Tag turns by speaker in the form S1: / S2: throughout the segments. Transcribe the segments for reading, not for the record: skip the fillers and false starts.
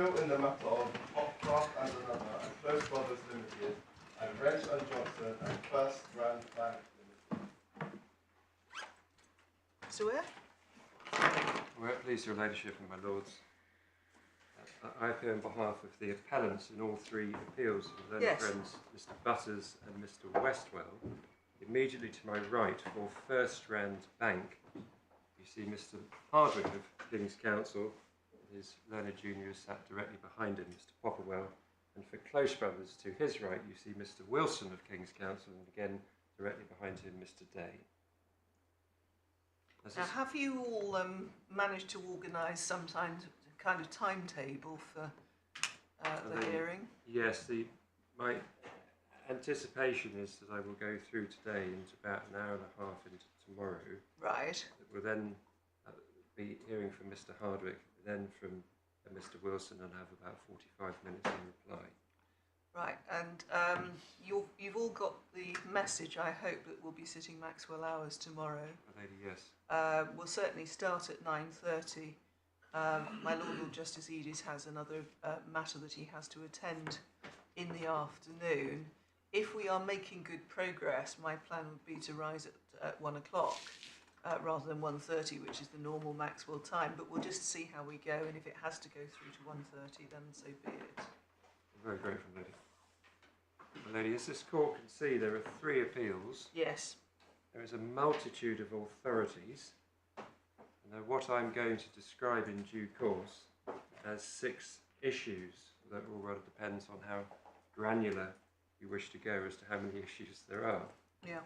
S1: fill in the matter of Hopcraft and another, and Close Brothers Ltd, and Wrench and Johnson, and Firstrand Bank Limited.
S2: So where?
S3: We're pleased your ladyship and my lords. I appear on behalf of the appellants in all three appeals of their friends, Mr. Butters and Mr. Westwell. Immediately to my right for Firstrand Bank, you see Mr. Hardwick of King's Counsel. His learned junior is sat directly behind him, Mr. Popperwell. And for Close Brothers, to his right, you see Mr. Wilson of King's Counsel, and again, directly behind him, Mr. Day.
S2: Now, have you all managed to organise some kind of timetable for the hearing?
S3: Yes, my anticipation is that I will go through today into about an hour and a half into tomorrow.
S2: Right.
S3: We'll then be hearing from Mr. Hardwick, then from Mr. Wilson, and have about 45 minutes in reply. Right,
S2: and you've all got the message, I hope, that we'll be sitting Maxwell hours tomorrow.
S3: Lady, yes.
S2: We'll certainly start at 9:30. My Lord Justice Edis has another matter that he has to attend in the afternoon. If we are making good progress, my plan would be to rise at 1 o'clock rather than 1:30, which is the normal Maxwell time. But we'll just see how we go, and if it has to go through to 1:30, then so be it.
S3: I'm very grateful, lady. My lady, as this court can see, there are three appeals.
S2: Yes.
S3: There is a multitude of authorities. Now, what I'm going to describe in due course as 6 issues, that all rather depends on how granular you wish to go as to how many issues there are.
S2: Yeah.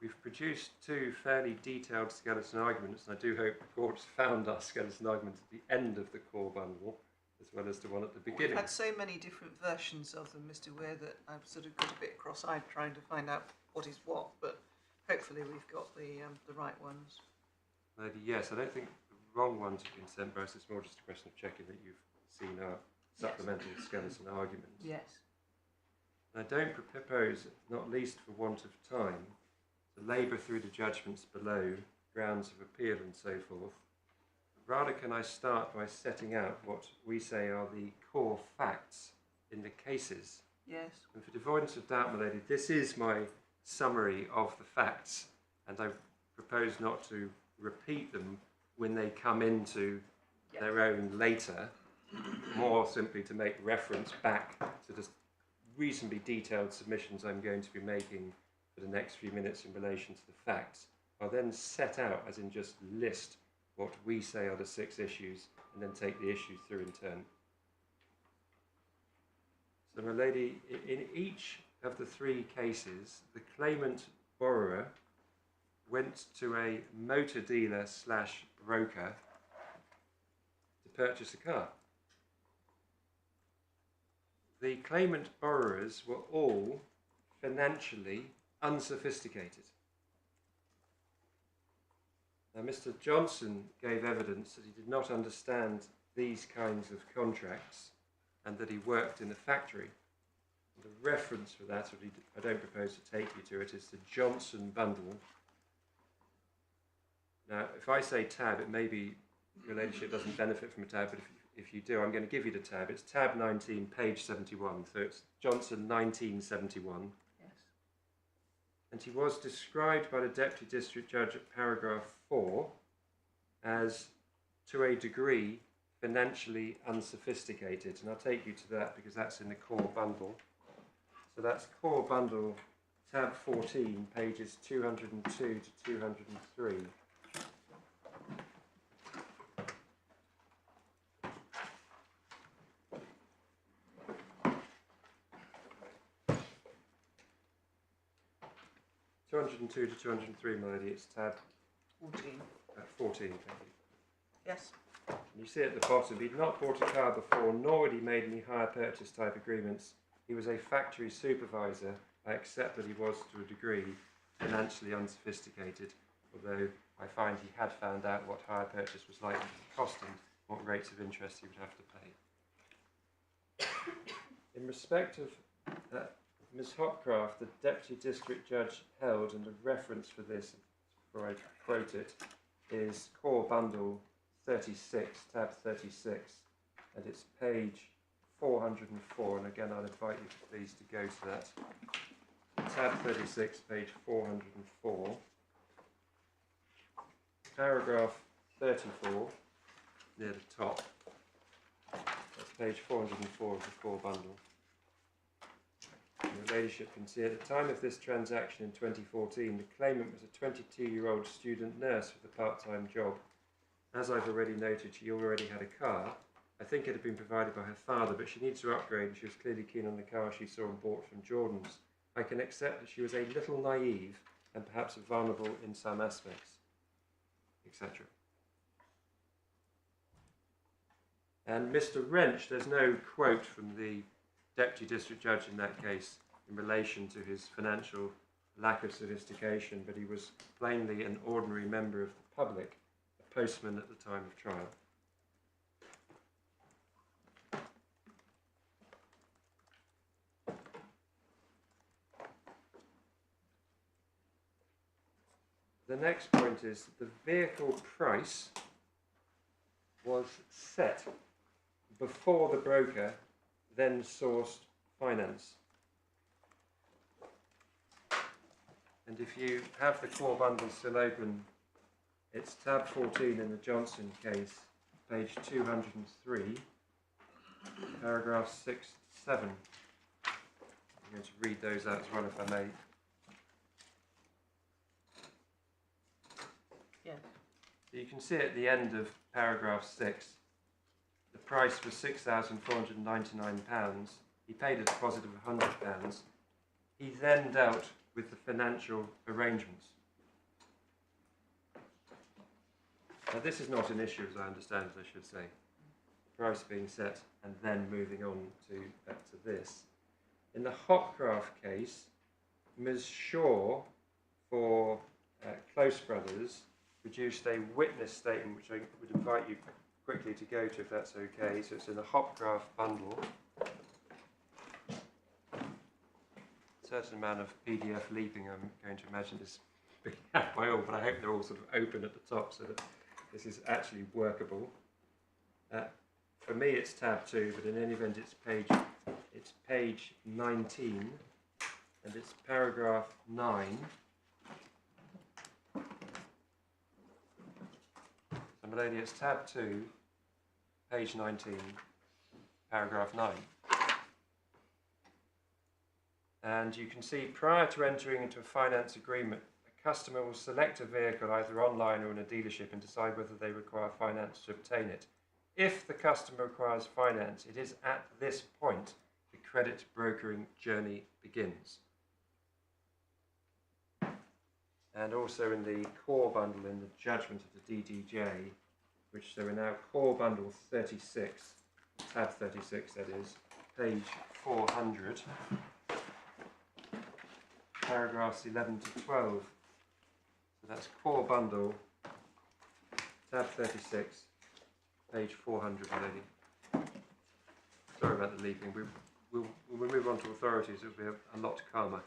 S3: We've produced 2 fairly detailed skeleton arguments, and I do hope the court's found our skeleton arguments at the end of the core bundle, as well as the one at the beginning.
S2: We've had so many different versions of them, Mr. Weir, that I've sort of got a bit cross-eyed trying to find out what is what, but hopefully we've got the right ones.
S3: Lady, yes, I don't think the wrong ones have been sent, Birss. It's more just a question of checking that you've seen our supplemental skeleton arguments.
S2: Yes.
S3: And I don't propose, not least for want of time, to labour through the judgments below, grounds of appeal and so forth. Rather, can I start by setting out what we say are the core facts in the cases?
S2: Yes.
S3: And for the avoidance of doubt, my lady, this is my summary of the facts, and I propose not to repeat them when they come into their own later, more simply to make reference back to the reasonably detailed submissions I'm going to be making for the next few minutes in relation to the facts. I'll then set out, as in just list, what we say are the 6 issues, and then take the issues through in turn. So, my lady, in each of the 3 cases, the claimant borrower went to a motor dealer / broker to purchase a car. The claimant borrowers were all financially unsophisticated. Now, Mr. Johnson gave evidence that he did not understand these kinds of contracts and that he worked in a factory. The reference for that, I don't propose to take you to it, is the Johnson bundle. Now, if I say tab, it may be your ladyship doesn't benefit from a tab, but if you do, I'm going to give you the tab. It's tab 19, page 71, so it's Johnson 1971.
S2: Yes.
S3: And he was described by the Deputy District Judge at paragraph 4 as, to a degree, financially unsophisticated. And I'll take you to that because that's in the core bundle. So that's core bundle, tab 14, pages 202 to 203. (202 to 203, my lady, it's tab
S2: 14.
S3: 14, thank you.
S2: Yes.
S3: And you see at the bottom, he'd not bought a car before, nor had he made any hire purchase type agreements. He was a factory supervisor. I accept that he was, to a degree, financially unsophisticated, although I find he had found out what hire purchase was likely to cost him, what rates of interest he would have to pay. In respect of Ms. Hopcraft, the Deputy District Judge held, and the reference for this, before I quote it, is core bundle 36, tab 36, and it's page 404, and again I'll invite you please to go to that. Tab 36, page 404. Paragraph 34, near the top. That's page 404 of the core bundle. Your ladyship can see at the time of this transaction in 2014, the claimant was a 22-year-old student nurse with a part-time job. As I've already noted, she already had a car. I think it had been provided by her father, but she needs to upgrade, and she was clearly keen on the car she saw and bought from Jordan's. I can accept that she was a little naive and perhaps vulnerable in some aspects, etc. And Mr. Wrench, there's no quote from the Deputy District Judge in that case in relation to his financial lack of sophistication, but he was plainly an ordinary member of the public, a postman at the time of trial. The next point is the vehicle price was set before the broker then sourced finance. And if you have the core bundle still open, it's tab 14 in the Johnson case, page 203, paragraphs 6 to 7. I'm going to read those out as well if I may.
S2: Yeah.
S3: You can see at the end of paragraph 6, the price was £6,499. He paid a deposit of £100. He then dealt with the financial arrangements. Now this is not an issue as I understand it, I should say. Price being set and then moving on to this. In the Hopcraft case, Ms. Shaw for Close Brothers produced a witness statement, which I would invite you quickly to go to if that's okay. So it's in the Hopcraft bundle. A certain amount of PDF leaping, I'm going to imagine, is being had by all, but I hope they're all sort of open at the top so that this is actually workable. For me it's tab 2, but in any event it's page 19 and it's paragraph 9. So my lady, it's tab 2, page 19, paragraph 9. And you can see prior to entering into a finance agreement, a customer will select a vehicle either online or in a dealership and decide whether they require finance to obtain it. If the customer requires finance, it is at this point the credit brokering journey begins. And also in the core bundle, in the judgment of the DDJ, which so we're now core bundle 36, tab 36 that is, page 400, paragraphs 11 to 12. So that's core bundle, tab 36, page 400, lady. Sorry about the leaping. We'll move on to authorities. It'll be a lot calmer.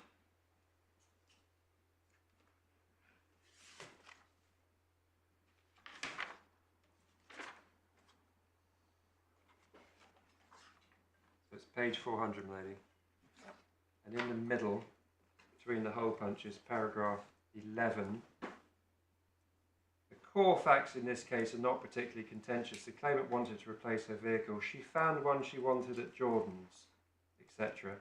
S3: So it's page 400, lady. And in the middle, between the hole punches, paragraph 11. The core facts in this case are not particularly contentious. The claimant wanted to replace her vehicle. She found one she wanted at Jordan's, etc.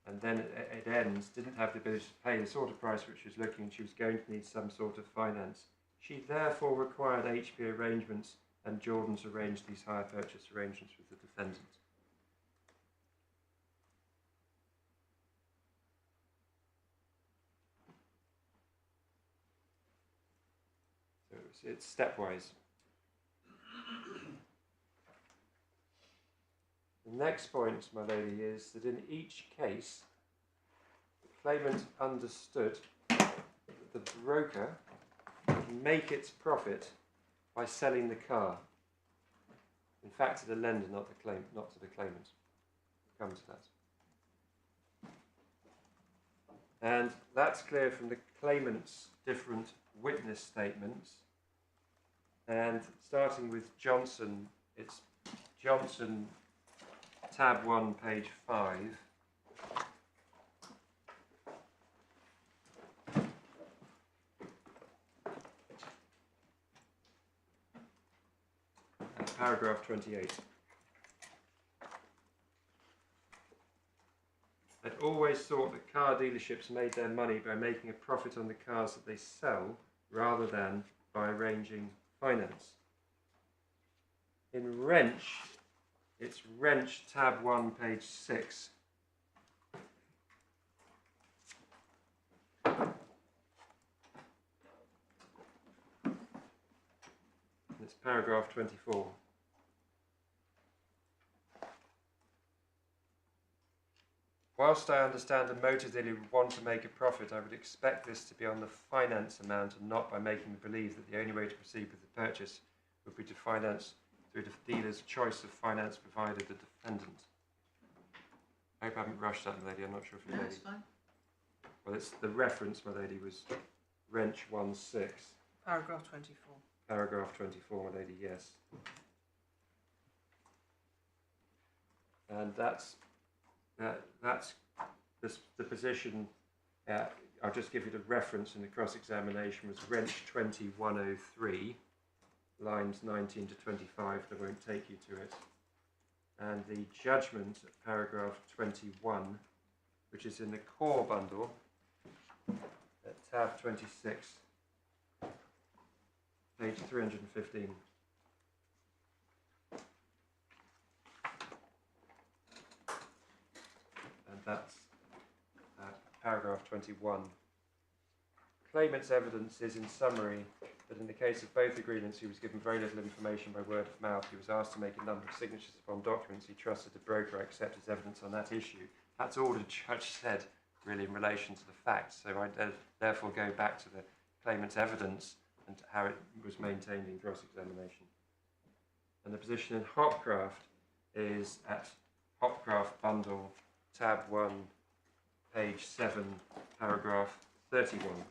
S3: And then it ends, didn't have the ability to pay the sort of price which she was looking, she was going to need some sort of finance. She therefore required HP arrangements, and Jordan's arranged these hire purchase arrangements with the defendant. It's stepwise. The next point, my lady, is that in each case, the claimant understood that the broker would make its profit by selling the car. In fact, to the lender, not to the claimant. We'll come to that. And that's clear from the claimant's different witness statements. And starting with Johnson, it's Johnson, tab 1, page 5. And paragraph 28. I'd always thought that car dealerships made their money by making a profit on the cars that they sell rather than by arranging finance. In Wrench, it's Wrench tab 1, page 6. It's paragraph 24. Whilst I understand a motor dealer would want to make a profit, I would expect this to be on the finance amount and not by making them believe that the only way to proceed with the purchase would be to finance through the dealer's choice of finance provider, the defendant. I hope I haven't rushed that, my lady. I'm not sure if you
S2: That's fine.
S3: Well, it's the reference, my lady, was Wrench 1.6.
S2: Paragraph 24.
S3: Paragraph 24, my lady, yes. And that's the position. I'll just give you the reference in the cross-examination was Wrench 2103, lines 19 to 25. I won't take you to it. And the judgment at paragraph 21, which is in the core bundle at tab 26, page 315. And that's paragraph 21. Claimant's evidence is, in summary, that in the case of both agreements, he was given very little information by word of mouth. He was asked to make a number of signatures upon documents. He trusted the broker. I accept his evidence on that issue. That's all the judge said, really, in relation to the facts. So I therefore go back to the claimant's evidence and how it was maintained in cross-examination. And the position in Hopcraft is at Hopcraft bundle, tab 1, page 7, paragraph 31.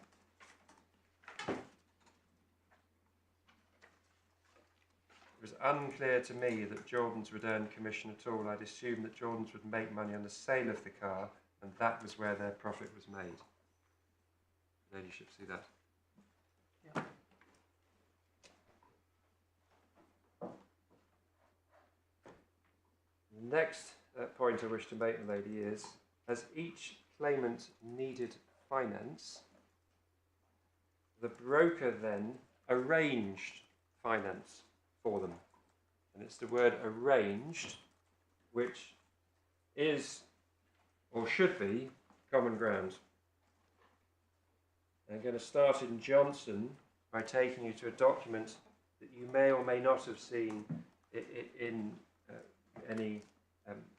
S3: It was unclear to me that Jordans would earn commission at all. I'd assumed that Jordans would make money on the sale of the car, and that was where their profit was made. The lady should see that.
S2: Yeah.
S3: Next point I wish to make, my lady, is as each claimant needed finance, the broker then arranged finance for them. And it's the word arranged, which is, or should be, common ground. I'm going to start in Johnson by taking you to a document that you may or may not have seen in any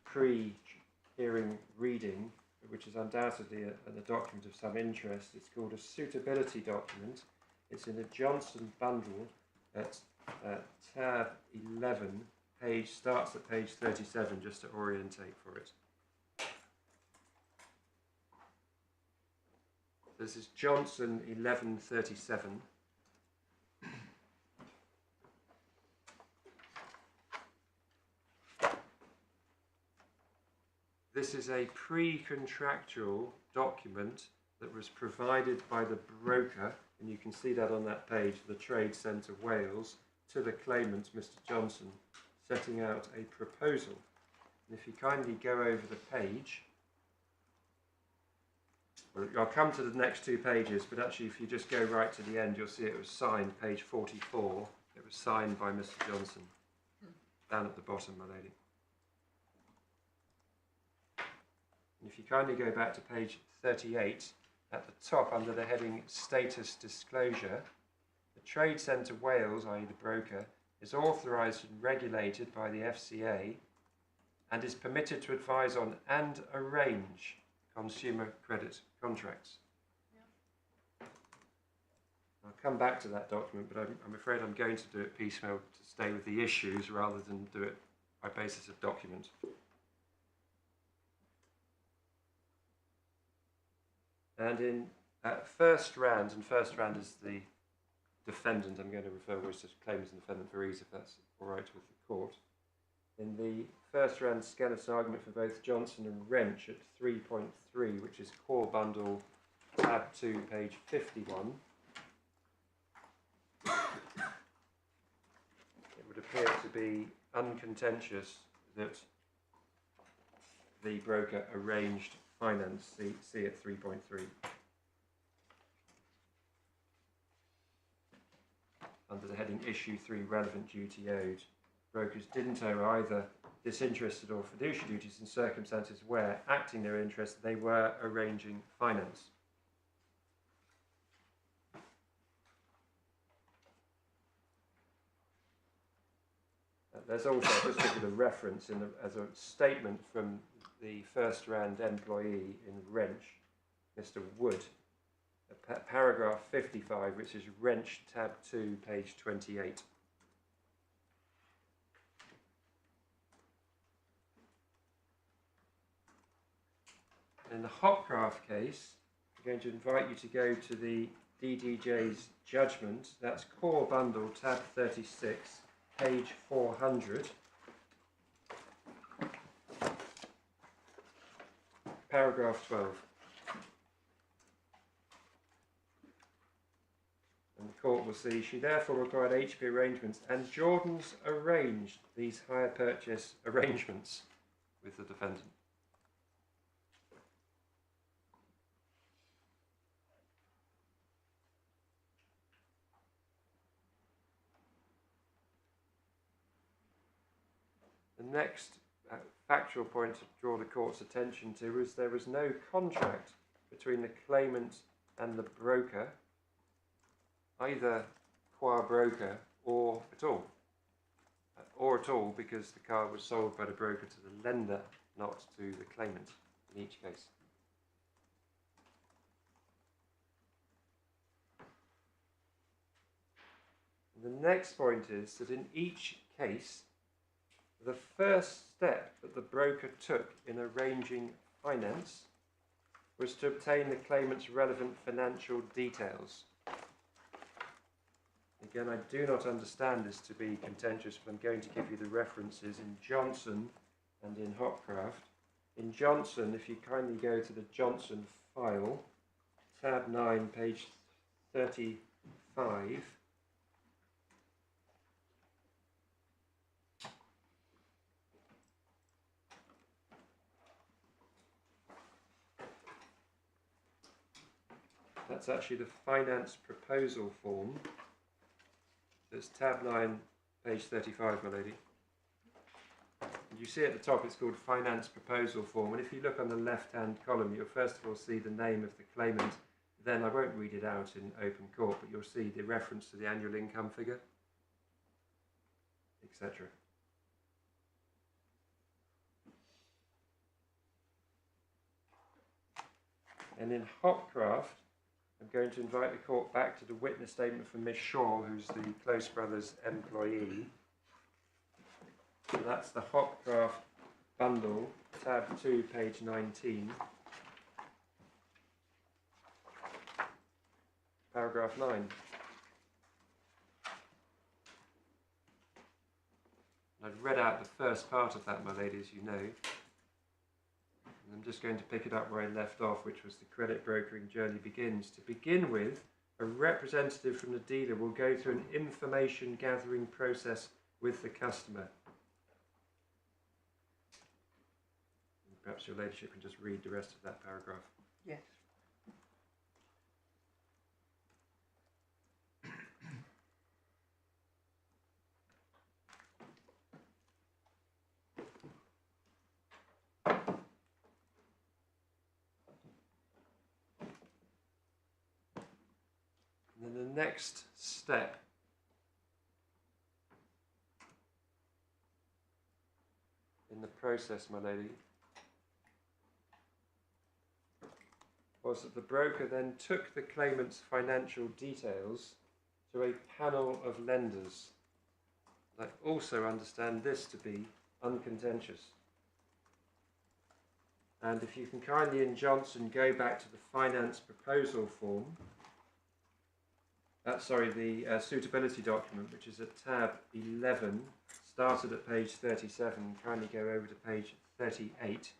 S3: pre-hearing reading, which is undoubtedly a document of some interest. It's called a suitability document. It's in the Johnson bundle at tab 11, starts at page 37, just to orientate for it. This is Johnson 1137. This is a pre-contractual document that was provided by the broker, and you can see that on that page, the Trade Centre Wales, to the claimant, Mr. Johnson, setting out a proposal. And if you kindly go over the page, well, I'll come to the next two pages, but actually if you just go right to the end, you'll see it was signed, page 44. It was signed by Mr. Johnson, down at the bottom, my lady. And if you kindly go back to page 38, at the top under the heading Status Disclosure, the Trade Centre Wales, i.e. the broker, is authorised and regulated by the FCA and is permitted to advise on and arrange consumer credit contracts. Yeah. I'll come back to that document, but I'm afraid I'm going to do it piecemeal to stay with the issues rather than do it by basis of document. And in Firstrand, and Firstrand is the defendant, I'm going to refer always to claimants and defendant for ease if that's all right with the court. in the Firstrand skeleton argument for both Johnson and Wrench at 3.3, which is core bundle, tab 2, page 51. It would appear to be uncontentious that the broker arranged finance, see at 3.3. Under the heading Issue 3, Relevant Duty Owed, brokers didn't owe either disinterested or fiduciary duties in circumstances where, acting their interest, they were arranging finance. There's also, I'll just give you the reference as a statement from the Firstrand employee in Wrench, Mr. Wood, paragraph 55, which is Wrench, tab 2, page 28. In the Hopcraft case, I'm going to invite you to go to the DDJ's judgment. That's core bundle, tab 36, page 400. Paragraph 12. And the court will see, she therefore required HP arrangements, and Jordan's arranged these hire purchase arrangements with the defendant. The next factual point to draw the court's attention to is there was no contract between the claimant and the broker, either qua broker or at all. Because the car was sold by the broker to the lender, not to the claimant in each case. The next point is that in each case, the first step that the broker took in arranging finance was to obtain the claimant's relevant financial details. Again, I do not understand this to be contentious, but I'm going to give you the references in Johnson and in Hopcraft. In Johnson, if you kindly go to the Johnson file, tab 9, page 35, that's actually the finance proposal form. There's tab 9, page 35, my lady. And you see at the top it's called finance proposal form, and if you look on the left-hand column, you'll first of all see the name of the claimant. Then I won't read it out in open court, but you'll see the reference to the annual income figure, etc. And in Hopcraft, I'm going to invite the court back to the witness statement from Miss Shaw, who's the Close Brothers employee. So that's the Hopcraft bundle, tab 2, page 19. Paragraph 9. I've read out the first part of that, my lady, as you know. I'm just going to pick it up where I left off, which was the credit brokering journey begins. To begin with, a representative from the dealer will go through an information gathering process with the customer. And perhaps your ladyship can just read the rest of that paragraph.
S2: Yes.
S3: And then the next step in the process, my lady, was that the broker then took the claimant's financial details to a panel of lenders. I also understand this to be uncontentious. And if you can kindly, in Johnson, go back to the finance proposal form, the suitability document, which is at tab 11, started at page 37, kindly go over to page 38.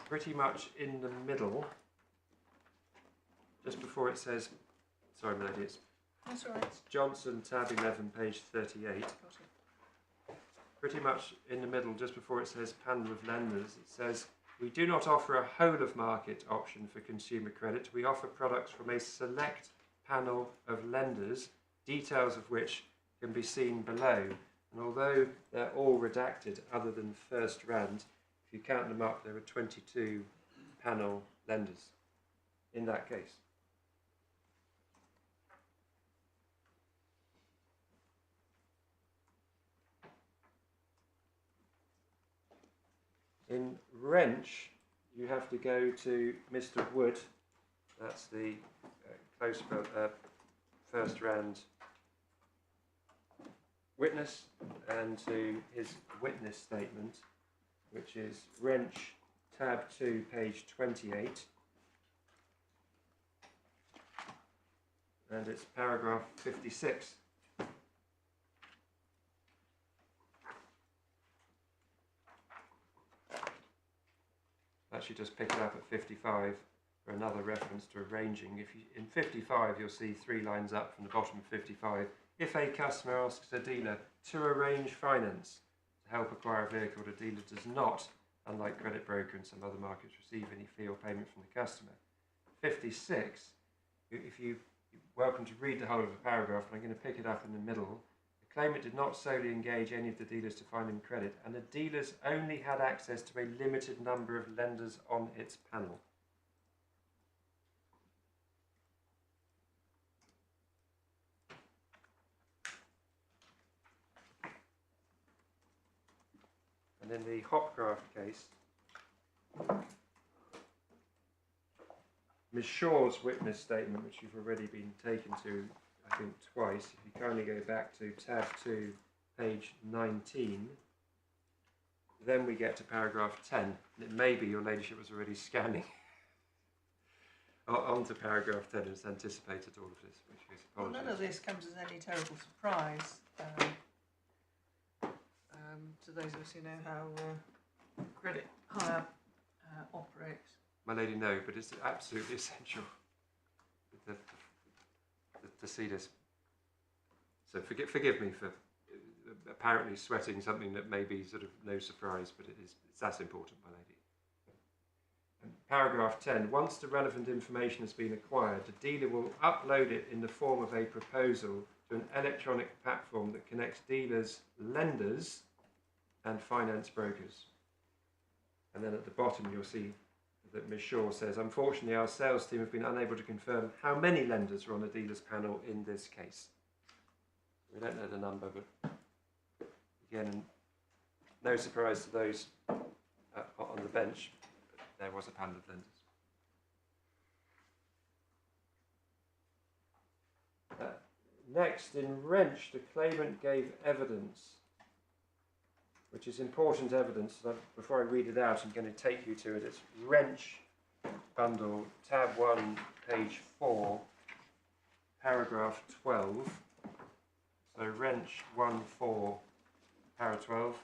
S3: Pretty much in the middle, just before it says, sorry my lady,
S2: That's all right.
S3: it's Johnson, tab 11, page 38.
S2: Got it.
S3: Pretty much in the middle, just before it says panel of lenders, it says, we do not offer a whole of market option for consumer credit. We offer products from a select panel of lenders, details of which can be seen below. And although they're all redacted other than Firstrand, if you count them up, there are 22 panel lenders in that case. In Wrench, you have to go to Mr. Wood, that's the Firstrand witness, and to his witness statement, which is Wrench, tab 2, page 28, and it's paragraph 56. Actually just pick it up at 55 for another reference to arranging. In 55 you'll see 3 lines up from the bottom of 55. If a customer asks a dealer to arrange finance to help acquire a vehicle, the dealer does not, unlike credit broker and some other markets, receive any fee or payment from the customer. 56, if you're welcome to read the whole of the paragraph, and I'm going to pick it up in the middle. The claimant did not solely engage any of the dealers to find him credit, and the dealers only had access to a limited number of lenders on its panel. And in the Hopcraft case, Ms. Shaw's witness statement, which you've already been taken to, I think, twice, if you kindly go back to tab 2, page 19, then we get to paragraph 10. And it may be your ladyship was already scanning onto paragraph 10 and has anticipated all of this, which is
S2: Well,
S3: apologies.
S2: none of this comes as any terrible surprise to those of us who know how credit hire operates.
S3: My lady, no, but it's absolutely essential to see this. So forgive me for apparently sweating something that may be sort of no surprise, but it's that important, my lady. And paragraph 10, once the relevant information has been acquired, the dealer will upload it in the form of a proposal to an electronic platform that connects dealers, lenders, and finance brokers. And then at the bottom you'll see that Ms. Shaw says, unfortunately our sales team have been unable to confirm how many lenders are on a dealer's panel in this case. We don't know the number, but again, no surprise to those on the bench, but there was a panel of lenders. Next, in Wrench, the claimant gave evidence, which is important evidence. Before I read it out, I'm going to take you to it. It's Wrench bundle, tab 1, page 4, paragraph 12. So Wrench 1.4, para 12.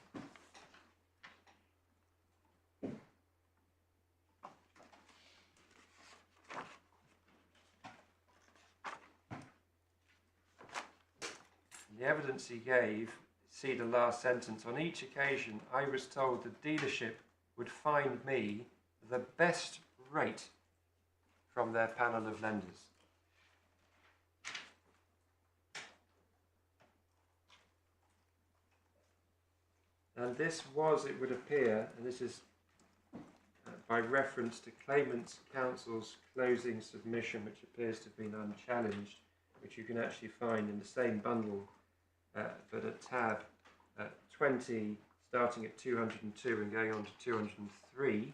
S3: The evidence he gave, see the last sentence, on each occasion I was told the dealership would find me the best rate from their panel of lenders. And this was, it would appear, and this is by reference to claimant's counsel's closing submission, which appears to have been unchallenged, which you can actually find in the same bundle, but at tab 20, starting at 202 and going on to 203.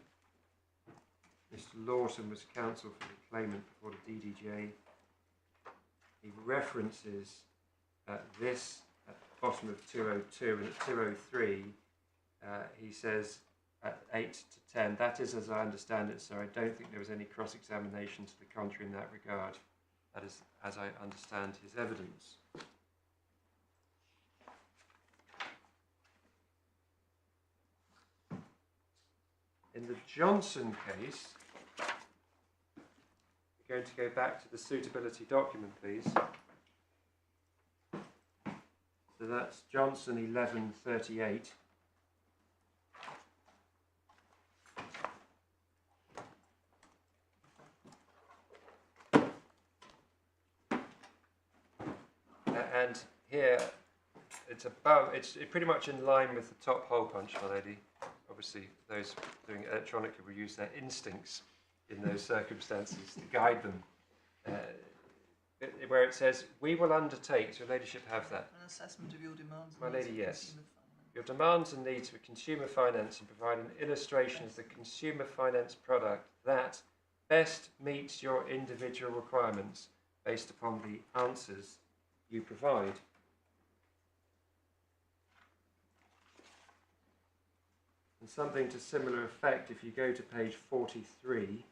S3: Mr. Lawson was counsel for the claimant before the DDJ. He references this at the bottom of 202, and at 203 he says at 8 to 10, that is as I understand it, sir. I don't think there was any cross-examination to the contrary in that regard. That is, as I understand his evidence. In the Johnson case, we're going to go back to the suitability document, please. So that's Johnson 1138. And here, it's pretty much in line with the top hole punch, my lady. Obviously, those doing it electronically will use their instincts in those circumstances to guide them. Where it says, we will undertake, does your ladyship have that?
S2: An assessment of your demands.
S3: My lady, yes. Your demands and needs for consumer finance and provide an illustration of the consumer finance product that best meets your individual requirements based upon the answers you provide. And something to similar effect, if you go to page 43,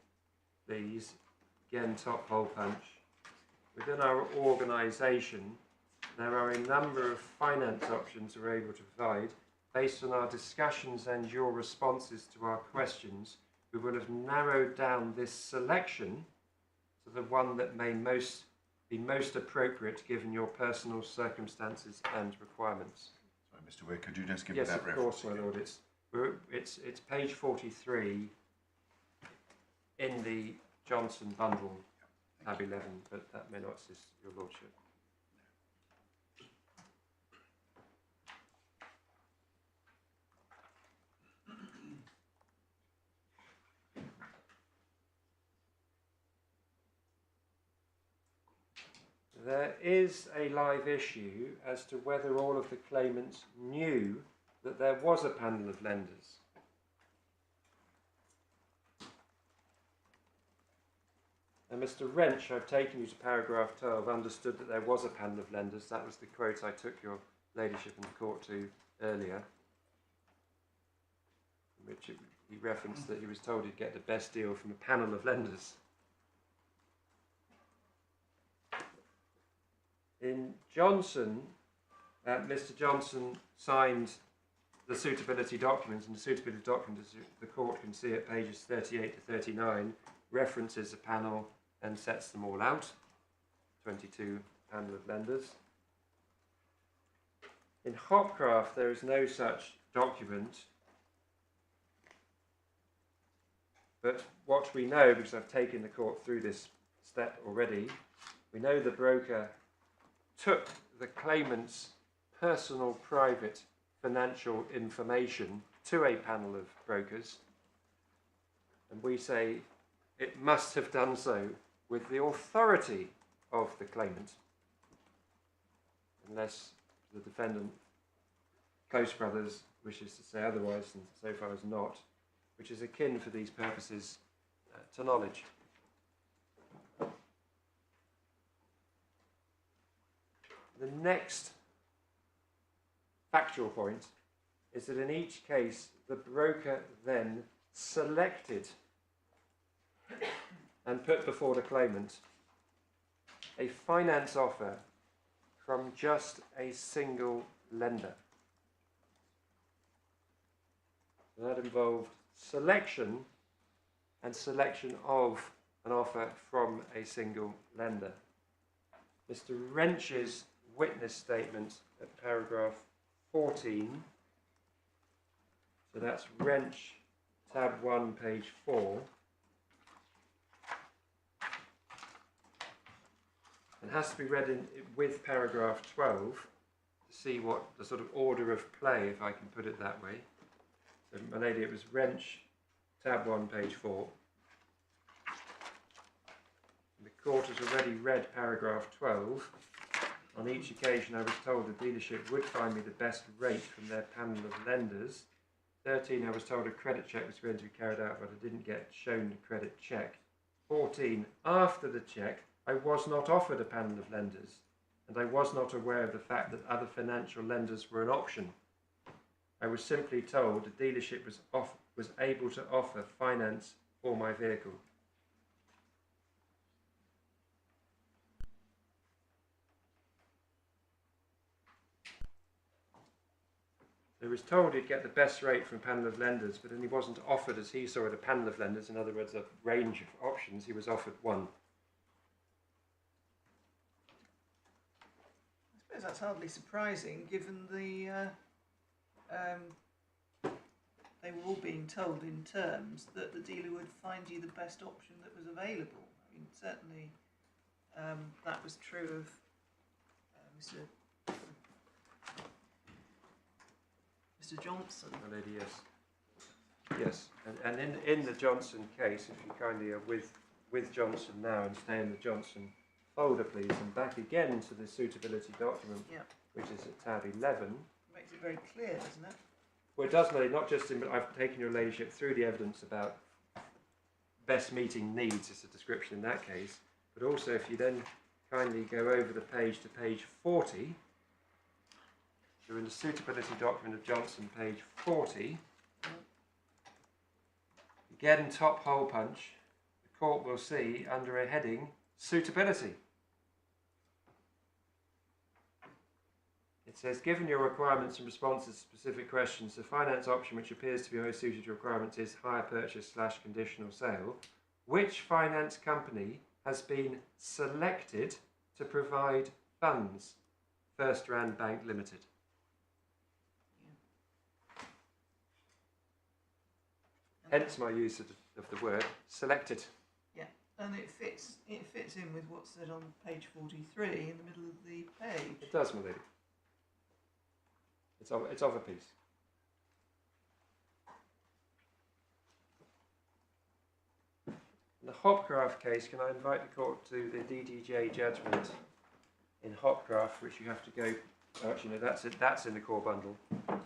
S3: please, again top hole punch. Within our organisation, there are a number of finance options we're able to provide. Based on our discussions and your responses to our questions, we will have narrowed down this selection to the one that may be most appropriate given your personal circumstances and requirements.
S4: Sorry, Mr. Weir, could you just give me that reference?
S3: Yes, of course, my lord. It's page 43 in the Johnson bundle, tab 11, but that may not assist your lordship. There is a live issue as to whether all of the claimants knew that there was a panel of lenders. And Mr. Wrench, I've taken you to paragraph 12, understood that there was a panel of lenders. That was the quote I took your ladyship in the court to earlier, in which he referenced that he was told he'd get the best deal from a panel of lenders. In Johnson, Mr. Johnson signed the suitability document, and the suitability document, as the court can see at pages 38 to 39, references a panel and sets them all out, 22 panel of lenders. In Hopcraft, there is no such document, but what we know, because I've taken the court through this step already, we know the broker took the claimant's personal, private, financial information to a panel of brokers, and we say it must have done so with the authority of the claimant, unless the defendant, Close Brothers, wishes to say otherwise, and so far as not, which is akin for these purposes to knowledge. The next factual point is that in each case, the broker then selected and put before the claimant a finance offer from just a single lender. And that involved selection and selection of an offer from a single lender. Mr. Wrench's witness statement at paragraph 14, so that's Wrench, tab 1, page 4, and has to be read with paragraph 12 to see what the sort of order of play, if I can put it that way. So, my lady, it was Wrench, tab 1, page 4. And the court has already read paragraph 12. On each occasion, I was told the dealership would find me the best rate from their panel of lenders. 13, I was told a credit check was going to be carried out, but I didn't get shown the credit check. 14, after the check, I was not offered a panel of lenders, and I was not aware of the fact that other financial lenders were an option. I was simply told the dealership was able to offer finance for my vehicle. He was told he'd get the best rate from a panel of lenders, but then he wasn't offered, as he saw it, a panel of lenders, in other words, a range of options. He was offered one.
S2: I suppose that's hardly surprising, given the they were all being told in terms that the dealer would find you the best option that was available. I mean, certainly that was true of Mr. Johnson.
S3: The lady, yes. Yes, and in the Johnson case, if you kindly are with Johnson now and stay in the Johnson folder, please, and back again to the suitability document, which is at tab 11.
S2: Makes it very clear, doesn't it?
S3: Well, it does, Lady, not just in, but I've taken your ladyship through the evidence about best meeting needs, it's a description in that case, but also if you then kindly go over the page to page 40, so in the suitability document of Johnson, page 40, again top hole punch, the court will see under a heading, suitability. It says, given your requirements and responses to specific questions, the finance option which appears to be most suited to your requirements is hire purchase / conditional sale. Which finance company has been selected to provide funds? Firstrand Bank Limited. Hence my use of the word selected.
S2: Yeah, and it fits in with what's said on page 43 in the middle of the page.
S3: It does, my lady. It's of a piece. In the Hopcraft case, can I invite the court to the DDJ judgment in Hopcraft, which you have to go. Actually, no, that's it. That's in the core bundle. So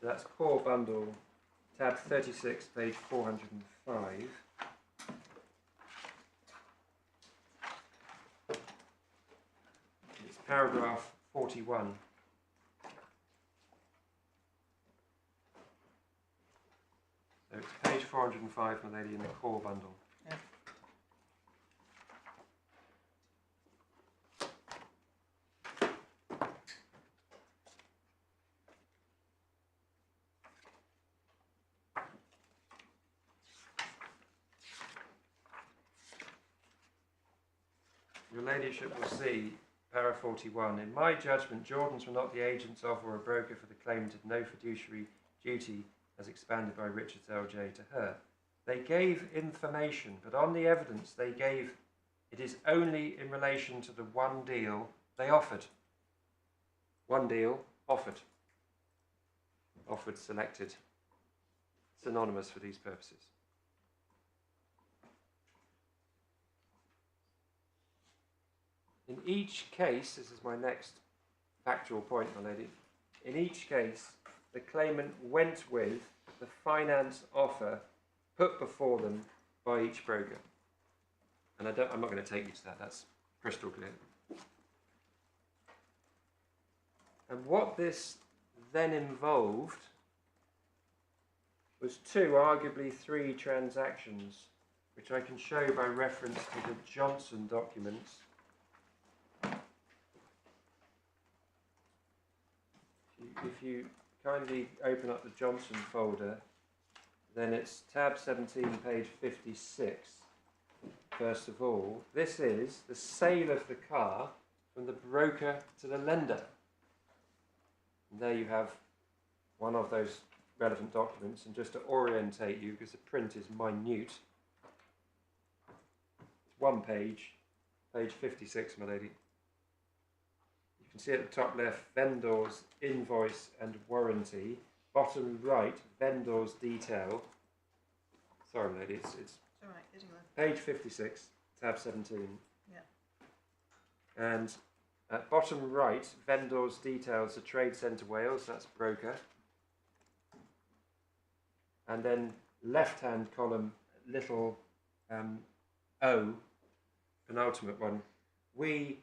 S3: that's core bundle, tab 36, page 405. It's paragraph 41. So it's page 405, my lady, in the core bundle.
S2: Yeah.
S3: Your ladyship will see, para 41, in my judgment, Jordans were not the agents of or a broker for the claimant, had no fiduciary duty as expanded by Richards LJ to her. They gave information, but on the evidence they gave, it is only in relation to the one deal they offered. One deal, offered. Offered, selected. Synonymous for these purposes. In each case, this is my next factual point, my lady, in each case, the claimant went with the finance offer put before them by each broker. And I'm not going to take you to that, that's crystal clear. And what this then involved was two, arguably three transactions, which I can show by reference to the Johnson documents. If you kindly open up the Johnson folder, then it's tab 17, page 56. First of all, this is the sale of the car from the broker to the lender. And there you have one of those relevant documents, and just to orientate you, because the print is minute, it's one page, page 56, my lady. You can see at the top left, vendor's invoice and warranty. Bottom right, vendor's detail. Sorry, my lady, it's
S2: all right, getting there.
S3: page 56, tab 17.
S2: Yeah.
S3: And at bottom right, vendor's details, the Trade Centre Wales, that's broker. And then left-hand column, little O, penultimate one. We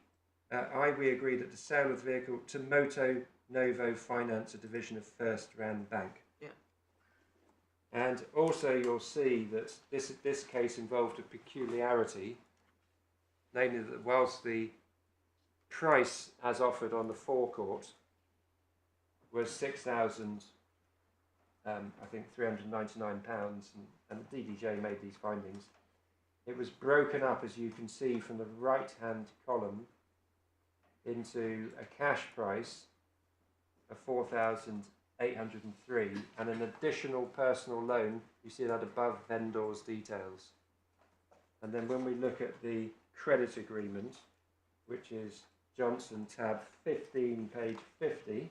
S3: agree that the sale of the vehicle to Motonovo Finance, a division of Firstrand Bank.
S2: Yeah.
S3: And also you'll see that this case involved a peculiarity, namely that whilst the price as offered on the forecourt was £6,000 I think £399, and the DDJ made these findings. It was broken up, as you can see from the right-hand column, into a cash price of 4,803 and an additional personal loan. You see that above vendor's details. And then when we look at the credit agreement, which is Johnson tab 15, page 50,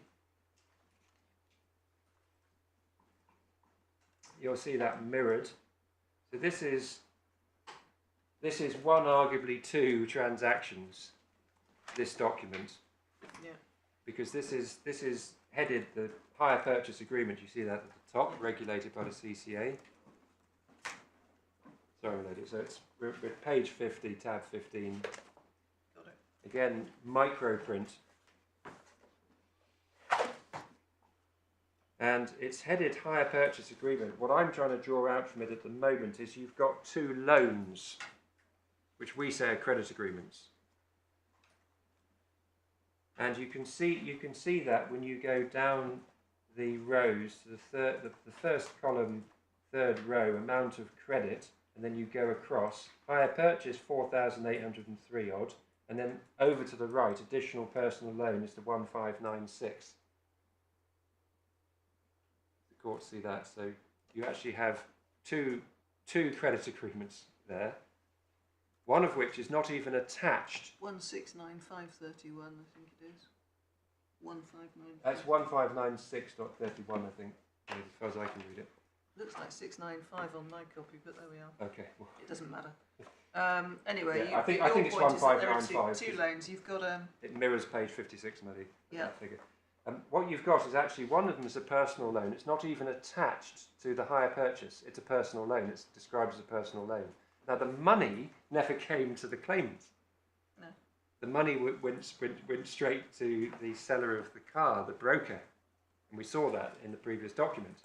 S3: you'll see that mirrored. So this is one, arguably two transactions, this document.
S2: Yeah.
S3: Because this is headed the hire purchase agreement. You see that at the top, regulated by the CCA. Sorry, lady. So we're at page 50, tab 15.
S2: Got it.
S3: Again, micro print. And it's headed hire purchase agreement. What I'm trying to draw out from it at the moment is you've got two loans, which we say are credit agreements. And you can see that when you go down the rows to the first column, third row, amount of credit, and then you go across, hire purchase 4,803 odd, and then over to the right, additional personal loan is the 1,596. The court see that, so you actually have two credit agreements there, one of which is not even attached.
S2: 169,531, I think it is. 159.
S3: That's 1,596.31, I think, as far as I can read it.
S2: Looks like 695 on my copy, but there we are.
S3: Okay. Well,
S2: It doesn't matter. Anyway,
S3: yeah, I think it's
S2: your point is that there are
S3: 1,595.
S2: two loans. You've got
S3: it mirrors page 56, Maddie.
S2: Yeah.
S3: That figure. What you've got is actually one of them is a personal loan. It's not even attached to the hire purchase. It's a personal loan. It's described as a personal loan. Now, the money never came to the claimant.
S2: No.
S3: The money went straight to the seller of the car, the broker. And we saw that in the previous document.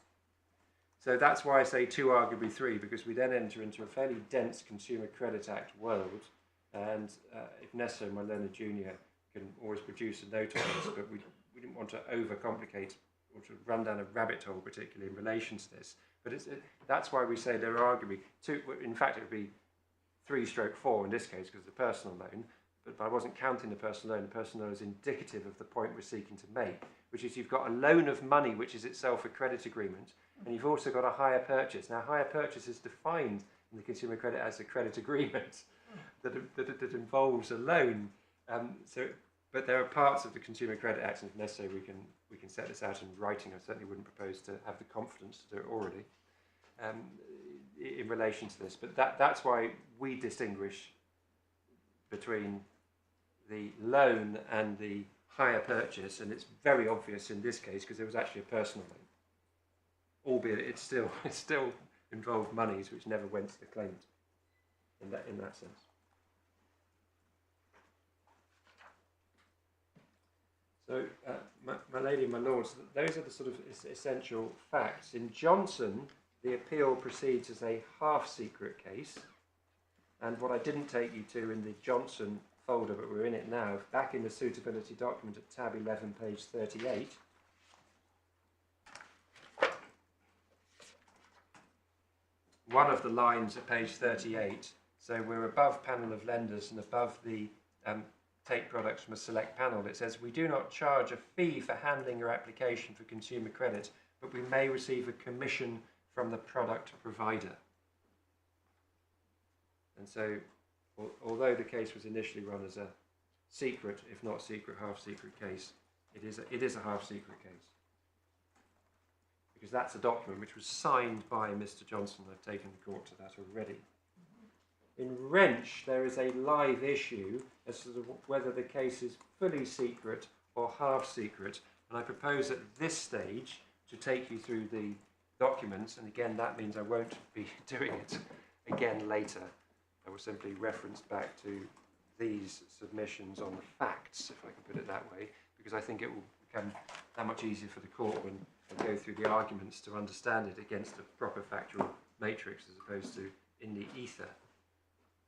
S3: So that's why I say two, arguably three, because we then enter into a fairly dense Consumer Credit Act world. And if necessary, my learned junior can always produce a note on this, but we didn't want to overcomplicate or to run down a rabbit hole, particularly in relation to this. But that's why we say there are arguably two. In fact, it would be 3/4 in this case because of the personal loan. But I wasn't counting the personal loan. The personal loan is indicative of the point we're seeking to make, which is you've got a loan of money, which is itself a credit agreement, and you've also got a hire purchase. Now, hire purchase is defined in the Consumer Credit as a credit agreement that involves a loan. But there are parts of the Consumer Credit Act, and if necessary, we can set this out in writing. I certainly wouldn't propose to have the confidence to do it already in relation to this. But that's why we distinguish between the loan and the hire purchase, and it's very obvious in this case because there was actually a personal loan, albeit it still involved monies which never went to the claimant in that sense. So, my lady and my lords, those are the sort of essential facts. In Johnson, the appeal proceeds as a half-secret case, and what I didn't take you to in the Johnson folder, but we're in it now, back in the suitability document at tab 11, page 38, one of the lines at page 38, so we're above panel of lenders and above the take products from a select panel. It says, we do not charge a fee for handling your application for consumer credit, but we may receive a commission from the product provider. And so, although the case was initially run as a secret, if not secret, half-secret case, it is a half-secret case. Because that's a document which was signed by Mr. Johnson. I've taken the court to that already. In Wrench, there is a live issue as to whether the case is fully secret or half-secret. And I propose at this stage to take you through the documents. And again, that means I won't be doing it again later. I will simply reference back to these submissions on the facts, if I can put it that way, because I think it will become that much easier for the court when I go through the arguments to understand it against a proper factual matrix as opposed to in the ether.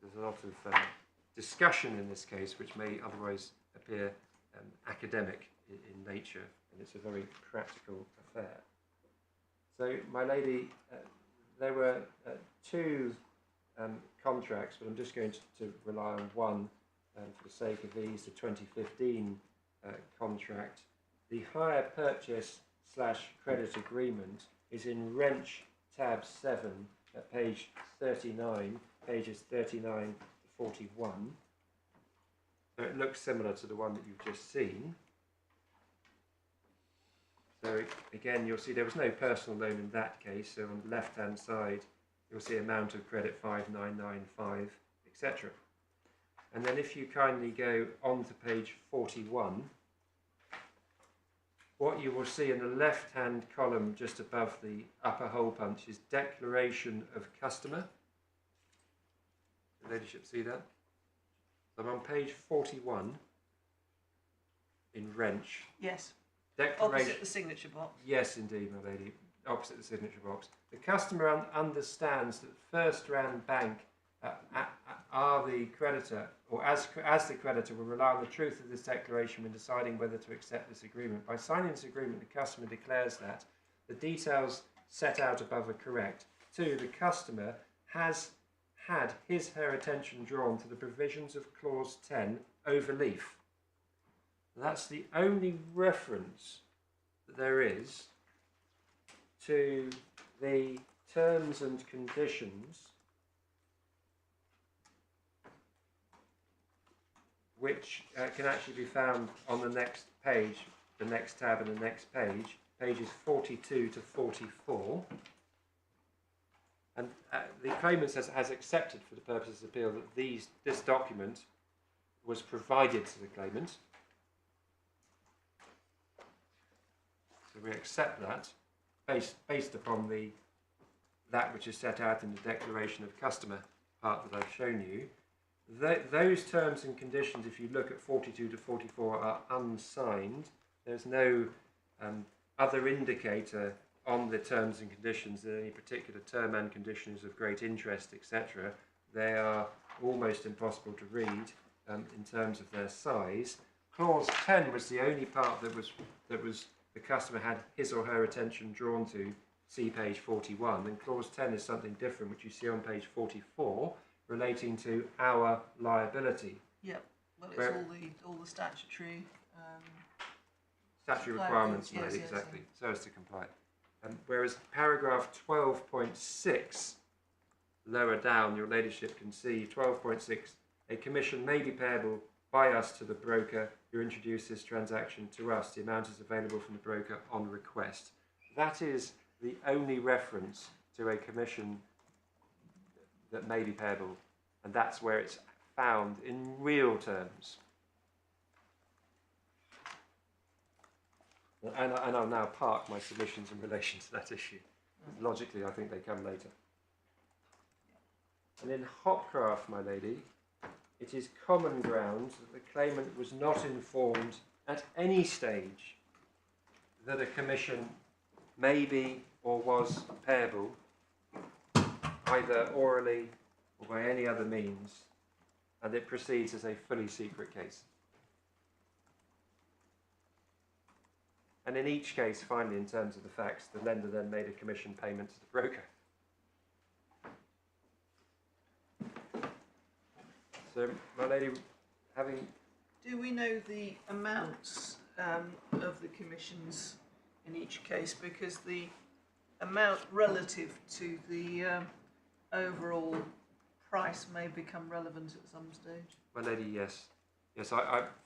S3: There's a lot of discussion in this case which may otherwise appear academic in nature, and it's a very practical affair. So, my lady, there were two contracts, but I'm just going to rely on one for the sake of ease, the 2015 contract. The hire purchase / credit agreement is in Wrench tab 7 at page 39, pages 39 to 41. So it looks similar to the one that you've just seen. So again, you'll see there was no personal loan in that case. So on the left-hand side, you'll see amount of credit 5995, etc. And then if you kindly go on to page 41, what you will see in the left-hand column just above the upper hole punch is declaration of customer. Your ladyship see that? So I'm on page 41 in Wrench.
S2: Yes.
S3: Declaration.
S2: Opposite the signature box.
S3: Yes, indeed, my lady. Opposite the signature box. The customer understands that Firstrand Bank are the creditor, or as the creditor, will rely on the truth of this declaration when deciding whether to accept this agreement. By signing this agreement, the customer declares that the details set out above are correct. 2. The customer has had her attention drawn to the provisions of clause 10 overleaf. That's the only reference that there is to the terms and conditions which can actually be found on the next page, the next tab and the next page, pages 42 to 44. And the claimant has accepted for the purposes of appeal that this document was provided to the claimant. So we accept that based upon that which is set out in the declaration of customer part that I've shown you. Those terms and conditions, if you look at 42 to 44, are unsigned. There's no other indicator on the terms and conditions that any particular term and condition is of great interest, etc. They are almost impossible to read in terms of their size. Clause 10 was the only part that was the customer had his or her attention drawn to. See page 41, and clause 10 is something different, which you see on page 44, relating to our liability.
S2: Yep. Well, it's all the statutory
S3: requirements made,
S2: yes,
S3: exactly, so as to comply. Whereas paragraph 12.6, lower down, your ladyship can see 12.6, a commission may be payable by us to the broker who introduced this transaction to us. The amount is available from the broker on request. That is the only reference to a commission that may be payable, and that's where it's found in real terms. And I'll now park my submissions in relation to that issue. Logically, I think they come later. And in Hopcraft, my lady, it is common ground that the claimant was not informed at any stage that a commission may be or was payable, either orally or by any other means, and it proceeds as a fully secret case. And in each case, finally, in terms of the facts, the lender then made a commission payment to the broker. So, my lady,
S2: Do we know the amounts of the commissions in each case? Because the amount relative to the overall price may become relevant at some stage.
S3: My lady, yes. Yes,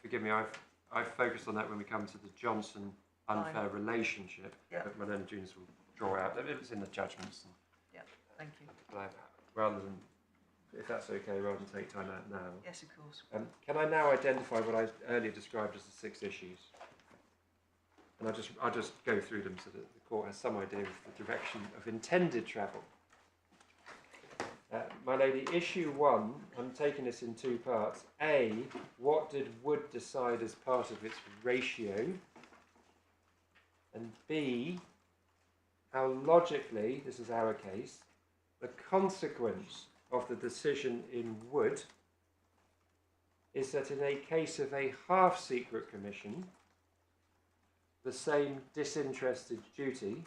S3: forgive me, I've focused on that when we come to the Johnson unfair relationship, but my learned juniors will draw out. It's in the judgments.
S2: Yeah, thank you.
S3: Rather than, if that's okay, rather than take time out now.
S2: Yes, of course.
S3: Can I now identify what I earlier described as the 6 issues? And I'll just go through them so that the court has some idea of the direction of intended travel. My lady, issue 1, I'm taking this in 2 parts. A, what did Wood decide as part of its ratio? And B, how logically, this is our case, the consequence of the decision in Wood is that in a case of a half-secret commission, the same disinterested duty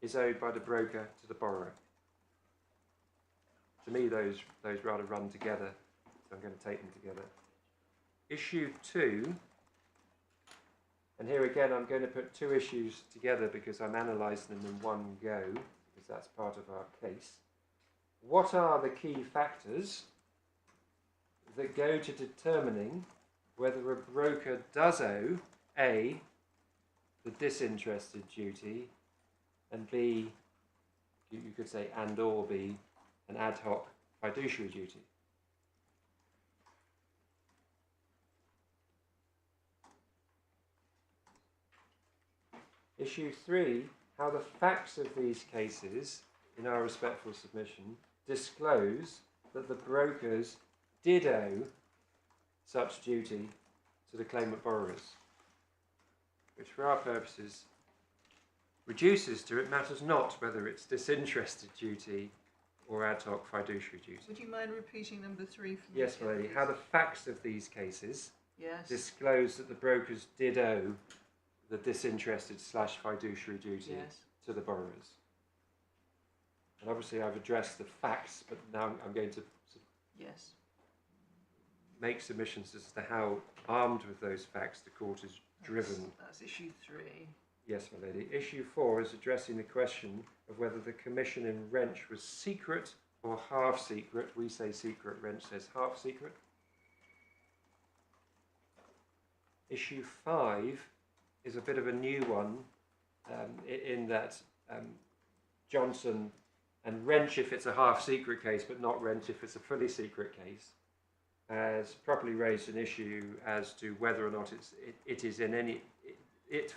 S3: is owed by the broker to the borrower. To me, those rather run together, so I'm going to take them together. Issue 2, and here again I'm going to put 2 issues together because I'm analysing them in one go, because that's part of our case. What are the key factors that go to determining whether a broker does owe A, the disinterested duty, and B, you could say and or B, an ad hoc fiduciary duty? Issue 3, how the facts of these cases, in our respectful submission, disclose that the brokers did owe such duty to the claimant borrowers, which for our purposes reduces to it matters not whether it's disinterested duty or ad hoc fiduciary duty.
S2: Would you mind repeating number 3 for me?
S3: Yes, my lady. How the facts of these cases disclose that the brokers did owe the disinterested / fiduciary duty to the borrowers. And obviously I've addressed the facts, but now I'm going to make submissions as to how, armed with those facts, the court is driven.
S2: That's issue 3.
S3: Yes, my lady. Issue 4 is addressing the question of whether the commission in Wrench was secret or half secret. We say secret, Wrench says half secret. Issue 5 is a bit of a new one, in that Johnson and Wrench, if it's a half secret case, but not Wrench if it's a fully secret case, has properly raised an issue as to whether or not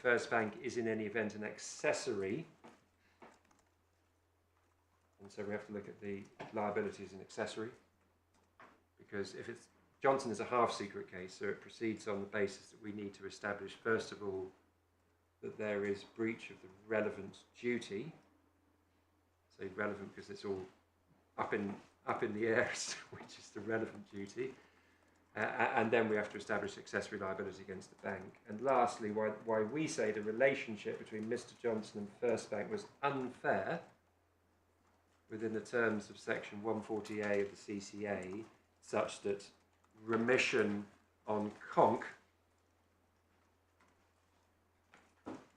S3: First Bank is in any event an accessory, and so we have to look at the liability as an accessory, because if it's Johnson is a half secret case, so it proceeds on the basis that we need to establish first of all that there is breach of the relevant duty. Say relevant because it's all up in the air, which is the relevant duty. And then we have to establish accessory liability against the bank. And lastly, why we say the relationship between Mr. Johnson and First Bank was unfair within the terms of section 140A of the CCA, such that remission on conc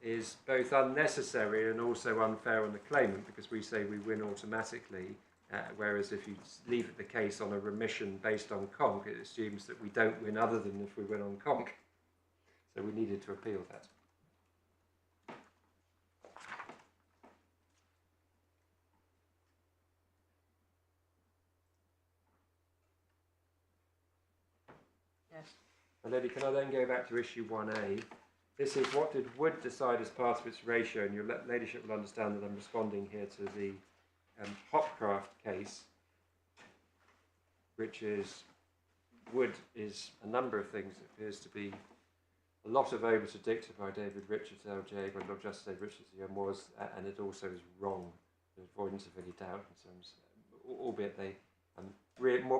S3: is both unnecessary and also unfair on the claimant, because we say we win automatically. Whereas if you leave the case on a remission based on conc, it assumes that we don't win other than if we win on conc. So we needed to appeal that.
S2: Yes.
S3: And lady, can I then go back to issue 1A? This is what did Wood decide as part of its ratio, and your ladyship will understand that I'm responding here to the Hopcraft case, which is Wood is a number of things. It appears to be a lot of overs dicta by David Richards, LJ, by Lord Justice David Richards, was, and it also is wrong. There's avoidance of any doubt in terms, albeit they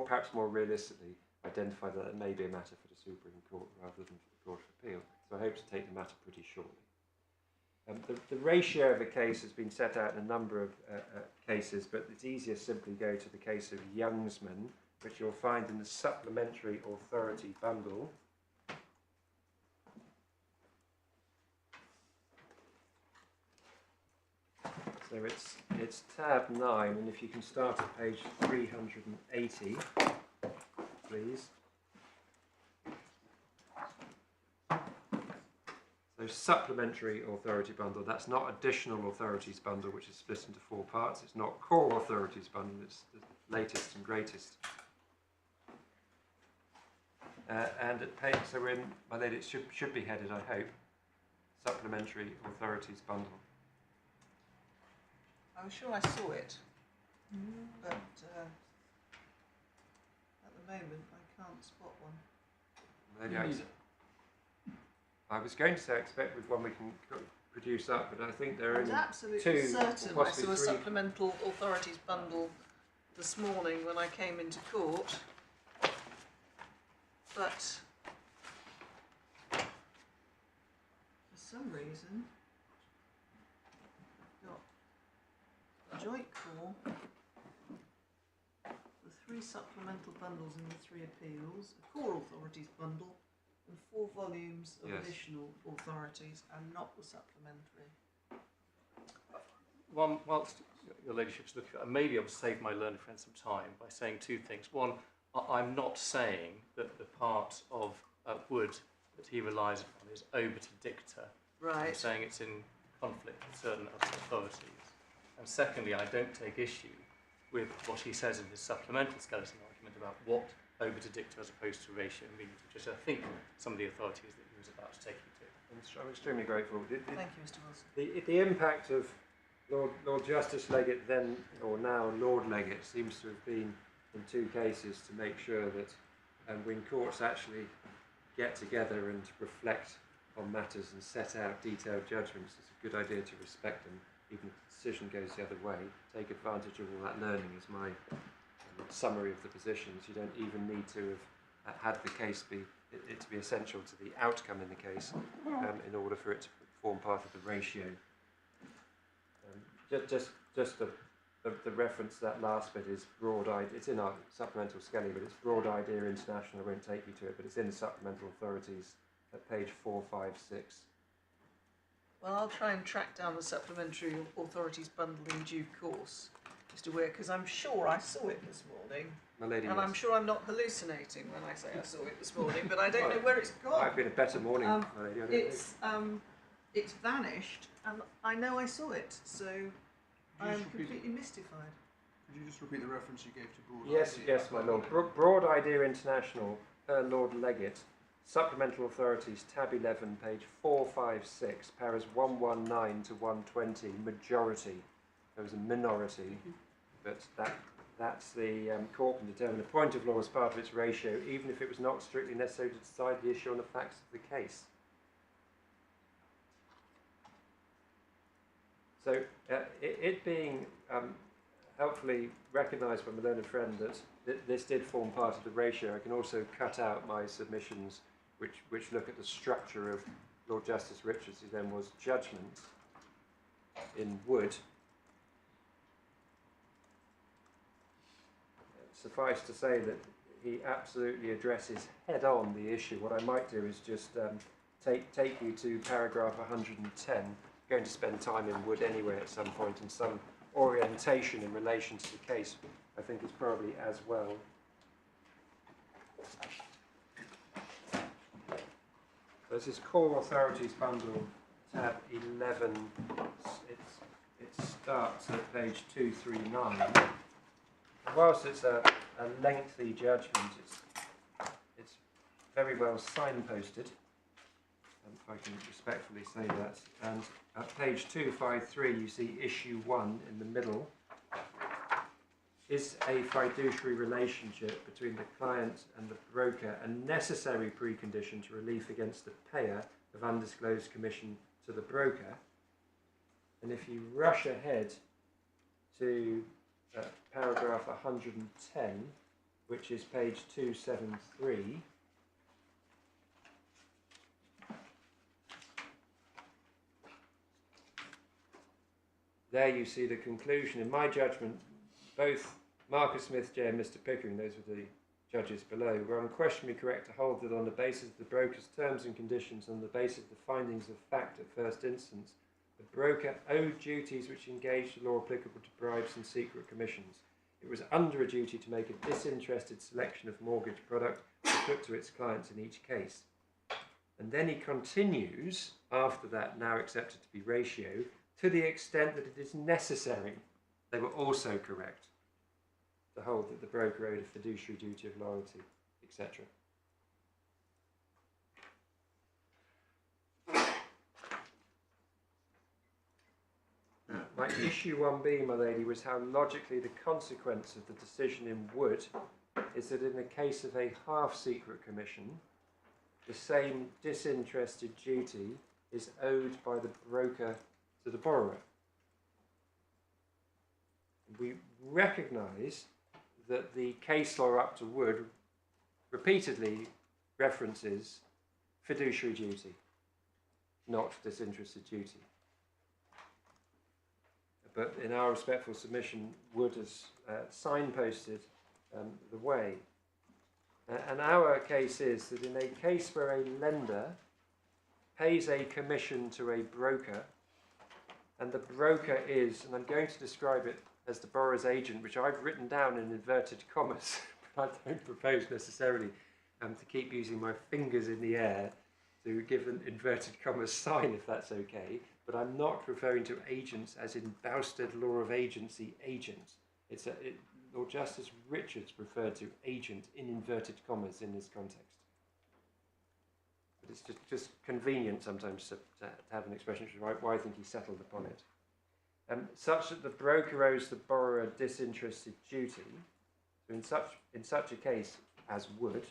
S3: perhaps more realistically identify that it may be a matter for the Supreme Court rather than for the Court of Appeal. So I hope to take the matter pretty shortly. The ratio of a case has been set out in a number of cases, but it's easier to simply go to the case of Youngsman, which you'll find in the Supplementary Authority bundle. So it's tab 9, and if you can start at page 380, please. So supplementary authority bundle, that's not additional authorities bundle, which is split into 4 parts. It's not core authorities bundle, it's the latest and greatest. And at page, so we're in, my lady, it should be headed, I hope, supplementary authorities bundle.
S2: I'm sure I saw it, but at the moment I can't spot one.
S3: Lady, I was going to say I expect with one we can produce up, but I think there are only 2,
S2: absolutely certain I saw a
S3: 3.
S2: supplemental authorities bundle this morning when I came into court, but for some reason I've got joint call, the 3 supplemental bundles in the 3 appeals, a core authorities bundle, and 4 volumes of additional authorities, and not the supplementary.
S5: Whilst your ladyship's looking at it, I may be able to save my learned friend some time by saying 2 things. One, I'm not saying that the part of Wood that he relies upon is obiter dicta.
S2: Right.
S5: I'm saying it's in conflict with certain other authorities. And secondly, I don't take issue with what he says in his supplemental skeleton argument about what obiter dicta as opposed to ratio means, which is, I think, some of the authorities that he was about to take you to.
S3: I'm extremely grateful.
S2: Thank you, Mr. Wilson.
S3: The impact of Lord Justice Legate, then or now Lord Legate, seems to have been in 2 cases to make sure that when courts actually get together and reflect on matters and set out detailed judgments, it's a good idea to respect them, even if the decision goes the other way. Take advantage of all that learning is my summary of the positions. You don't even need to have had the case be essential to the outcome in the case in order for it to form part of the ratio. Just the reference to that last bit is broad idea. It's in our supplemental skelly, but it's broad idea international. I won't take you to it, but it's in the supplemental authorities at page 456.
S2: Well, I'll try and track down the supplementary authorities bundle in due course, Mr. Weir, because I'm sure I saw it this morning.
S3: My lady,
S2: and
S3: yes.
S2: I'm sure I'm not hallucinating when I say I saw it this morning, but I don't know where it's gone.
S3: Might have been a better morning, my lady. I don't think.
S2: It's vanished, and I know I saw it, so I'm completely mystified.
S6: Could you just repeat the reference you gave to broad
S3: Yes,
S6: idea?
S3: yes, my lord. Broad Idea International, per Lord Legate, Supplemental Authorities, tab 11, page 456, paras 119 to 120, majority. There was a minority, but that's the court can determine a point of law as part of its ratio, even if it was not strictly necessary to decide the issue on the facts of the case. So it being helpfully recognised by my learned friend that this did form part of the ratio, I can also cut out my submissions which look at the structure of Lord Justice Richards, who then was judgment in Wood. Suffice to say that he absolutely addresses head-on the issue. What I might do is just take you to paragraph 110. I'm going to spend time in Wood anyway at some point, and some orientation in relation to the case I think is probably as well. So this is Core Authorities Bundle, tab 11. It starts at page 239. And whilst it's a lengthy judgment, it's very well signposted, if I can respectfully say that. And at page 253, you see issue 1 in the middle. Is a fiduciary relationship between the client and the broker a necessary precondition to relief against the payer of undisclosed commission to the broker? And if you rush ahead to paragraph 110, which is page 273, there you see the conclusion. In my judgment, both Marcus Smith, J. and Mr. Pickering, those were the judges below, were unquestionably correct to hold that on the basis of the broker's terms and conditions, on the basis of the findings of fact at first instance, the broker owed duties which engaged the law applicable to bribes and secret commissions. It was under a duty to make a disinterested selection of mortgage product to put to its clients in each case. And then he continues, after that now accepted to be ratio, to the extent that it is necessary. They were also correct to hold that the broker owed a fiduciary duty of loyalty, etc. My issue 1b, my lady, was how logically the consequence of the decision in Wood is that in the case of a half-secret commission, the same disinterested duty is owed by the broker to the borrower. We recognise that the case law up to Wood repeatedly references fiduciary duty, not disinterested duty. but in our respectful submission, Wood has signposted the way. And our case is that in a case where a lender pays a commission to a broker, and the broker is, and I'm going to describe it as the borrower's agent, which I've written down in inverted commas, but I don't propose necessarily to keep using my fingers in the air to give an inverted commas sign, if that's okay. But I'm not referring to agents as in Bousted Law of Agency agent. Lord Justice Richards referred to agent in inverted commas in this context. But it's just convenient sometimes to have an expression, which is why I think he settled upon it. Such that the broker owes the borrower a disinterested duty. So in such a case as Wood,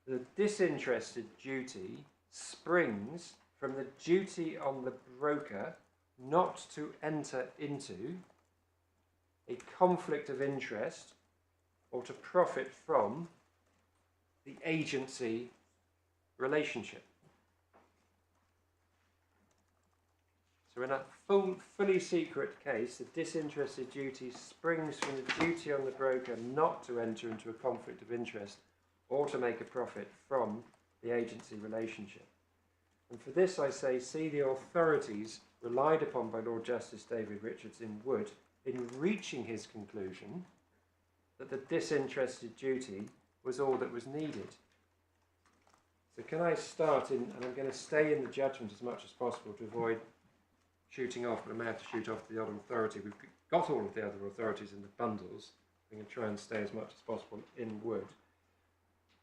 S3: the disinterested duty springs from the duty on the broker not to enter into a conflict of interest or to profit from the agency relationship. So in a fully secret case, the disinterested duty springs from the duty on the broker not to enter into a conflict of interest or to make a profit from the agency relationship. And for this I say, see the authorities relied upon by Lord Justice David Richards in Wood in reaching his conclusion that the disinterested duty was all that was needed. So can I start in, and I'm going to stay in the judgment as much as possible to avoid shooting off, but I may have to shoot off the other authority. We've got all of the other authorities in the bundles. I'm going to try and stay as much as possible in Wood.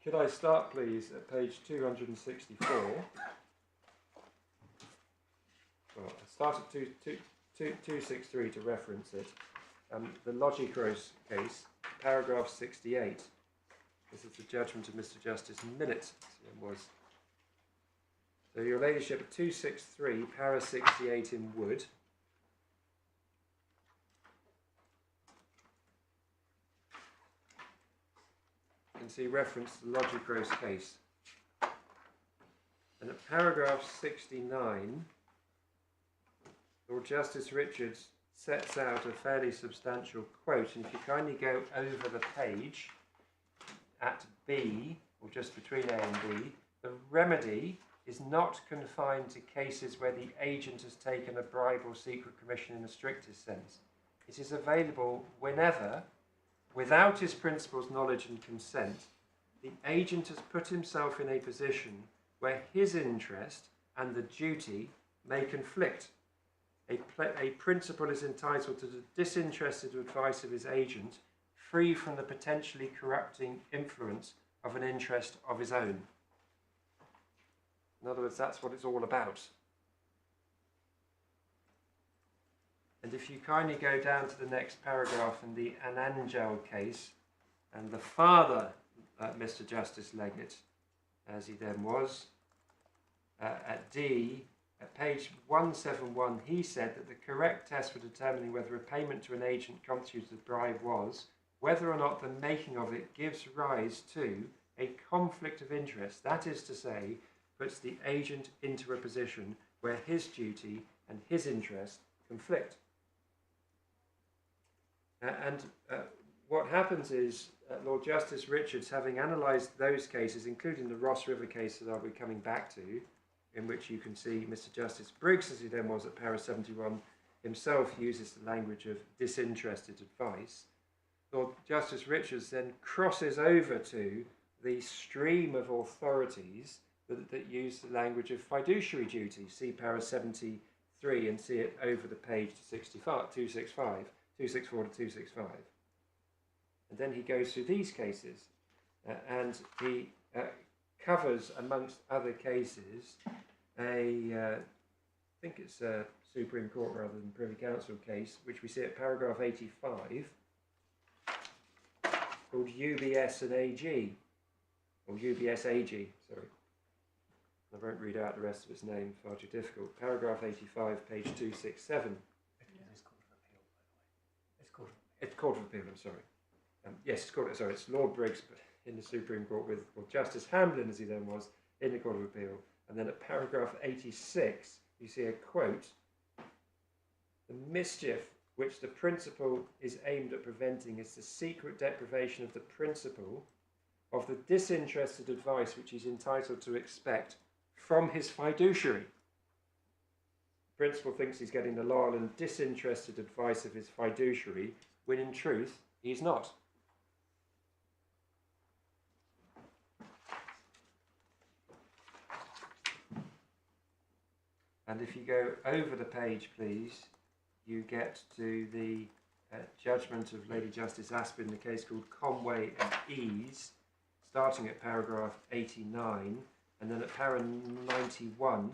S3: Could I start, please, at page 264? Well, I'll start at 263 to reference it. The Logicros case, paragraph 68. This is the judgment of Mr. Justice Millett, it was. So, Your Ladyship, at 263, para 68 in Wood. You can see reference to the Logicros case. And at paragraph 69, Lord Justice Richards sets out a fairly substantial quote, and if you kindly go over the page at B, or just between A and B, the remedy is not confined to cases where the agent has taken a bribe or secret commission in the strictest sense. It is available whenever, without his principal's knowledge and consent, the agent has put himself in a position where his interest and the duty may conflict. A principal is entitled to the disinterested advice of his agent, free from the potentially corrupting influence of an interest of his own. In other words, that's what it's all about. And if you kindly go down to the next paragraph in the Ananjal case, and the father, Mr. Justice Leggett, as he then was, at D, at page 171, he said that the correct test for determining whether a payment to an agent constitutes a bribe was whether or not the making of it gives rise to a conflict of interest. That is to say, puts the agent into a position where his duty and his interest conflict. What happens is, Lord Justice Richards, having analysed those cases, including the Ross River case that I'll be coming back to, in which you can see Mr. Justice Briggs, as he then was at para 71, himself uses the language of disinterested advice. Lord Justice Richards then crosses over to the stream of authorities that use the language of fiduciary duty. See para 73 and see it over the page to 264 to 265. And then he goes through these cases and he covers, amongst other cases, I think it's a Supreme Court rather than Privy Council case, which we see at paragraph 85, called UBS and AG, or UBS AG, sorry. I won't read out the rest of its name, far too difficult. Paragraph 85, page 267. It's Court of Appeal, I'm sorry. Yes, it's Lord Briggs in the Supreme Court with Justice Hamblin, as he then was, in the Court of Appeal. And then at paragraph 86, you see a quote. The mischief which the principal is aimed at preventing is the secret deprivation of the principal of the disinterested advice which he's entitled to expect from his fiduciary. The principal thinks he's getting the loyal and disinterested advice of his fiduciary, when in truth he's not. And if you go over the page, please, you get to the judgment of Lady Justice Aspin in a case called Conway and Ease, starting at paragraph 89, and then at para 91,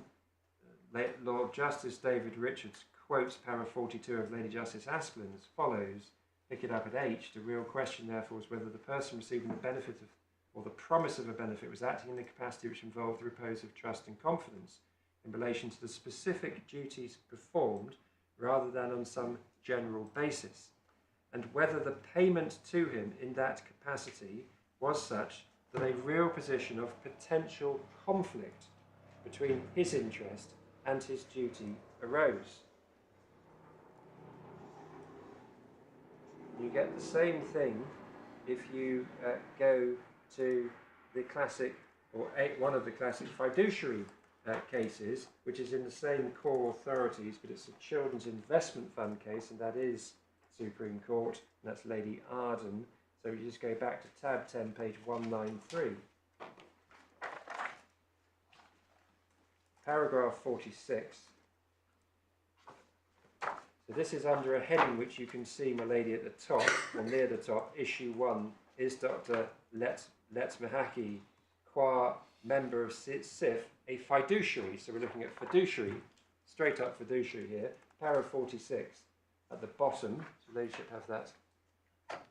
S3: Lord Justice David Richards quotes para 42 of Lady Justice Aspin as follows. Pick it up at H. The real question, therefore, is whether the person receiving the benefit of, or the promise of a benefit, was acting in the capacity which involved the repose of trust and confidence in relation to the specific duties performed, rather than on some general basis, and whether the payment to him in that capacity was such that a real position of potential conflict between his interest and his duty arose. You get the same thing if you go to the classic, or one of the classic fiduciary cases, which is in the same core authorities, but it's a children's investment fund case, and that is Supreme Court, and that's Lady Arden. So you just go back to tab 10, page 193. Paragraph 46. So this is under a heading which you can see, my lady, at the top, or near the top. Issue 1 is Dr. Letzmahaki, qua member of SIF, a fiduciary. So we're looking at fiduciary, straight up fiduciary here. Para 46 at the bottom, so they should have that.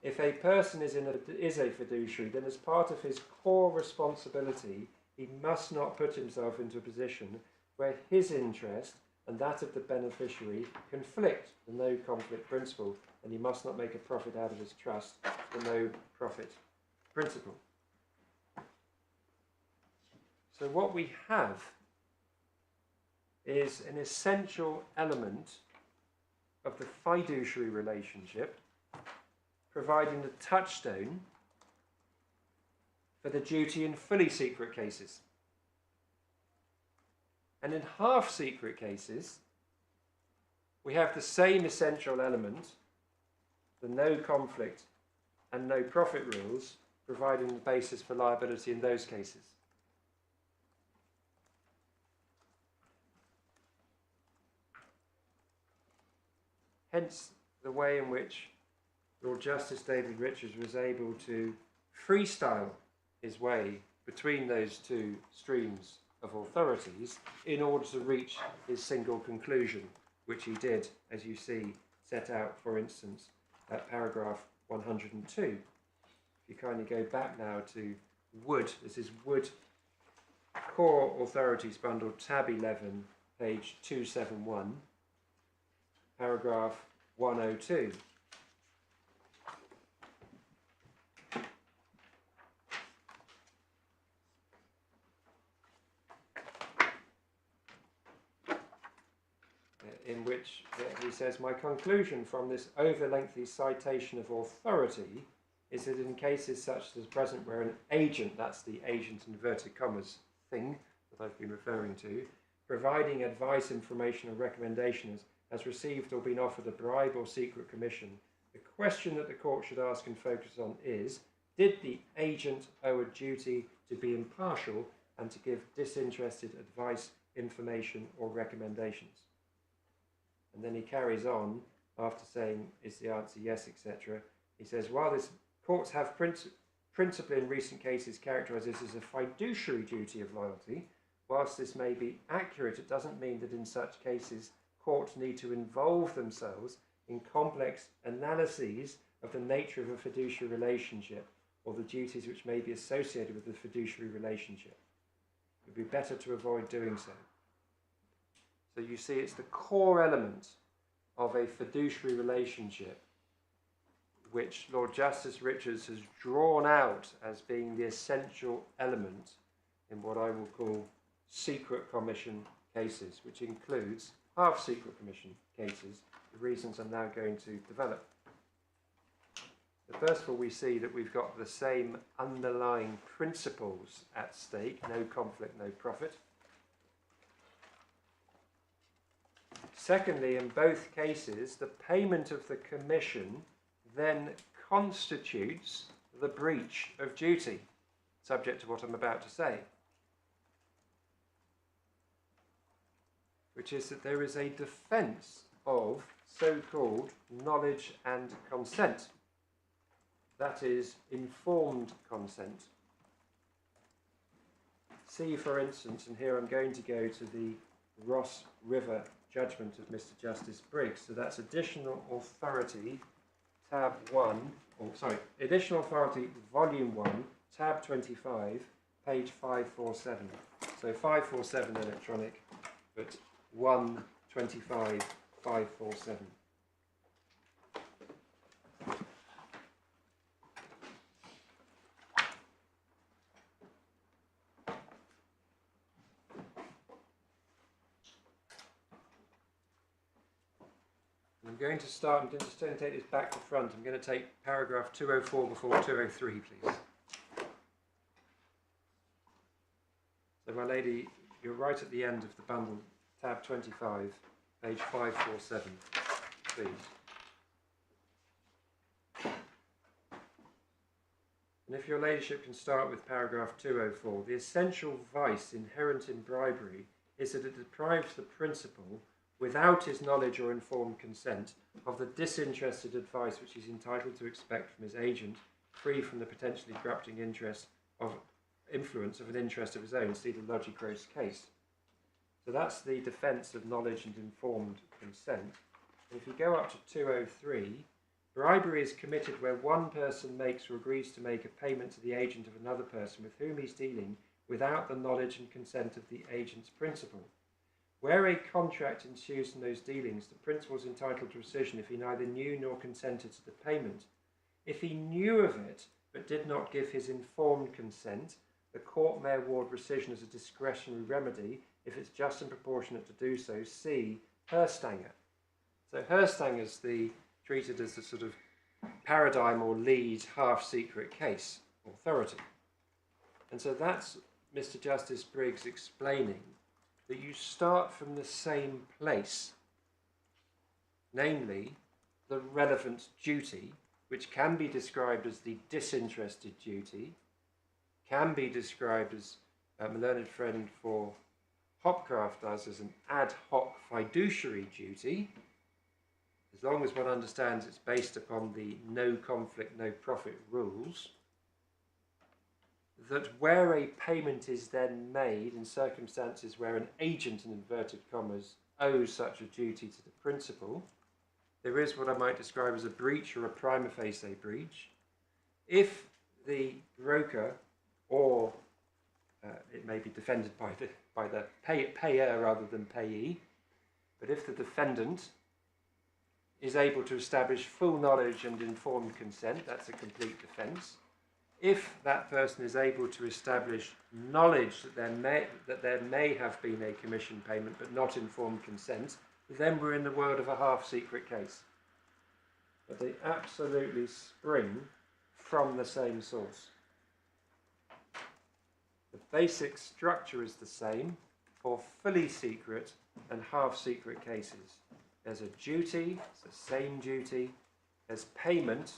S3: If a person is a fiduciary, then as part of his core responsibility, he must not put himself into a position where his interest and that of the beneficiary conflict, the no conflict principle, and he must not make a profit out of his trust, the no profit principle. So what we have is an essential element of the fiduciary relationship, providing the touchstone for the duty in fully secret cases. And in half secret cases, we have the same essential element, the no conflict and no profit rules, providing the basis for liability in those cases. Hence the way in which Lord Justice David Richards was able to freestyle his way between those two streams of authorities in order to reach his single conclusion, which he did, as you see, set out, for instance, at paragraph 102. If you kindly go back now to Wood, this is Wood Core Authorities Bundle, tab 11, page 271, paragraph 102. In which he says, my conclusion from this over-lengthy citation of authority is that in cases such as present where an agent, that's the agent inverted commas thing that I've been referring to, providing advice, information or recommendations has received or been offered a bribe or secret commission, the question that the court should ask and focus on is, did the agent owe a duty to be impartial and to give disinterested advice, information or recommendations? And then he carries on, after saying, is the answer yes, etc. He says, while this courts have principally in recent cases characterised this as a fiduciary duty of loyalty, whilst this may be accurate, it doesn't mean that in such cases courts need to involve themselves in complex analyses of the nature of a fiduciary relationship or the duties which may be associated with the fiduciary relationship. It would be better to avoid doing so. So you see, it's the core element of a fiduciary relationship which Lord Justice Richards has drawn out as being the essential element in what I will call secret commission cases, which includes half-secret commission cases the reasons I'm now going to develop. So first of all, we see that we've got the same underlying principles at stake: no conflict, no profit. Secondly, in both cases, the payment of the commission then constitutes the breach of duty, subject to what I'm about to say, which is that there is a defence of so-called knowledge and consent. That is informed consent. See, for instance, and here I'm going to go to the Ross River judgment of Mr. Justice Briggs. So that's Additional Authority, tab 1, or sorry, Additional Authority, volume 1, tab 25, page 547. So 547 electronic, but 125, 547. I'm going to start, I'm just going to take this back to front. I'm going to take paragraph 204 before 203, please. So, my lady, you're right at the end of the bundle, tab 25, page 547, please. And if your ladyship can start with paragraph 204, the essential vice inherent in bribery is that it deprives the principal, without his knowledge or informed consent, of the disinterested advice which he is entitled to expect from his agent, free from the potentially corrupting influence of an interest of his own. See the Logicros case. So that's the defence of knowledge and informed consent. And if you go up to 203, bribery is committed where one person makes or agrees to make a payment to the agent of another person with whom he's dealing without the knowledge and consent of the agent's principal. Where a contract ensues in those dealings, the principal is entitled to rescission if he neither knew nor consented to the payment. If he knew of it but did not give his informed consent, the court may award rescission as a discretionary remedy if it's just and proportionate to do so. See Firstrand. So Firstrand is treated as the sort of paradigm or lead half-secret case authority. And so that's Mr. Justice Briggs explaining that you start from the same place, namely the relevant duty, which can be described as the disinterested duty, can be described as my learned friend for Hopcraft does as an ad hoc fiduciary duty, as long as one understands it's based upon the no conflict, no profit rules. That where a payment is then made in circumstances where an agent, in inverted commas, owes such a duty to the principal, there is what I might describe as a breach or a prima facie breach. If the broker, or it may be defended by the payer rather than payee, but if the defendant is able to establish full knowledge and informed consent, that's a complete defence. If that person is able to establish knowledge that there may have been a commission payment but not informed consent, then we're in the world of a half-secret case. But they absolutely spring from the same source. The basic structure is the same for fully secret and half-secret cases. There's a duty, it's the same duty, there's payment,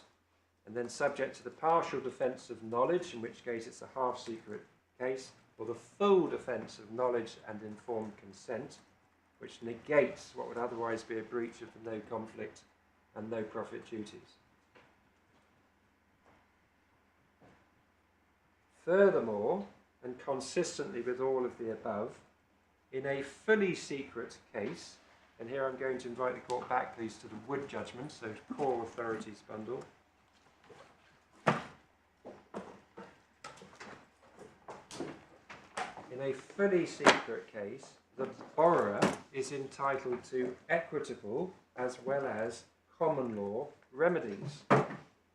S3: and then subject to the partial defence of knowledge, in which case it's a half-secret case, or the full defence of knowledge and informed consent, which negates what would otherwise be a breach of the no conflict and no profit duties. Furthermore, and consistently with all of the above, in a fully secret case, and here I'm going to invite the court back, please, to the Wood judgment, so core authorities bundle. In a fully secret case, the borrower is entitled to equitable as well as common law remedies.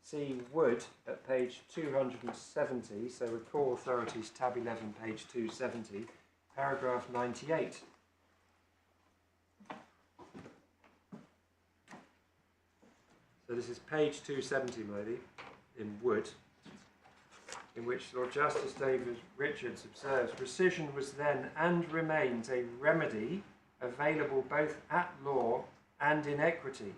S3: See Wood at page 270, so with core authorities tab 11, page 270, paragraph 98. this is page 270, my lady, in Wood, in which Lord Justice David Richards observes, rescission was then and remains a remedy available both at law and in equity.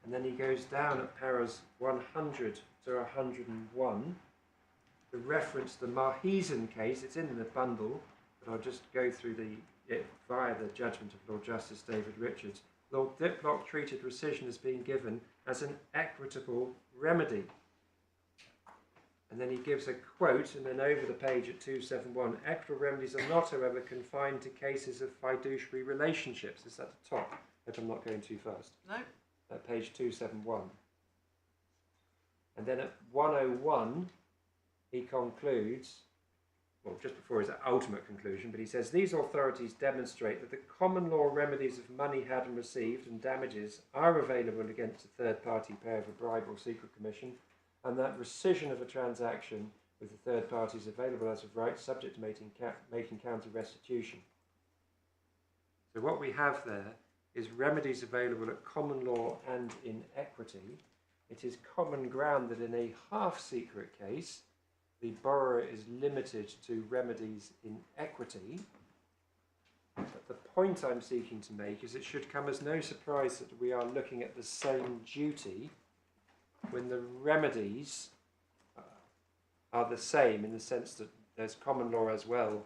S3: And then he goes down at paras 100 to 101 to reference the Marheson case. It's in the bundle, but I'll just go through it via the judgment of Lord Justice David Richards. Lord Diplock treated rescission as being given as an equitable remedy. And then he gives a quote, and then over the page at 271, equitable remedies are not, however, confined to cases of fiduciary relationships. It's at the top. Hope I'm not going too fast.
S2: No.
S3: At page 271. And then at 101, he concludes, well, just before his ultimate conclusion, but he says, these authorities demonstrate that the common law remedies of money had and received and damages are available against a third-party payer of a bribe or secret commission, and that rescission of a transaction with the third party is available as of right, subject to making counter restitution. So what we have there is remedies available at common law and in equity. It is common ground that in a half-secret case, the borrower is limited to remedies in equity. But the point I'm seeking to make is it should come as no surprise that we are looking at the same duty when the remedies are the same, in the sense that there's common law as well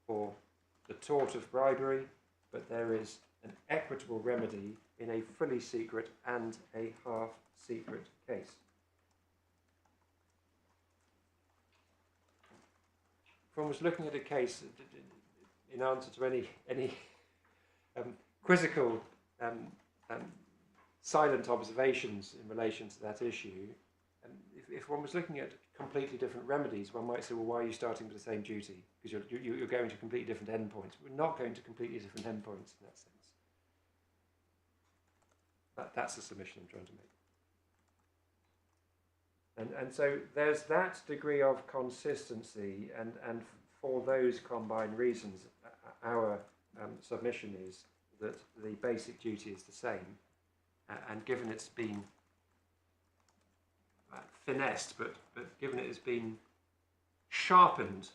S3: for the tort of bribery, but there is an equitable remedy in a fully secret and a half-secret case. If one was looking at a case in answer to any quizzical silent observations in relation to that issue, if one was looking at completely different remedies, one might say, well, why are you starting with the same duty? Because you're going to completely different endpoints. We're not going to completely different endpoints in that sense. That's the submission I'm trying to make. And so there's that degree of consistency, and for those combined reasons, our submission is that the basic duty is the same. And given it's been finessed, but given it has been sharpened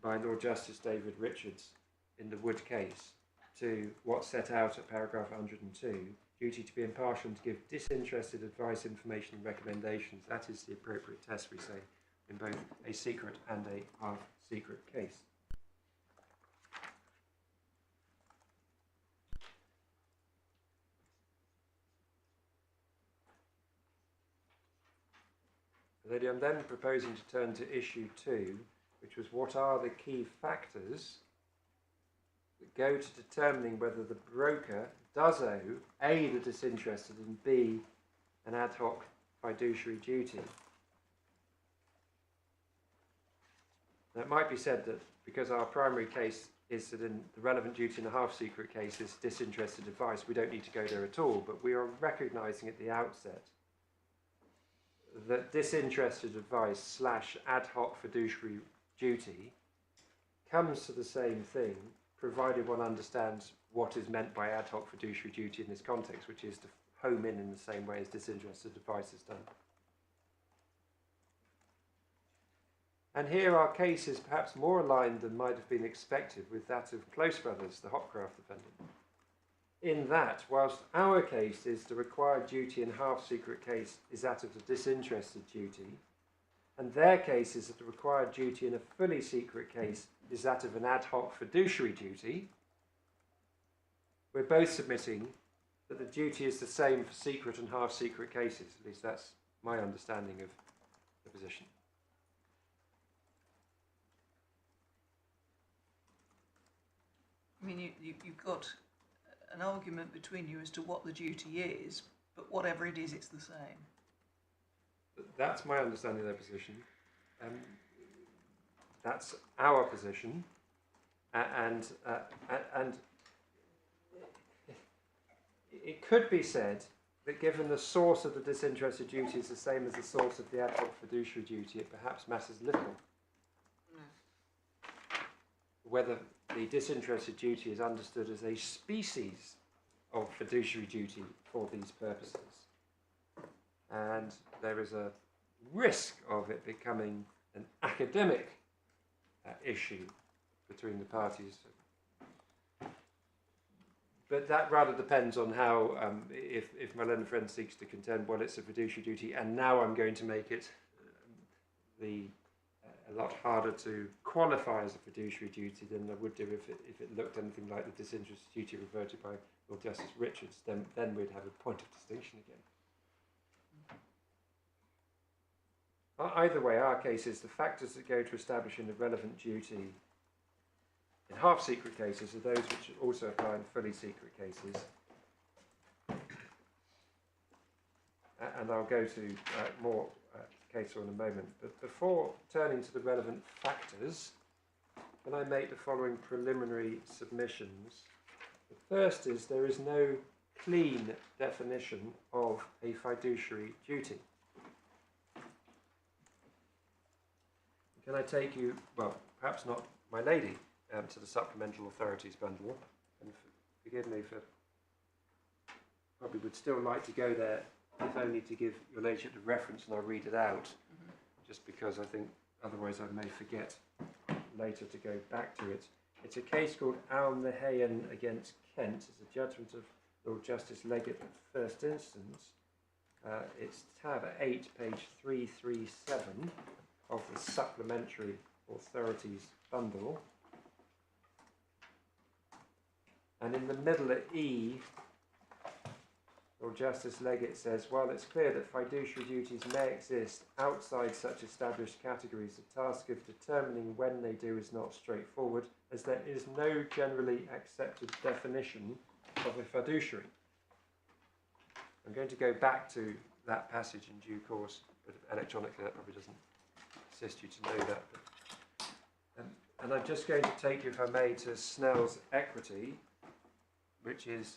S3: by Lord Justice David Richards in the Wood case to what's set out at paragraph 102, duty to be impartial and to give disinterested advice, information and recommendations, that is the appropriate test, we say, in both a secret and a half-secret case. Lady, I'm then proposing to turn to issue 2, which was what are the key factors that go to determining whether the broker does owe A, the disinterested, and B, an ad hoc fiduciary duty. Now, it might be said that because our primary case is that in the relevant duty in a half-secret case is disinterested advice, we don't need to go there at all, but we are recognising at the outset that disinterested advice / ad hoc fiduciary duty comes to the same thing, provided one understands what is meant by ad hoc fiduciary duty in this context, which is to home in the same way as disinterested advice is done. And here our case is perhaps more aligned than might have been expected with that of Close Brothers, the Hopcraft defendant. In that, whilst our case is the required duty in half-secret case is that of the disinterested duty, and their case is that the required duty in a fully secret case is that of an ad hoc fiduciary duty, we're both submitting that the duty is the same for secret and half-secret cases. At least that's my understanding of the position.
S2: I mean, you've got an argument between you as to what the duty is, but whatever it is, it's the same.
S3: That's my understanding of their position. That's our position, and it could be said that given the source of the disinterested duty is the same as the source of the ad hoc fiduciary duty, it perhaps matters little whether the disinterested duty is understood as a species of fiduciary duty for these purposes. and there is a risk of it becoming an academic issue between the parties. But that rather depends on how, if my learned friend seeks to contend, well, it's a fiduciary duty, and now I'm going to make it a lot harder to qualify as a fiduciary duty than I would do if it looked anything like the disinterested duty reverted by Lord Justice Richards, then we'd have a point of distinction again. Either way, our case is the factors that go to establishing the relevant duty in half-secret cases are those which also apply in fully secret cases. And I'll go to more case law in a moment. But before turning to the relevant factors, can I make the following preliminary submissions? The first is there is no clean definition of a fiduciary duty. Can I take you, well, perhaps not my lady, to the supplemental authorities bundle, and forgive me for, probably would still like to go there, if only to give your ladyship the reference and I'll read it out, just because I think otherwise I may forget later to go back to it. It's a case called Al-Nahayan against Kent. It's a judgment of Lord Justice Leggett at first instance. It's tab 8, page 337 of the supplementary authorities bundle. And in the middle at E, Lord Justice Leggett says, while it's clear that fiduciary duties may exist outside such established categories, the task of determining when they do is not straightforward, as there is no generally accepted definition of a fiduciary. I'm going to go back to that passage in due course, but electronically that probably doesn't assist you to know that. But, and I'm just going to take you, if I may, to Snell's Equity, which is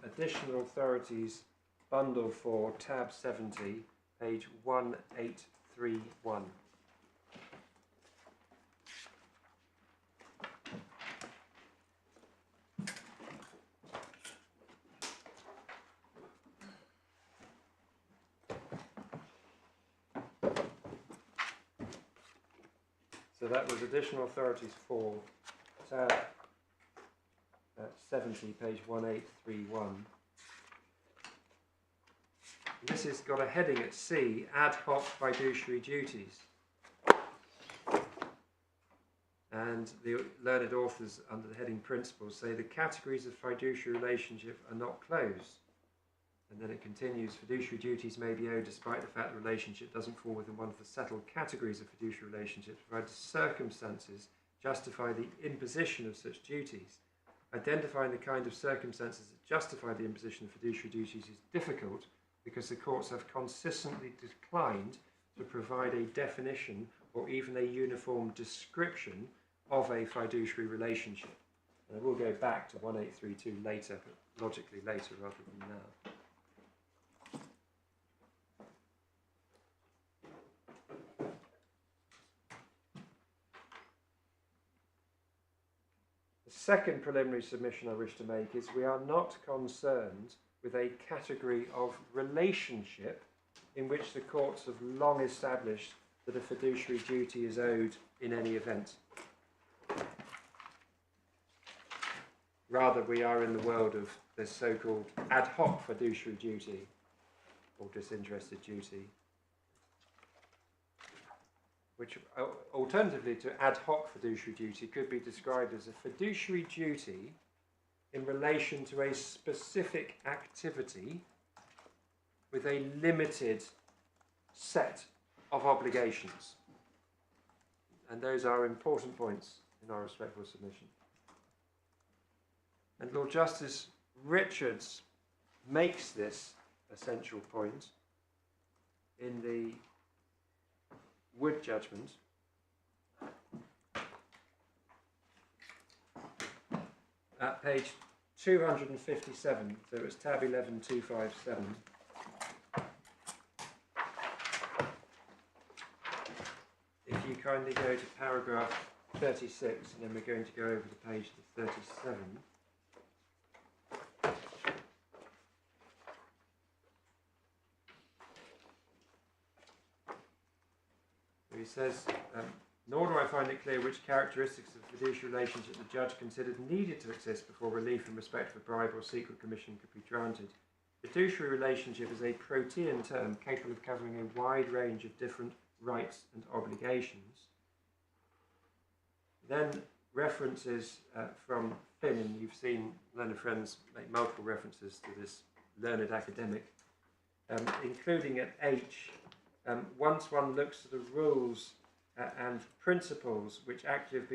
S3: Additional Authorities Bundle 4, tab 70, page 1831. So that was Additional Authorities 4, tab 70, page 1831. This has got a heading at C, ad hoc fiduciary duties. And the learned authors under the heading principles say the categories of fiduciary relationship are not closed. And then it continues, fiduciary duties may be owed despite the fact the relationship doesn't fall within one of the settled categories of fiduciary relationships, provided circumstances justify the imposition of such duties. Identifying the kind of circumstances that justify the imposition of fiduciary duties is difficult because the courts have consistently declined to provide a definition or even a uniform description of a fiduciary relationship. And I will go back to 1832 later, but logically later rather than now. The second preliminary submission I wish to make is we are not concerned with a category of relationship in which the courts have long established that a fiduciary duty is owed in any event. Rather, we are in the world of this so-called ad hoc fiduciary duty or disinterested duty, which alternatively to ad hoc fiduciary duty could be described as a fiduciary duty in relation to a specific activity with a limited set of obligations. And those are important points in our respectful submission. And Lord Justice Richards makes this essential point in the Wood judgment at page 257, so it was tab 11257. If you kindly go to paragraph 36, and then we're going to go over the page to 37. says, nor do I find it clear which characteristics of the fiduciary relationship the judge considered needed to exist before relief in respect of a bribe or secret commission could be granted. Fiduciary relationship is a protean term capable of covering a wide range of different rights and obligations. Then references from Finn, and you've seen learned friends make multiple references to this learned academic, including at H, once one looks at the rules and principles which actually have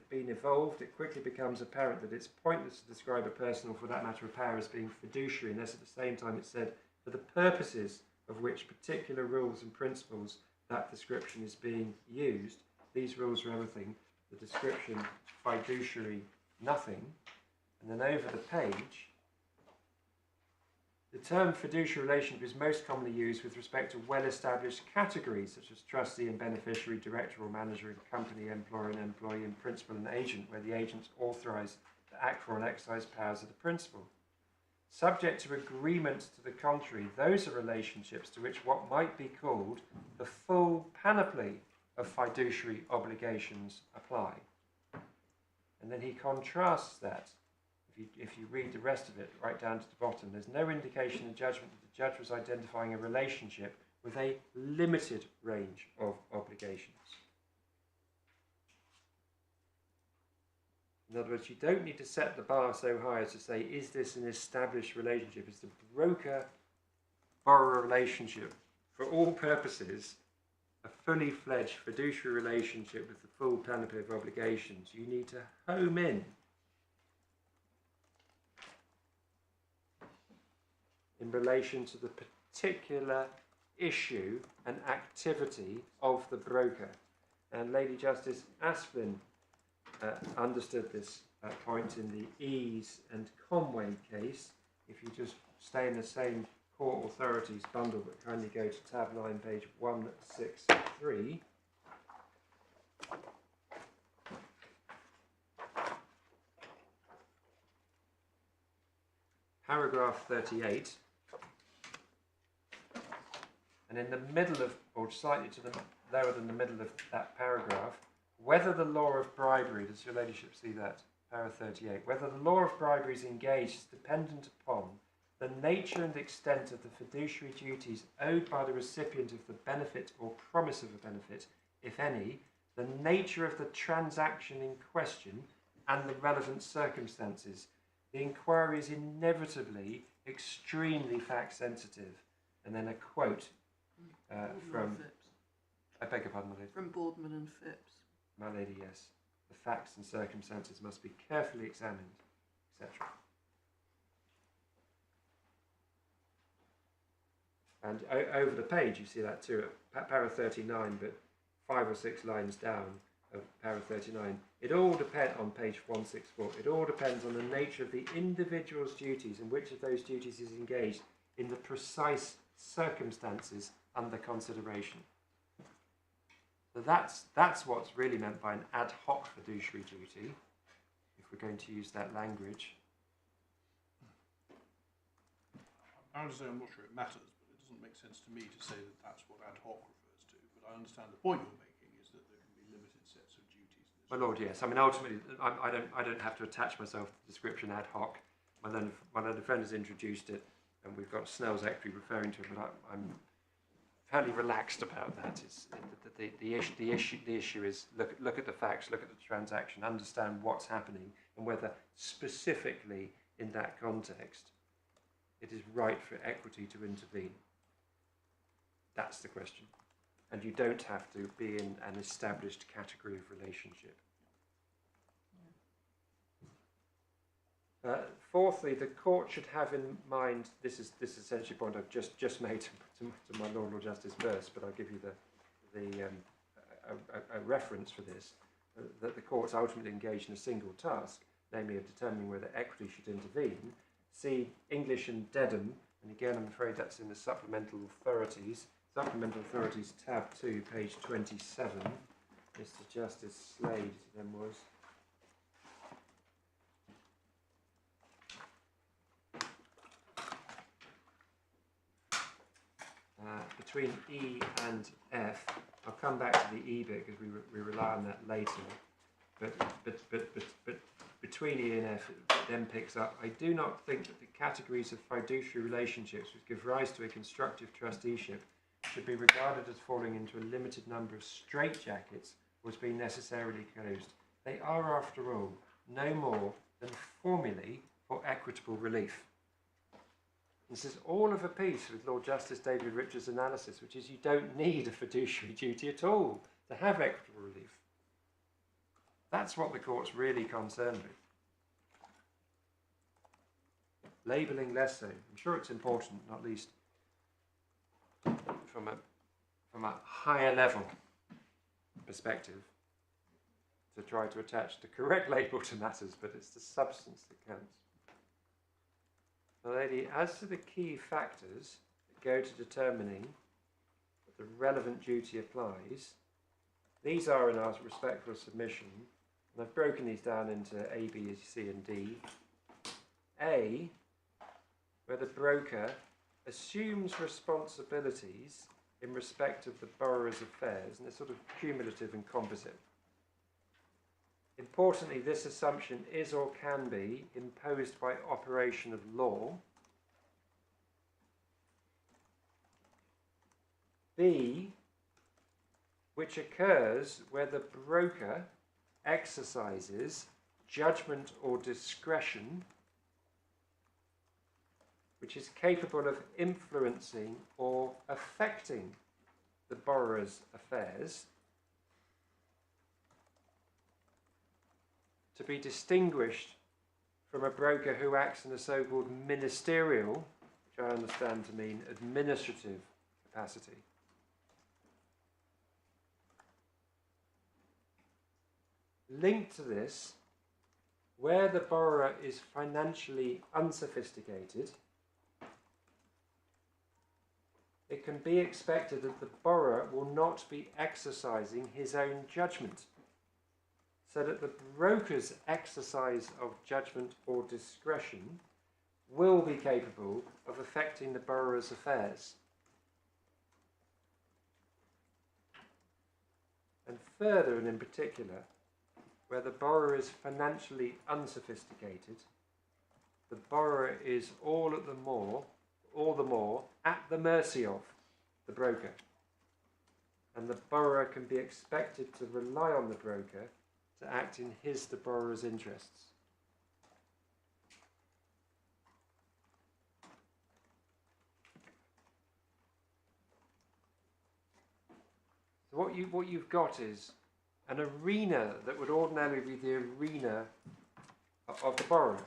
S3: been evolved, it quickly becomes apparent that it's pointless to describe a person, or for that matter a power, as being fiduciary unless at the same time it's said for the purposes of which particular rules and principles that description is being used. These rules are everything. The description fiduciary, nothing. And then over the page, the term fiduciary relationship is most commonly used with respect to well-established categories such as trustee and beneficiary, director or manager, and company, employer and employee, and principal and agent, where the agent's authorised to act for and exercise powers of the principal. Subject to agreement to the contrary, those are relationships to which what might be called the full panoply of fiduciary obligations apply. And then he contrasts that. If you read the rest of it right down to the bottom, there's no indication in judgment that the judge was identifying a relationship with a limited range of obligations. In other words, you don't need to set the bar so high as to say, is this an established relationship? Is the broker-borrower relationship, for all purposes, a fully fledged fiduciary relationship with the full panoply of obligations? You need to home in relation to the particular issue and activity of the broker. And Lady Justice Aspin understood this point in the Ease and Conway case. If you just stay in the same court authorities bundle, but kindly go to tab 9, page 163. Paragraph 38. And in the middle of, or slightly to the lower than the middle of that paragraph, whether the law of bribery, does your ladyship see that? Paragraph 38. Whether the law of bribery is engaged is dependent upon the nature and extent of the fiduciary duties owed by the recipient of the benefit or promise of a benefit, if any, the nature of the transaction in question, and the relevant circumstances. The inquiry is inevitably extremely fact-sensitive. And then a quote from... I beg your pardon, my lady.
S2: From Boardman and Phipps.
S3: My lady, yes. The facts and circumstances must be carefully examined, etc. And over the page you see that too, at paragraph 39, but 5 or 6 lines down of paragraph 39. It all depends, on page 164, it all depends on the nature of the individual's duties and which of those duties is engaged in the precise circumstances under consideration. So that's what's really meant by an ad hoc fiduciary duty, if we're going to use that language.
S6: I understand, I'm not sure it matters, but it doesn't make sense to me to say that that's what ad hoc refers to. But I understand the point you're making is that there can be limited sets of duties.
S3: My lord, yes. I mean, ultimately, I don't have to attach myself to the description ad hoc. My learned friend has introduced it, and we've got Snell's actually referring to it, but I'm fairly relaxed about that. It's the issue is look at the facts, look at the transaction, understand what's happening, and whether specifically in that context it is right for equity to intervene. That's the question. And you don't have to be in an established category of relationship. Fourthly, the court should have in mind, this is essentially a point I've just made to my Lord Justice Birss, but I'll give you a reference for this, that the court's ultimately engaged in a single task, namely of determining whether equity should intervene. See English and Dedham, and again I'm afraid that's in the Supplemental Authorities. Supplemental Authorities, tab 2, page 27. Mr. Justice Slade then was. between E and F, I'll come back to the E bit because we rely on that later. But between E and F, it then picks up. I do not think that the categories of fiduciary relationships which give rise to a constructive trusteeship should be regarded as falling into a limited number of straitjackets or as being necessarily closed. They are, after all, no more than formulae for equitable relief. This is all of a piece with Lord Justice David Richards' analysis, which is you don't need a fiduciary duty at all to have equitable relief. That's what the court's really concerned with. Labelling less so. I'm sure it's important, not least from a higher level perspective, to try to attach the correct label to matters, but it's the substance that counts. Now, lady, as to the key factors that go to determining that the relevant duty applies, these are in our respectful submission, and I've broken these down into A, B, as you see, and D. A, where the broker assumes responsibilities in respect of the borrower's affairs, and they're sort of cumulative and composite. Importantly, this assumption is or can be imposed by operation of law. B, which occurs where the broker exercises judgment or discretion which is capable of influencing or affecting the borrower's affairs, to be distinguished from a broker who acts in a so-called ministerial, which I understand to mean administrative capacity. Linked to this, where the borrower is financially unsophisticated, it can be expected that the borrower will not be exercising his own judgment, so that the broker's exercise of judgment or discretion will be capable of affecting the borrower's affairs. And further, and in particular, where the borrower is financially unsophisticated, the borrower is all the more at the mercy of the broker, and the borrower can be expected to rely on the broker to act in the borrower's interests. So what you've got is an arena that would ordinarily be the arena of the borrower,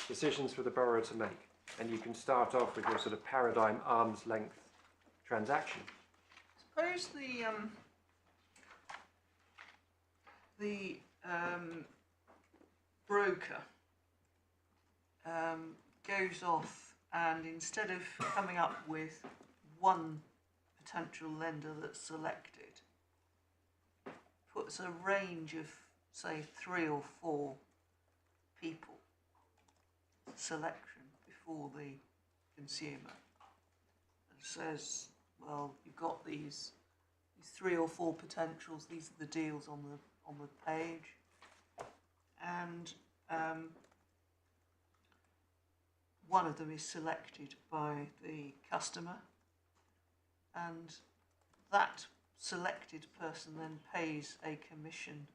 S3: decisions for the borrower to make. And you can start off with your sort of paradigm arm's length transaction.
S2: Suppose the broker goes off, and instead of coming up with one potential lender that's selected, puts a range of, say, 3 or 4 people selection before the consumer, and says, well, you've got these 3 or 4 potentials, these are the deals on the page, and one of them is selected by the customer, and that selected person then pays a commission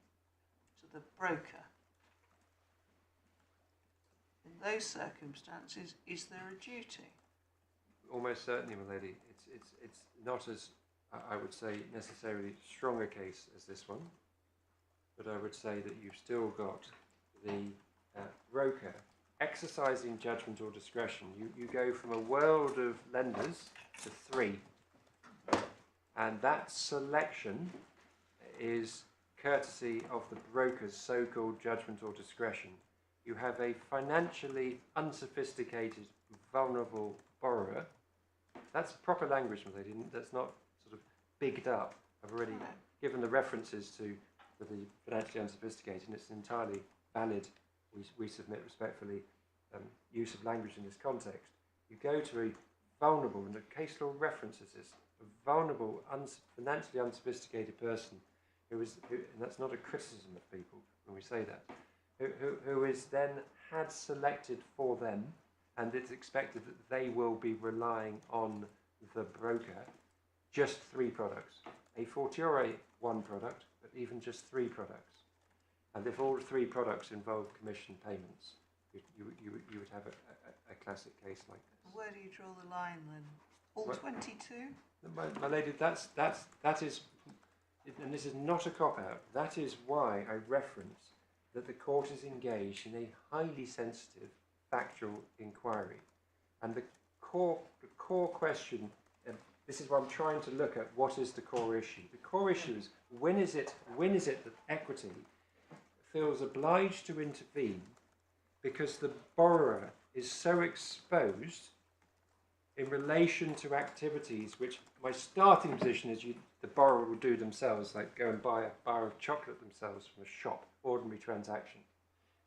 S2: to the broker. In those circumstances, is there a duty?
S3: Almost certainly, my lady. It's not as, I would say, necessarily strong a case as this one, but I would say that you've still got the broker exercising judgment or discretion. You go from a world of lenders to 3, and that selection is courtesy of the broker's so-called judgment or discretion. You have a financially unsophisticated, vulnerable borrower. That's proper language, my lady. That's not sort of bigged up. I've already given the references to the financially unsophisticated, and it's entirely valid. We submit respectfully use of language in this context. You go to a vulnerable, and the case law references this, a vulnerable, financially unsophisticated person and that's not a criticism of people when we say that, who is then had selected for them, and it's expected that they will be relying on the broker, just 3 products, a fortiori 1 product, but even just 3 products. And if all 3 products involve commission payments, you would have a classic case like this.
S2: Where do you draw the line then? All 22?
S3: My lady, that is, and this is not a cop-out, that is why I reference that the court is engaged in a highly sensitive factual inquiry. And the core question, and this is what I'm trying to look at, what is the core issue? The core issue is when is it that equity feels obliged to intervene because the borrower is so exposed in relation to activities which my starting position is the borrower will do themselves, like go and buy a bar of chocolate themselves from a shop, ordinary transaction.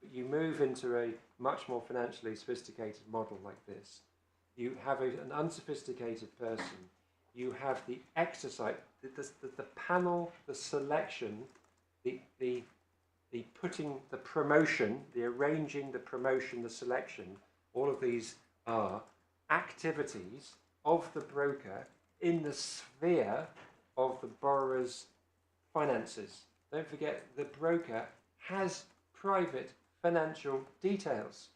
S3: But you move into a much more financially sophisticated model like this. You have an unsophisticated person. You have the exercise, the panel, the selection, the putting, the promotion, the arranging, the promotion, the selection. All of these are activities of the broker in the sphere of the borrower's finances. Don't forget, the broker has private financial details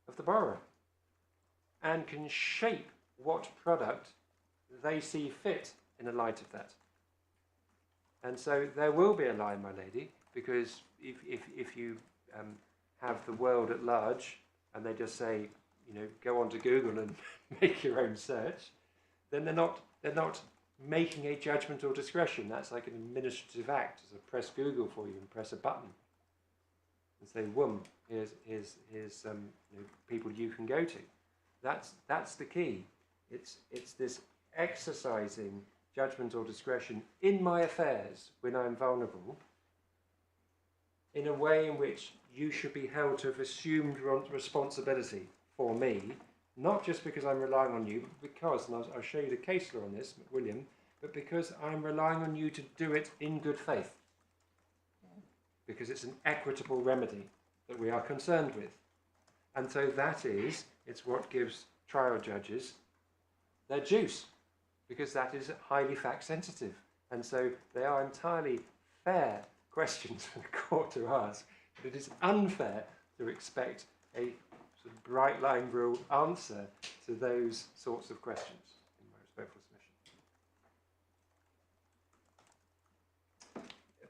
S3: of the borrower and can shape what product they see fit in the light of that. And so there will be a line, my lady, because if you have the world at large and they just say, go onto Google and make your own search, then they're not making a judgment or discretion. That's like an administrative act. So press Google for you and press a button and say, "Whoom, here's people you can go to." That's the key. It's this exercising judgment or discretion in my affairs when I'm vulnerable, in a way in which you should be held to have assumed responsibility for me, not just because I'm relying on you, but because, and I'll show you the case law on this, William, but because I'm relying on you to do it in good faith. Because it's an equitable remedy that we are concerned with. And so it's what gives trial judges their juice, because that is highly fact sensitive. And so they are entirely fair questions for the court to ask, but it is unfair to expect a sort of bright line rule answer to those sorts of questions, in my respectful submission.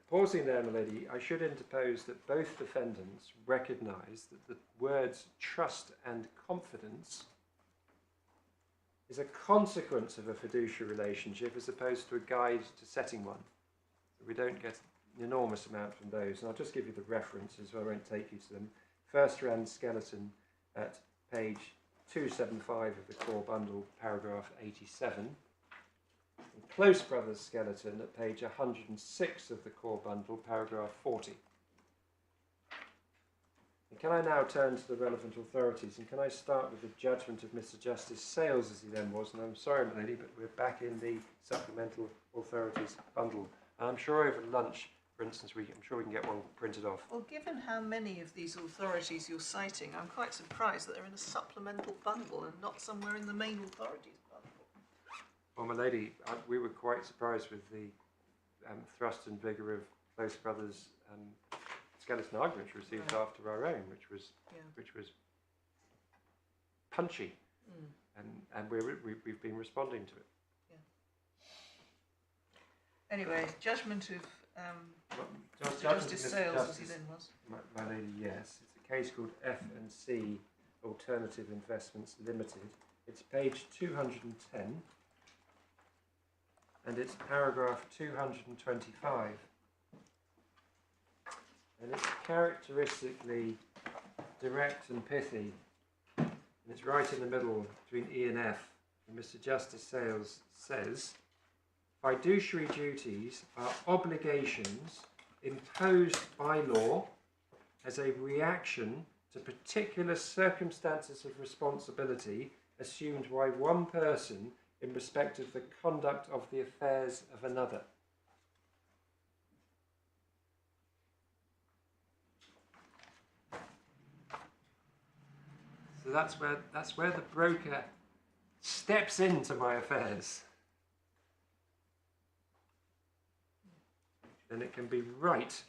S3: Pausing there, my lady, I should interpose that both defendants recognise that the words trust and confidence is a consequence of a fiduciary relationship as opposed to a guide to setting one. So we don't get an enormous amount from those. And I'll just give you the references, so I won't take you to them. Firstrand skeleton at page 275 of the core bundle, paragraph 87. And Close Brothers skeleton at page 106 of the core bundle, paragraph 40. And can I now turn to the relevant authorities, and can I start with the judgment of Mr. Justice Sales, as he then was, and I'm sorry, my lady, but we're back in the supplemental authorities bundle. And I'm sure over lunch, for instance, I'm sure we can get one printed off.
S2: Well, given how many of these authorities you're citing, I'm quite surprised that they're in a supplemental bundle and not somewhere in the main authorities bundle.
S3: Well, my lady, we were quite surprised with the thrust and vigour of Close Brothers' skeleton arguments received after our own, which was punchy, and we've been responding to it.
S2: Yeah. Anyway, judgment of Justice Sales, as he then was.
S3: My lady, yes, it's a case called F&C Alternative Investments Limited. It's page 210, and it's paragraph 225. And it's characteristically direct and pithy, and it's right in the middle between E and F. And Mr. Justice Sales says, fiduciary duties are obligations imposed by law as a reaction to particular circumstances of responsibility assumed by one person in respect of the conduct of the affairs of another. So that's where the broker steps into my affairs. Then it can be right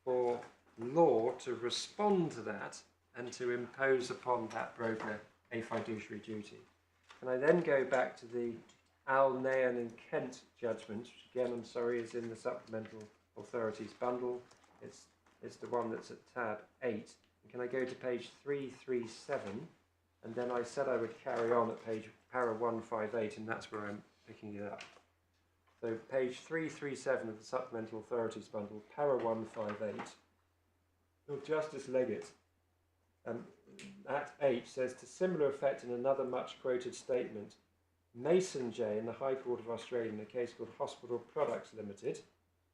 S3: for law to respond to that and to impose upon that broker a fiduciary duty. And I then go back to the Al Nayan and Kent judgment, which again, I'm sorry, is in the Supplemental Authorities bundle. It's the one that's at tab 8. And can I go to page 337? And then I said I would carry on at page para 158, and that's where I'm picking it up. So page 337 of the Supplemental Authorities bundle, para 158. Lord Justice Leggett at 8 says, to similar effect in another much quoted statement, Mason J in the High Court of Australia in a case called Hospital Products Limited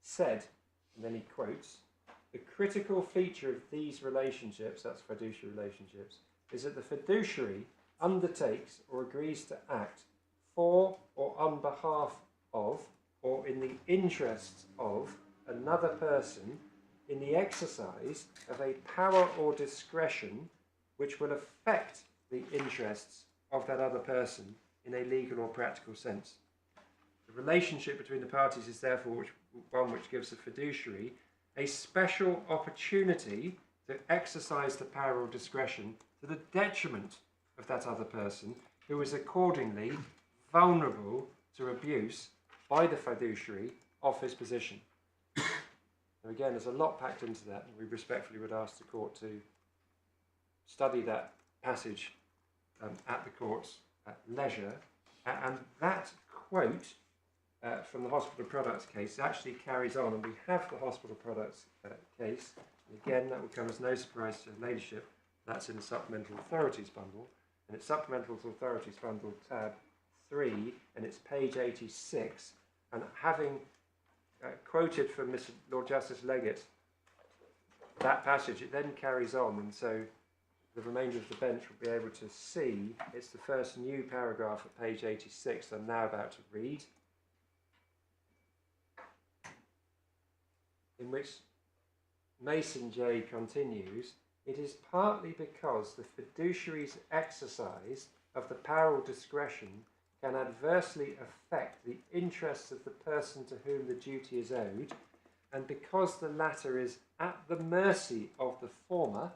S3: said, and then he quotes, the critical feature of these relationships, that's fiduciary relationships, is that the fiduciary undertakes or agrees to act for or on behalf of or in the interests of another person in the exercise of a power or discretion which will affect the interests of that other person in a legal or practical sense. The relationship between the parties is therefore one which gives the fiduciary a special opportunity to exercise the power or discretion to the detriment of that other person, who is accordingly vulnerable to abuse by the fiduciary of his position. Now again, there's a lot packed into that, and we respectfully would ask the court to study that passage at the court's leisure. And that quote from the hospital products case actually carries on, and we have the hospital products case. And again, that will come as no surprise to ladyship. That's in the Supplemental Authorities bundle, and it's Supplemental Authorities bundle tab 3, and it's page 86. And having quoted from Mr. Lord Justice Leggett that passage, it then carries on, and so the remainder of the bench will be able to see it's the first new paragraph at page 86 I'm now about to read, in which Mason J continues, it is partly because the fiduciary's exercise of the power or discretion can adversely affect the interests of the person to whom the duty is owed, and because the latter is at the mercy of the former,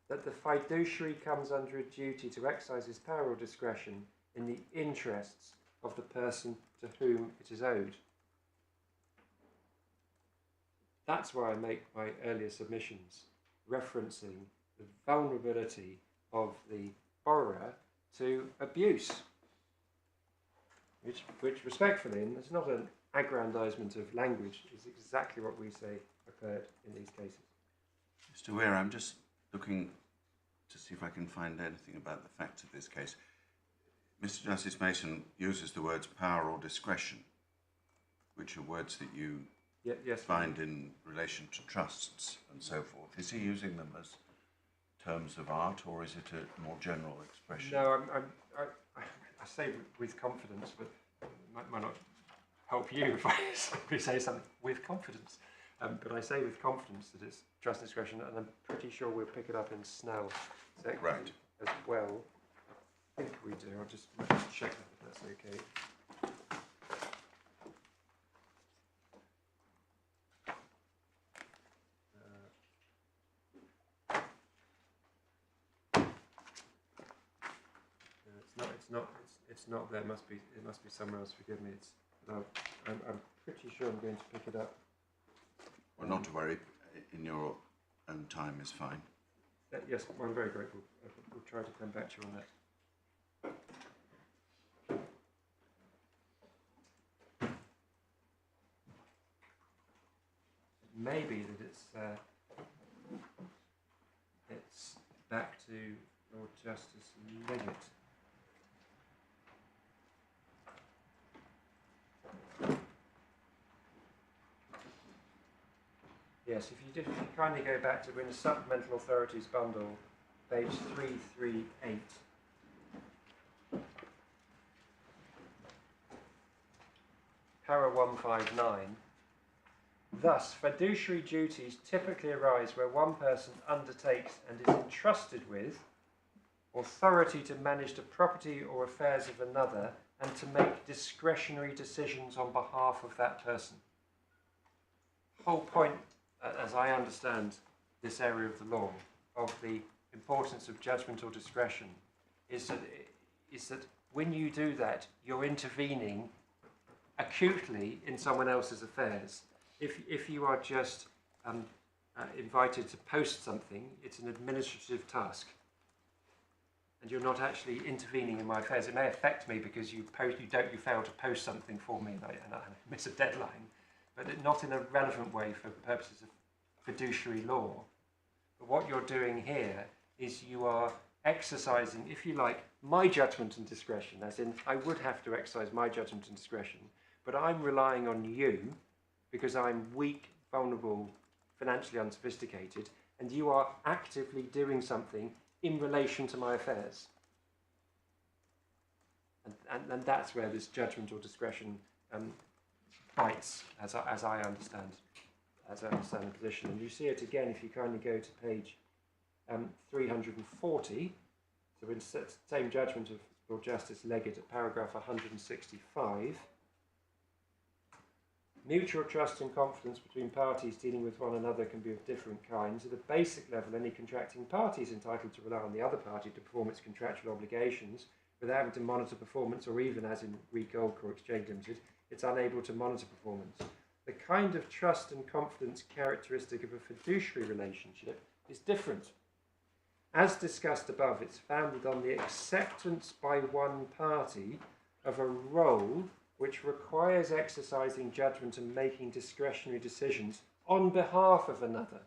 S3: that the fiduciary comes under a duty to exercise his power or discretion in the interests of the person to whom it is owed. That's why I make my earlier submissions referencing the vulnerability of the borrower to abuse, which respectfully, and it's not an aggrandisement of language, is exactly what we say occurred in these cases.
S4: Mr. Weir, I'm just looking to see if I can find anything about the facts of this case. Mr. Justice Mason uses the words power or discretion, which are words that you find in relation to trusts and so forth. Is he using them as terms of art, or is it a more general expression?
S3: No, I say with confidence, but it might not help you if I simply say something with confidence. But I say with confidence that it's trust and discretion, and I'm pretty sure we'll pick it up in Snell
S4: Right.
S3: as well. I think we do. I'll just check that if that's okay. It's not there. It must be somewhere else. Forgive me. I'm pretty sure I'm going to pick it up.
S4: Well, not to worry. In your own time is fine.
S3: Yes, well, I'm very grateful. We'll try to come back to you on that. It may be that it's back to Lord Justice Leggett. Yes, if you just kindly go back to in the Supplemental Authorities bundle, page 338. 159. Thus, fiduciary duties typically arise where one person undertakes and is entrusted with authority to manage the property or affairs of another and to make discretionary decisions on behalf of that person. The whole point, as I understand this area of the law, of the importance of judgment or discretion, is that when you do that, you're intervening acutely in someone else's affairs. If you are just invited to post something, it's an administrative task, and you're not actually intervening in my affairs. It may affect me because you fail to post something for me, and I miss a deadline, but not in a relevant way for purposes of fiduciary law. But what you're doing here is you are exercising, if you like, my judgment and discretion, as in I would have to exercise my judgment and discretion, but I'm relying on you because I'm weak, vulnerable, financially unsophisticated, and you are actively doing something in relation to my affairs. And that's where this judgment or discretion bites, as I understand the position. And you see it again if you kindly go to page 340. So in the same judgment of Lord Justice Leggett at paragraph 165. Mutual trust and confidence between parties dealing with one another can be of different kinds. At a basic level, any contracting party is entitled to rely on the other party to perform its contractual obligations without having to monitor performance, or even, as in Re Goldcore Exchange Limited, it's unable to monitor performance. The kind of trust and confidence characteristic of a fiduciary relationship is different. As discussed above, it's founded on the acceptance by one party of a role which requires exercising judgment and making discretionary decisions on behalf of another,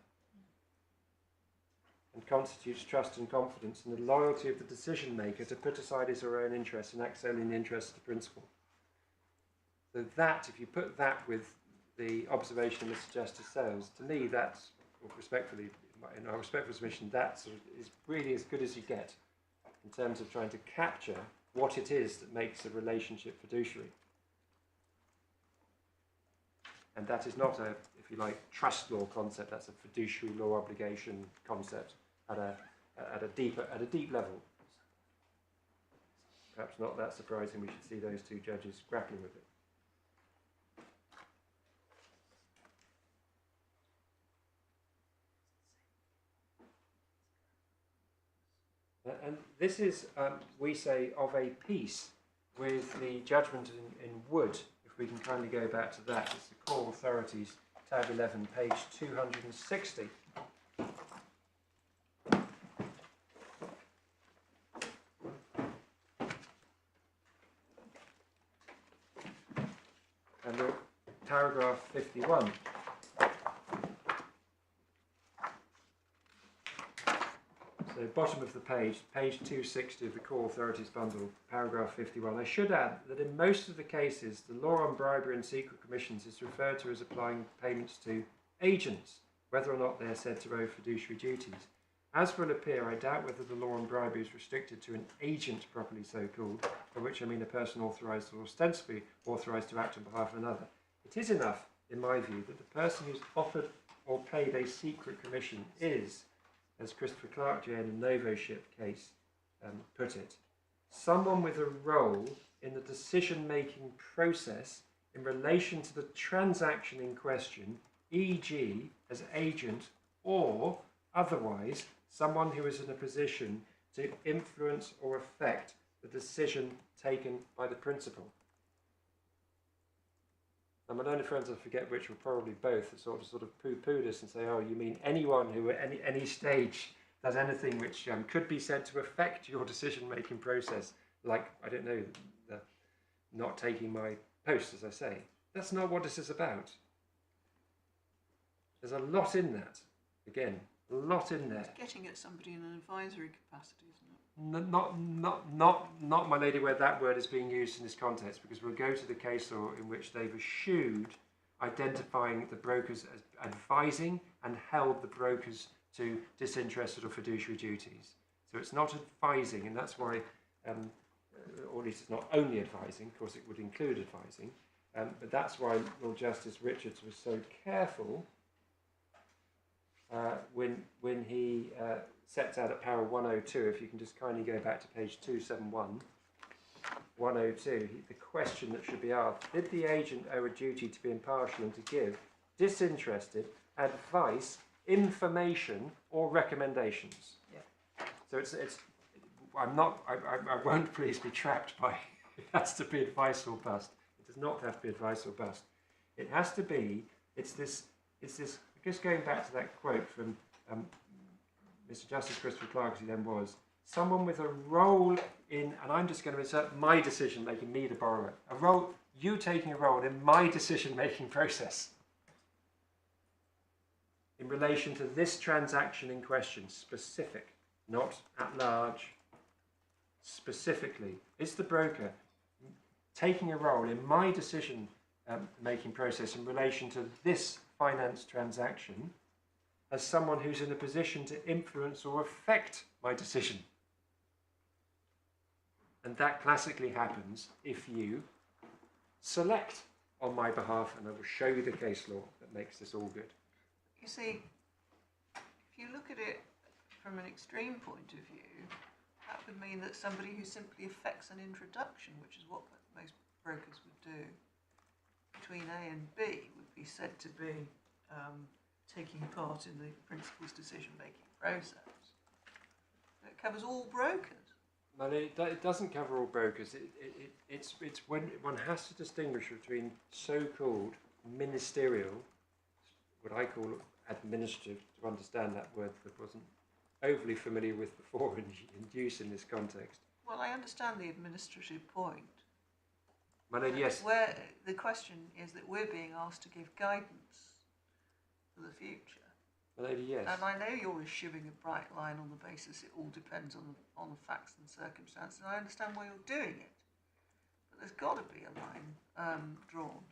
S3: and constitutes trust and confidence in the loyalty of the decision maker to put aside his or her own interests and act solely in the interest of the principal. So that, if you put that with the observation of Mr. Justice Sales, to me that's, respectfully, in our respectful submission, that sort of is really as good as you get in terms of trying to capture what it is that makes a relationship fiduciary. And that is not a, if you like, trust law concept. That's a fiduciary law obligation concept at a deep level. Perhaps not that surprising. We should see those two judges grappling with it. And this is, we say, of a piece with the judgment in Wood. If we can kindly go back to that, it's the Core Authorities, tab 11, page 260. And paragraph 51. So bottom of the page, page 260 of the Core Authorities bundle, paragraph 51. I should add that in most of the cases, the law on bribery and secret commissions is referred to as applying payments to agents, whether or not they are said to owe fiduciary duties. As will appear, I doubt whether the law on bribery is restricted to an agent, properly so called, by which I mean a person authorised or ostensibly authorised to act on behalf of another. It is enough, in my view, that the person who's offered or paid a secret commission is, as Christopher Clark J. in the Novoship case put it, someone with a role in the decision-making process in relation to the transaction in question, e.g. as agent, or otherwise someone who is in a position to influence or affect the decision taken by the principal. And my learned friends, I forget which, were probably both, sort of poo-poo this and say, oh, you mean anyone who at any stage does anything which could be said to affect your decision-making process, like, I don't know, not taking my post, as I say. That's not what this is about. There's a lot in that. Again, a lot in there.
S2: It's getting at somebody in an advisory capacity, isn't it?
S3: Not, my lady, where that word is being used in this context, because we'll go to the case law in which they've eschewed identifying the brokers as advising and held the brokers to disinterested or fiduciary duties. So it's not advising, and that's why, or at least it's not only advising, of course it would include advising, But that's why Lord Justice Richards was so careful when he sets out at para 102. If you can just kindly go back to page 271, 102, the question that should be asked: did the agent owe a duty to be impartial and to give disinterested advice, information, or recommendations?
S2: Yeah.
S3: So it's I won't please be trapped by it has to be advice or bust. It does not have to be advice or bust. It has to be. It's this. Just going back to that quote from Mr. Justice Christopher Clark, as he then was, someone with a role in, and I'm just going to insert my decision making, me the borrower, a role, you taking a role in my decision making process in relation to this transaction in question, specific, not at large, specifically. It's the broker taking a role in my decision making process in relation to this finance transaction as someone who's in a position to influence or affect my decision. And that classically happens if you select on my behalf, and I will show you the case law that makes this all good.
S2: You see, if you look at it from an extreme point of view, that would mean that somebody who simply affects an introduction, which is what most brokers would do, between A and B, would be said to be taking part in the principal's decision-making process. It covers all brokers.
S3: No, it doesn't cover all brokers. It's when one has to distinguish between so-called ministerial, what I call administrative, to understand that word that I wasn't overly familiar with before in use in this context.
S2: Well, I understand the administrative point.
S3: My lady, yes.
S2: Where the question is that we're being asked to give guidance for the future.
S3: My lady, yes.
S2: And I know you're eschewing a bright line on the basis it all depends on the facts and circumstances, and I understand why you're doing it. But there's got to be a line drawn.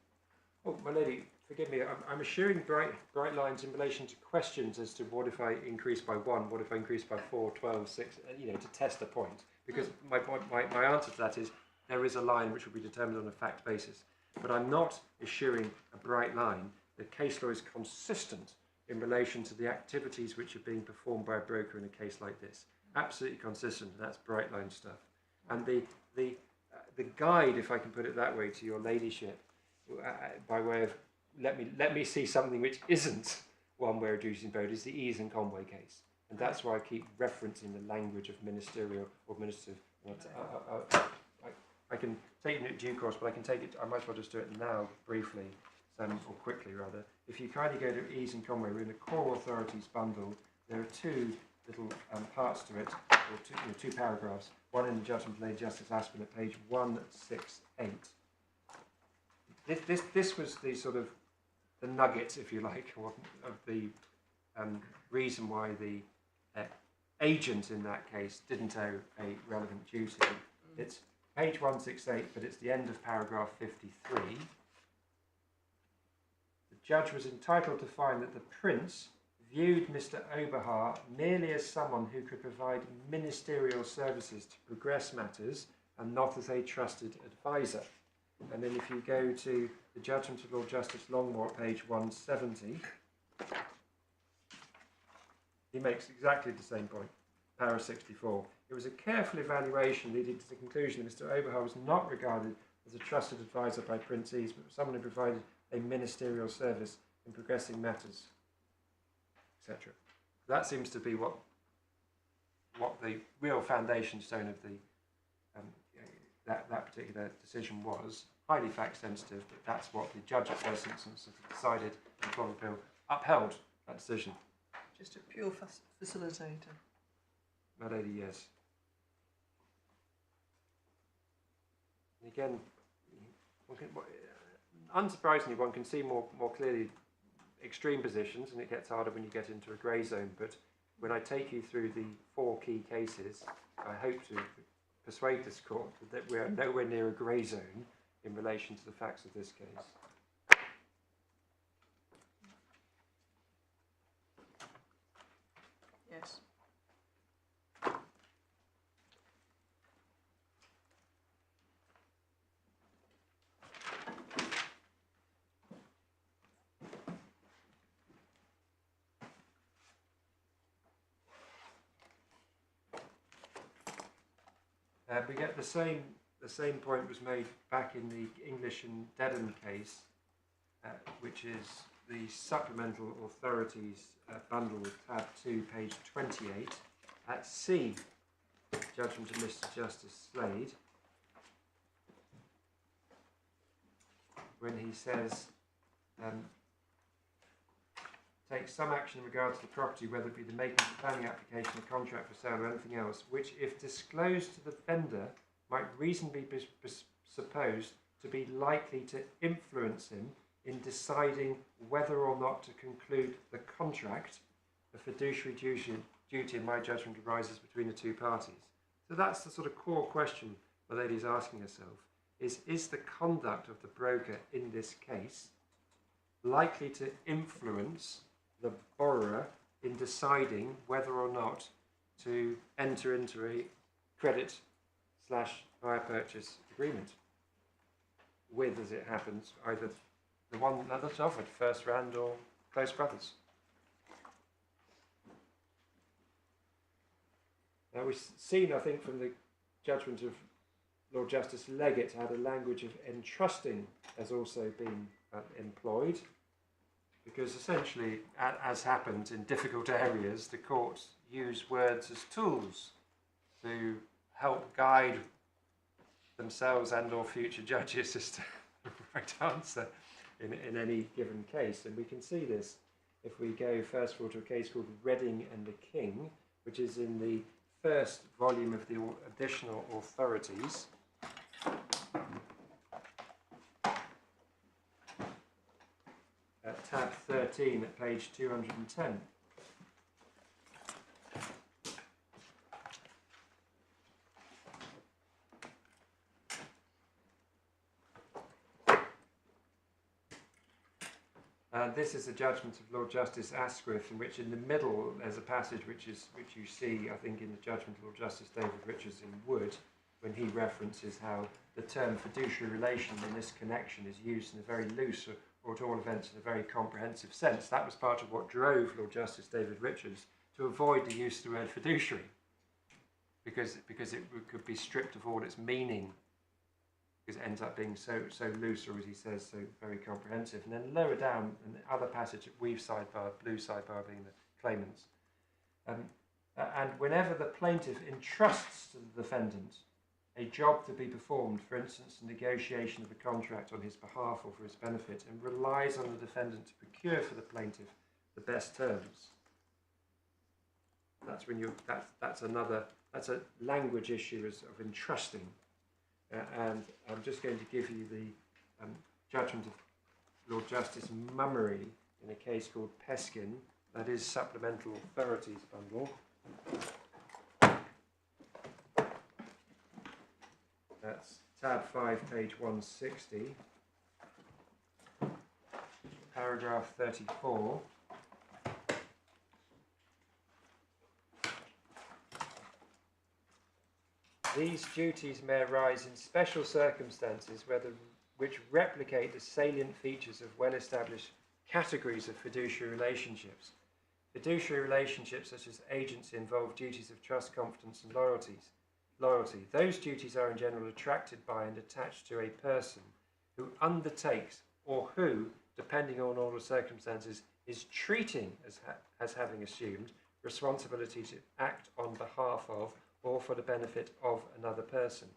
S3: Oh, my lady, forgive me. I'm eschewing bright lines in relation to questions as to what if I increase by 1, what if I increase by 4, 12, 6, to test a point. Because my answer to that is there is a line which will be determined on a fact basis. But I'm not eschewing a bright line. The case law is consistent in relation to the activities which are being performed by a broker in a case like this. Absolutely consistent, and that's bright line stuff. And the guide, if I can put it that way, to your ladyship, by way of let me see something which isn't one we're reducing vote, is the Ease and Conway case. And that's why I keep referencing the language of ministerial or administrative. I can take it in due course, but I might as well just do it now briefly. Or quickly rather. If you kindly go to Ease and Conway, we're in the core authorities bundle. There are two little parts to it, or two paragraphs. One in the judgment of Lady Justice Aspin at page 168. This was the sort of the nugget, if you like, of the reason why the agent in that case didn't owe a relevant duty. It's page 168, but it's the end of paragraph 53. The judge was entitled to find that the Prince viewed Mr. Oberhar merely as someone who could provide ministerial services to progress matters and not as a trusted advisor. And then if you go to the judgment of Lord Justice Longmore at page 170, he makes exactly the same point, para 64. It was a careful evaluation leading to the conclusion that Mr. Oberhar was not regarded as a trusted advisor by Prince Ease, but someone who provided a ministerial service in progressing matters, etc. That seems to be what the real foundation stone of the that particular decision was. Highly fact sensitive, but that's what the judge at first instance decided, and the Court of Appeal upheld that decision.
S2: Just a pure facilitator.
S3: My lady, yes. And again, unsurprisingly, one can see more clearly extreme positions, and it gets harder when you get into a grey zone. But when I take you through the 4 key cases, I hope to persuade this court that we are nowhere near a grey zone in relation to the facts of this case.
S2: Yes.
S3: we get the same point was made back in the English and Dedham case, which is the supplemental authorities bundle with tab 2, page 28, at C, judgment of Mr. Justice Slade, when he says, take some action in regard to the property, whether it be the making of the planning application, a contract for sale or anything else, which, if disclosed to the vendor, might reasonably be supposed to be likely to influence him in deciding whether or not to conclude the contract. A fiduciary duty, in my judgment, arises between the two parties. So that's the sort of core question the lady's asking herself, is the conduct of the broker in this case likely to influence the borrower in deciding whether or not to enter into a credit/hire purchase agreement with, as it happens, either the one that's offered, Firstrand or Close Brothers. Now we've seen, I think, from the judgment of Lord Justice Leggett, how the language of entrusting has also been employed, because essentially, as happens in difficult areas, the courts use words as tools to help guide themselves and or future judges as to the right answer in any given case. And we can see this if we go first of all to a case called Reading and the King, which is in the first volume of the Additional Authorities. At tab 13 at page 210. And this is the judgment of Lord Justice Asquith, in which in the middle there's a passage which you see, I think, in the judgment of Lord Justice David Richards in Wood, when he references how the term fiduciary relation in this connection is used in a very loose, or at all events in a very comprehensive sense. That was part of what drove Lord Justice David Richards to avoid the use of the word fiduciary, because it could be stripped of all its meaning, because it ends up being so loose, or as he says, so very comprehensive. And then lower down, in the other passage, weave sidebar, blue sidebar being the claimants. And whenever the plaintiff entrusts to the defendant a job to be performed, for instance, the negotiation of a contract on his behalf or for his benefit, and relies on the defendant to procure for the plaintiff the best terms, that's when that's a language issue of entrusting. And I'm just going to give you the judgment of Lord Justice Mummery in a case called Peskin, that is Supplemental Authorities Bundle. That's tab 5, page 160, paragraph 34. These duties may arise in special circumstances which replicate the salient features of well-established categories of fiduciary relationships. Fiduciary relationships such as agency involve duties of trust, confidence and loyalty. Those duties are in general attracted by and attached to a person who undertakes, or who, depending on all the circumstances, is treating as having assumed responsibility to act on behalf of or for the benefit of another person.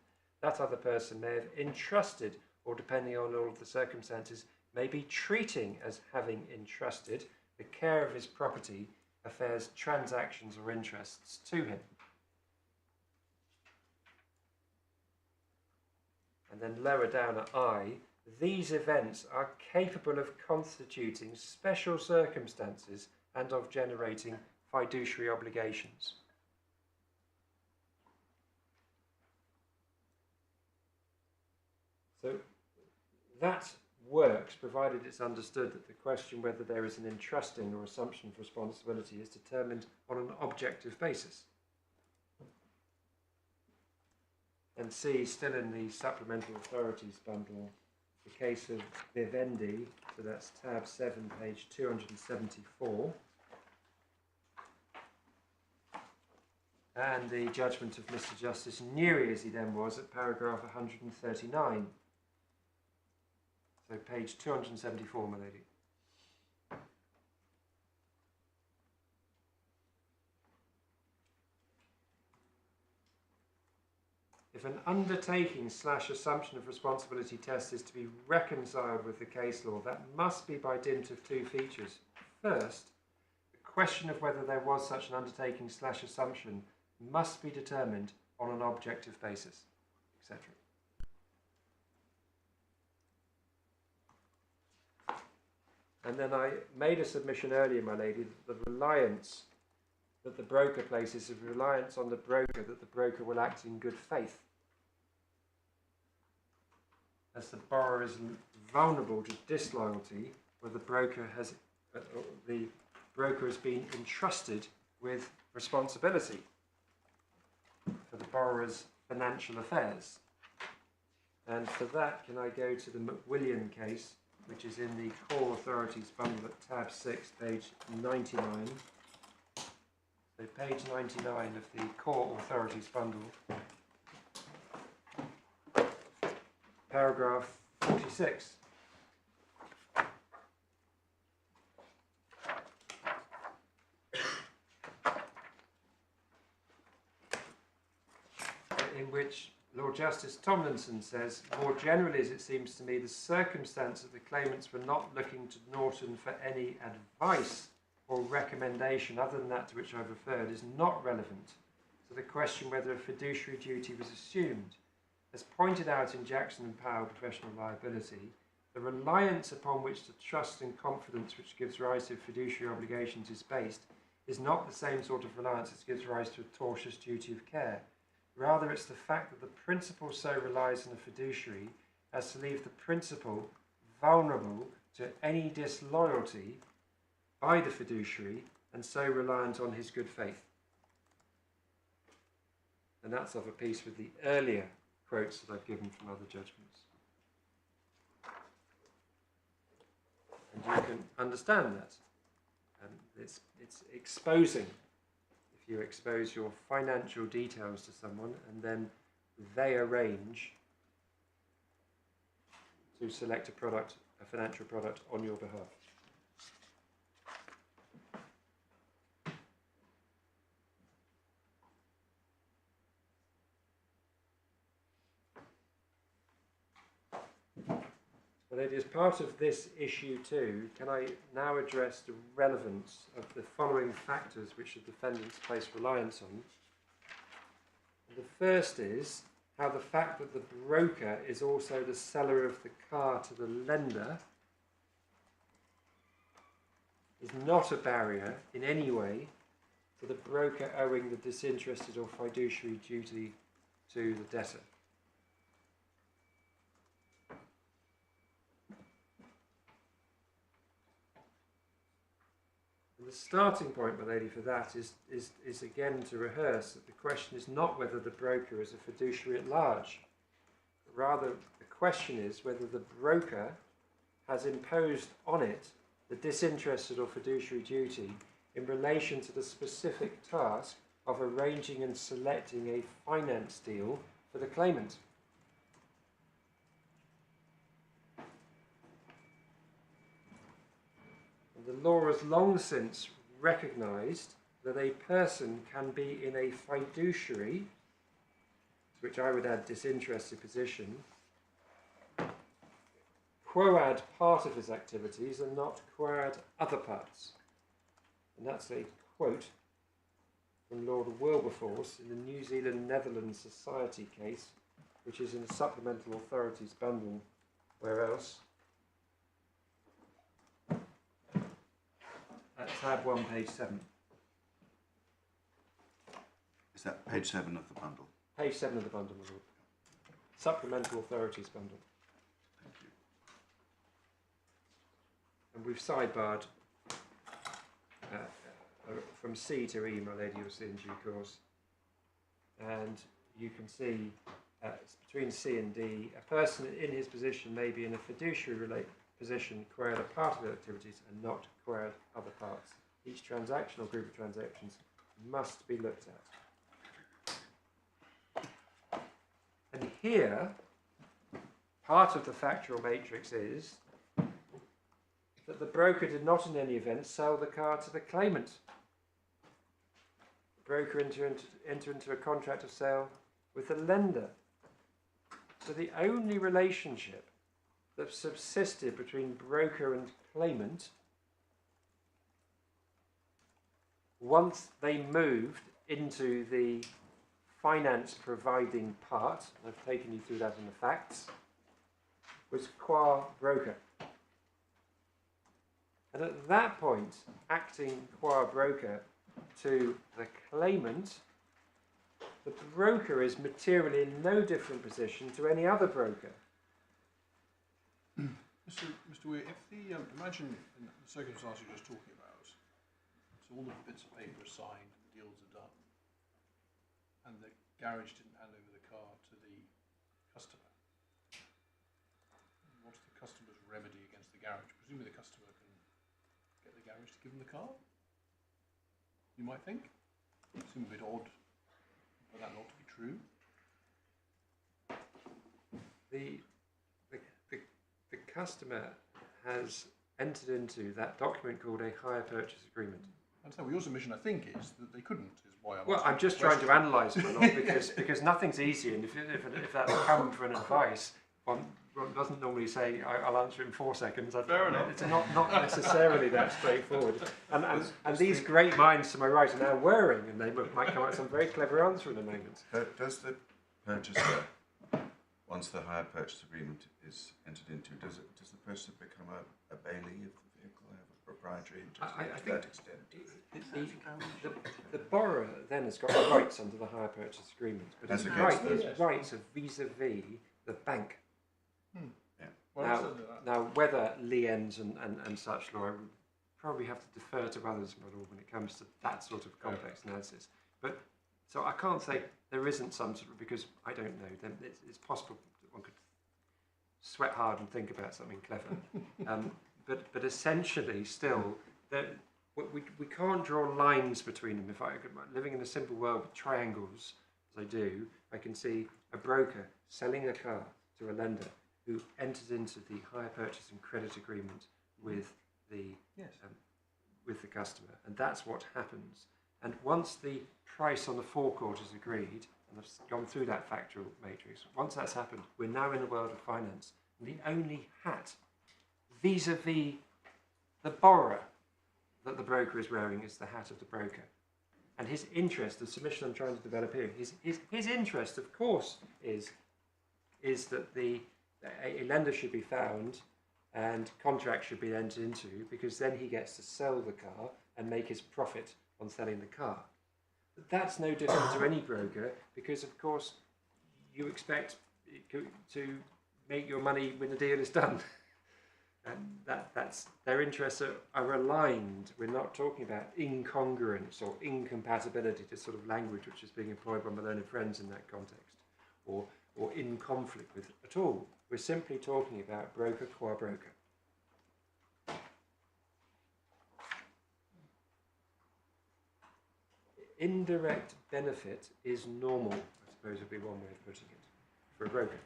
S3: That other person may have entrusted, or depending on all of the circumstances, may be treating as having entrusted the care of his property, affairs, transactions or interests to him. And then lower down at I, these events are capable of constituting special circumstances and of generating fiduciary obligations. So that works, provided it's understood that the question whether there is an entrusting or assumption of responsibility is determined on an objective basis. And C, still in the Supplemental Authorities Bundle, the case of Vivendi, so that's tab 7, page 274. and the judgment of Mr. Justice Newry, as he then was, at paragraph 139. So page 274, my lady. If an undertaking / assumption of responsibility test is to be reconciled with the case law, that must be by dint of two features. First, the question of whether there was such an undertaking / assumption must be determined on an objective basis, etc. And then I made a submission earlier, my lady, that the reliance that the broker places is reliance on the broker, that the broker will act in good faith, as the borrower is vulnerable to disloyalty where the broker has been entrusted with responsibility for the borrower's financial affairs. And for that, can I go to the McWilliam case, which is in the Core Authorities bundle at tab 6, page 99. So page 99 of the Core Authorities bundle, paragraph 46. In which Lord Justice Tomlinson says, more generally, as it seems to me, the circumstance that the claimants were not looking to Norton for any advice or recommendation other than that to which I've referred is not relevant to the question whether a fiduciary duty was assumed. As pointed out in Jackson and Powell Professional Liability, the reliance upon which the trust and confidence which gives rise to fiduciary obligations is based is not the same sort of reliance that gives rise to a tortious duty of care. Rather, it's the fact that the principal so relies on a fiduciary as to leave the principal vulnerable to any disloyalty by the fiduciary and so reliant on his good faith. And that's of a piece with the earlier quotes that I've given from other judgments. And you can understand that. And it's exposing. If you expose your financial details to someone and then they arrange to select a financial product on your behalf. But as part of this issue too, can I now address the relevance of the following factors which the defendants place reliance on? The first is how the fact that the broker is also the seller of the car to the lender is not a barrier in any way for the broker owing the disinterested or fiduciary duty to the debtor. The starting point, my lady, for that is again to rehearse that the question is not whether the broker is a fiduciary at large. Rather, the question is whether the broker has imposed on it the disinterested or fiduciary duty in relation to the specific task of arranging and selecting a finance deal for the claimant. The law has long since recognised that a person can be in a fiduciary, to which I would add disinterested position, quoad part of his activities and not quoad other parts. And that's a quote from Lord Wilberforce in the New Zealand-Netherlands Society case, which is in the Supplemental Authorities bundle. Where else? At tab 1, page 7.
S4: Is that page 7 of the bundle?
S3: Page 7 of the bundle, my lord. Supplemental Authorities bundle.
S4: Thank you.
S3: And we've sidebarred from C to E, my lady, you'll see in due course. And you can see between C and D, a person in his position may be in a fiduciary position, quoad a part of the activities and not quoad other parts. Each transaction or group of transactions must be looked at. here, part of the factual matrix is that the broker did not in any event sell the car to the claimant. The broker enter into a contract of sale with the lender. So the only relationship that subsisted between broker and claimant, once they moved into the finance providing part, I've taken you through that in the facts, was qua broker. And at that point, acting qua broker to the claimant, the broker is materially in no different position to any other broker.
S6: Mr. Weir, if the imagine in the circumstance you're just talking about, so all the bits of paper are signed and the deals are done, and the garage didn't hand over the car to the customer. What's the customer's remedy against the garage? Presumably the customer can get the garage to give them the car. You might think. It seems a bit odd for that not to be true.
S3: The customer has entered into that document called a hire purchase agreement.
S6: And so your submission, I think, is that they couldn't, is why I'm
S3: Well, I'm just trying to analyse it a lot because nothing's easy, and if that's come for an advice, one doesn't normally say I'll answer in 4 seconds.
S6: Fair enough.
S3: It's not necessarily that straightforward. And these great minds to my right are now whirring, and they might come up with some very clever answer in a moment.
S4: Does the purchaser, once the hire purchase agreement is entered into, does the purchaser become a bailee of the vehicle, have a proprietary interest to that extent?
S3: The borrower then has got rights under the hire purchase agreement, but his rights are vis-a-vis the bank.
S6: Yeah. Well,
S3: Now, whether liens and such law, I would probably have to defer to others when it comes to that sort of complex analysis. But so I can't say there isn't some sort of, because I don't know. Then it's possible that one could sweat hard and think about something clever. But essentially, still, we can't draw lines between them. If I could, living in a simple world with triangles, as I do, I can see a broker selling a car to a lender who enters into the hire purchase and credit agreement with the customer, and that's what happens. And once the price on the forecourt is agreed, and I've gone through that factual matrix, once that's happened, we're now in the world of finance. And the only hat vis-a-vis the borrower that the broker is wearing is the hat of the broker. And his interest, the submission I'm trying to develop here, his interest, of course, is that a lender should be found and contract should be entered into, because then he gets to sell the car and make his profit on selling the car. But that's no different to any broker, because of course you expect to make your money when the deal is done. And that's their interests are aligned. We're not talking about incongruence or incompatibility, to sort of language which is being employed by my learned friends in that context, or in conflict with at all. We're simply talking about broker qua broker. Indirect benefit is normal, I suppose would be one way of putting it, for a broker.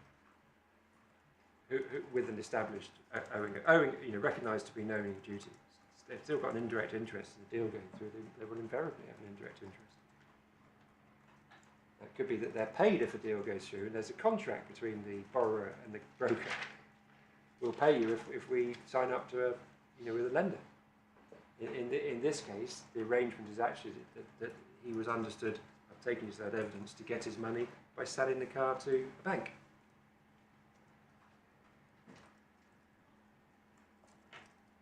S3: Who with an established owing, recognised to be an owing duty. They've still got an indirect interest in the deal going through. They will invariably have an indirect interest. It could be that they're paid if a deal goes through, and there's a contract between the borrower and the broker. We'll pay you if we sign up to with a lender. In this case, the arrangement is actually that he was understood, I've taken you to that evidence, to get his money by selling the car to a bank.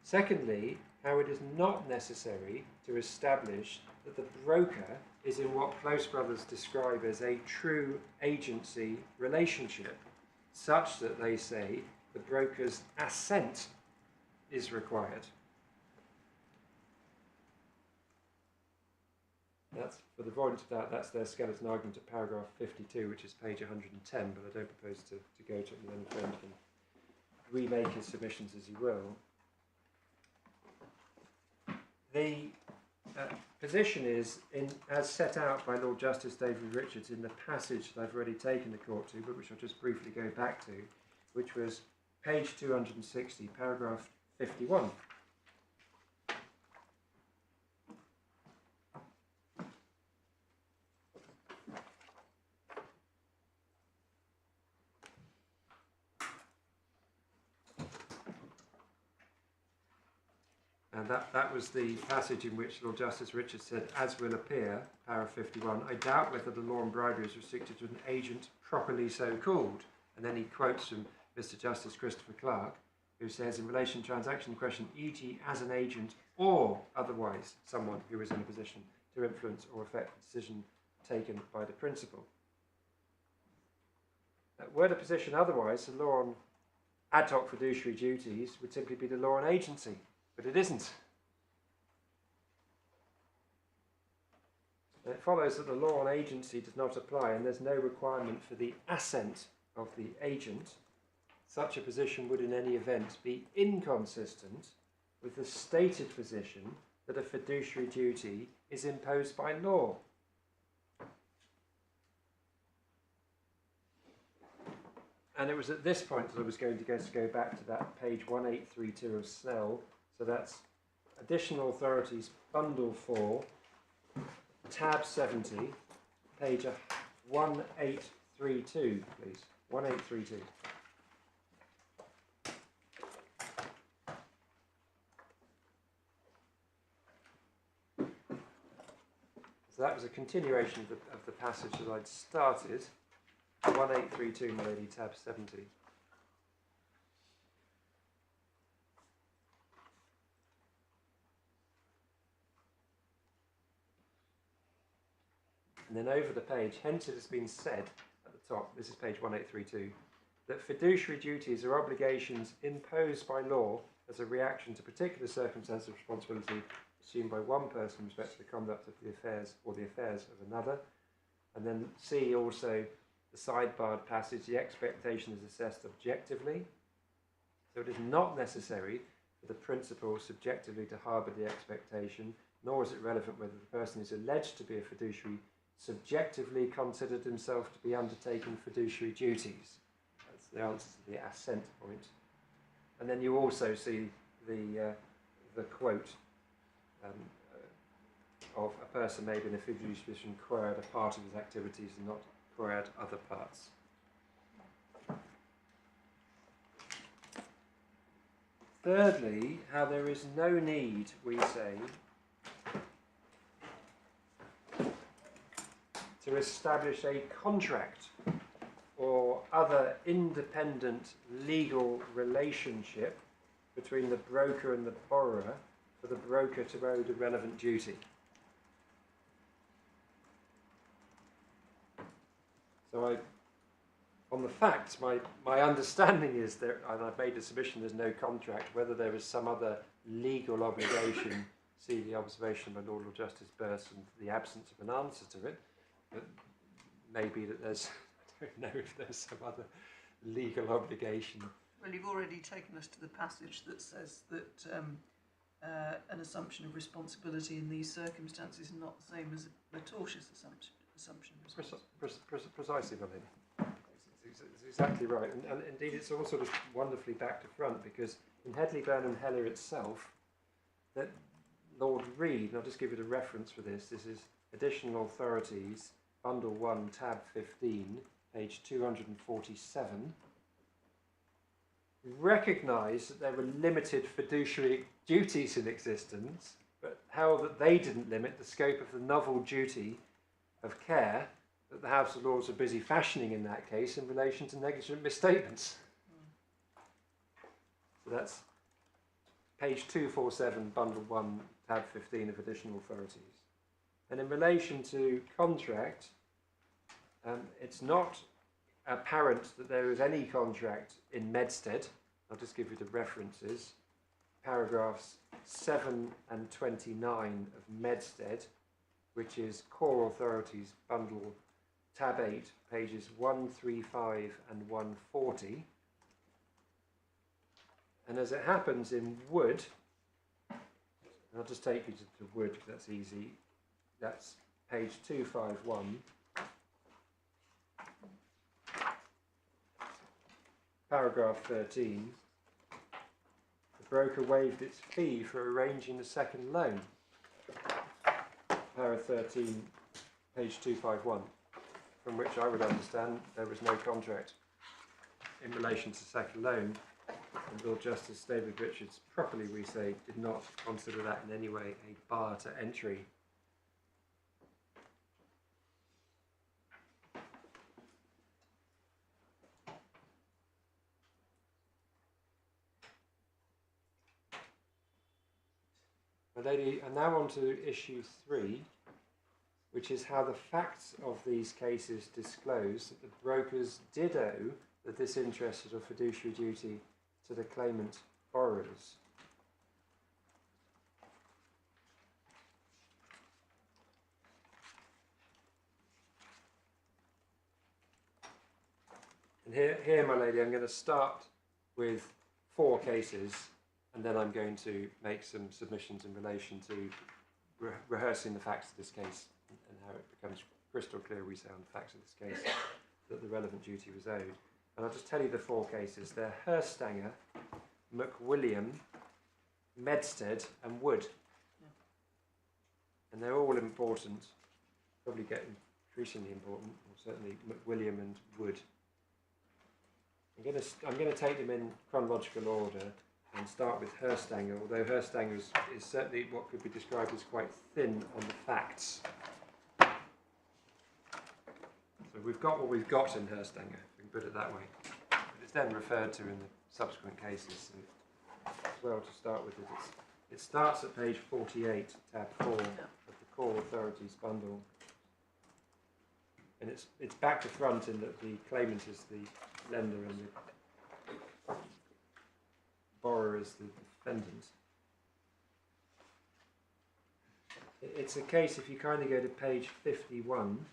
S3: Secondly, how it is not necessary to establish that the broker is in what Close Brothers describe as a true agency relationship, such that they say the broker's assent is required. That's, for the avoidance of doubt, that's their skeleton argument at paragraph 52, which is page 110, but I don't propose to go to it, and then a friend can remake his submissions as he will. position is, as set out by Lord Justice David Richards in the passage that I've already taken the court to, but which I'll just briefly go back to, which was page 260, paragraph 51. And that was the passage in which Lord Justice Richards said, as will appear, paragraph 51, I doubt whether the law on bribery is restricted to an agent properly so called. And then he quotes from Mr. Justice Christopher Clark, who says, in relation to transaction in question, e.g. as an agent or otherwise someone who is in a position to influence or affect the decision taken by the principal. Were the position otherwise, the law on ad hoc fiduciary duties would simply be the law on agency. But it isn't. And it follows that the law on agency does not apply and there's no requirement for the assent of the agent. Such a position would in any event be inconsistent with the stated position that a fiduciary duty is imposed by law. And it was at this point that I was going to go back to that page 1832 of Snell. So that's Additional Authorities, Bundle 4, tab 70, page 1832, please. 1832. So that was a continuation of the passage that I'd started. 1832, my lady, tab 70. And then over the page, hence it has been said at the top, this is page 1832, that fiduciary duties are obligations imposed by law as a reaction to particular circumstances of responsibility assumed by one person with respect to the conduct of the affairs or the affairs of another. And then see also the sidebarred passage, the expectation is assessed objectively. So it is not necessary for the principal subjectively to harbour the expectation, nor is it relevant whether the person is alleged to be a fiduciary subjectively considered himself to be undertaking fiduciary duties. That's the answer to the assent point. And then you also see the quote of a person may be in a fiduciary position quoad a part of his activities and not quoad other parts. Thirdly, how there is no need, we say, to establish a contract or other independent legal relationship between the broker and the borrower for the broker to owe the relevant duty. So on the facts, my understanding is that, and I've made a submission, there's no contract. Whether there is some other legal obligation, see the observation by Lord Justice Birss and the absence of an answer to it, but maybe that there's, I don't know if there's some other legal obligation.
S2: Well, you've already taken us to the passage that says that an assumption of responsibility in these circumstances is not the same as a tortious assumption of
S3: Precisely, Melanie. It's exactly right. And indeed, it's all sort of wonderfully back to front, because in Hedley, Byrne and Heller itself, that Lord Reed, and I'll just give you the reference for this, this is Additional Authorities, Bundle 1, tab 15, page 247, recognised that there were limited fiduciary duties in existence, but how that they didn't limit the scope of the novel duty of care that the House of Lords were busy fashioning in that case in relation to negligent misstatements. So that's page 247, Bundle 1, tab 15 of Additional Authorities. And in relation to contract, it's not apparent that there is any contract in Medstead. I'll just give you the references. Paragraphs 7 and 29 of Medstead, which is Core Authorities Bundle tab 8, pages 135 and 140. And as it happens in Wood, I'll just take you to Wood, because that's easy. That's page 251. Paragraph 13. The broker waived its fee for arranging the second loan. Para 13, page 251, from which I would understand there was no contract in relation to second loan. And Lord Justice David Richards, properly we say, did not consider that in any way a bar to entry. My lady, and now on to issue 3, which is how the facts of these cases disclose that the brokers did owe the disinterested or fiduciary duty to the claimant borrowers. And here, my lady, I'm going to start with 4 cases, and then I'm going to make some submissions in relation to rehearsing the facts of this case and how it becomes crystal clear, we say, on the facts of this case, that the relevant duty was owed. And I'll just tell you the 4 cases. They're Herstanger, McWilliam, Medstead and Wood. Yeah. And they're all important, probably getting increasingly important, or certainly McWilliam and Wood. I'm going to take them in chronological order and start with Herstanger, although Herstanger is certainly what could be described as quite thin on the facts. So we've got what we've got in Herstanger, if we can put it that way. But it's then referred to in the subsequent cases. So as well to start with, it starts at page 48, tab 4 of the Core Authorities bundle. And it's back to front in that the claimant is the lender and the borrower is the defendant. It's a case, if you kindly go to page 51,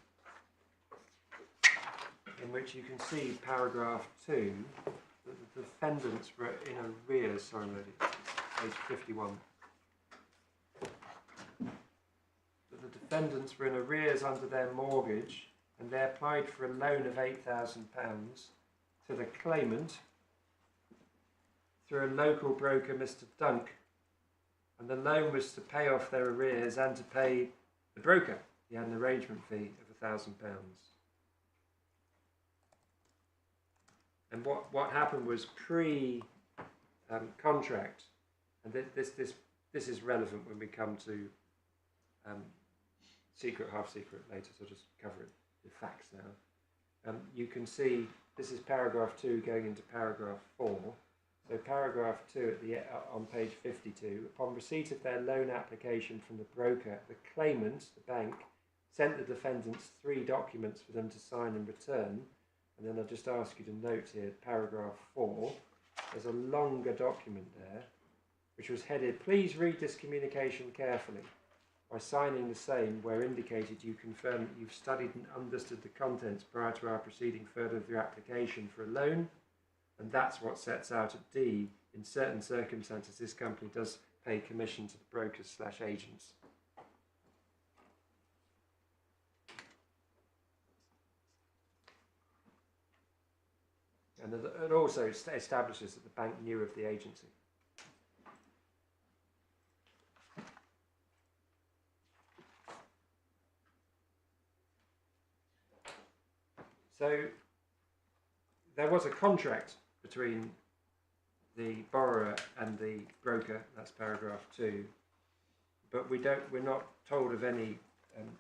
S3: in which you can see paragraph 2, that the defendants were in arrears, sorry lady, page 51. That the defendants were in arrears under their mortgage and they applied for a loan of £8,000 to the claimant through a local broker, Mr. Dunk, and the loan was to pay off their arrears and to pay the broker. He had an arrangement fee of £1,000. And what happened was pre-contract, and this is relevant when we come to secret, half secret later, so I'll just cover it, the facts now. You can see this is paragraph 2 going into paragraph 4. So paragraph 2 on page 52, upon receipt of their loan application from the broker, the claimant, the bank, sent the defendants 3 documents for them to sign and return. And then I'll just ask you to note here, paragraph 4, there's a longer document there, which was headed, please read this communication carefully. By signing the same, where indicated, you confirm that you've studied and understood the contents prior to our proceeding further with your application for a loan. And that's what sets out at D. In certain circumstances, this company does pay commission to the brokers/agents. And it also establishes that the bank knew of the agency. So there was a contract between the borrower and the broker, that's paragraph 2, but we're not told of any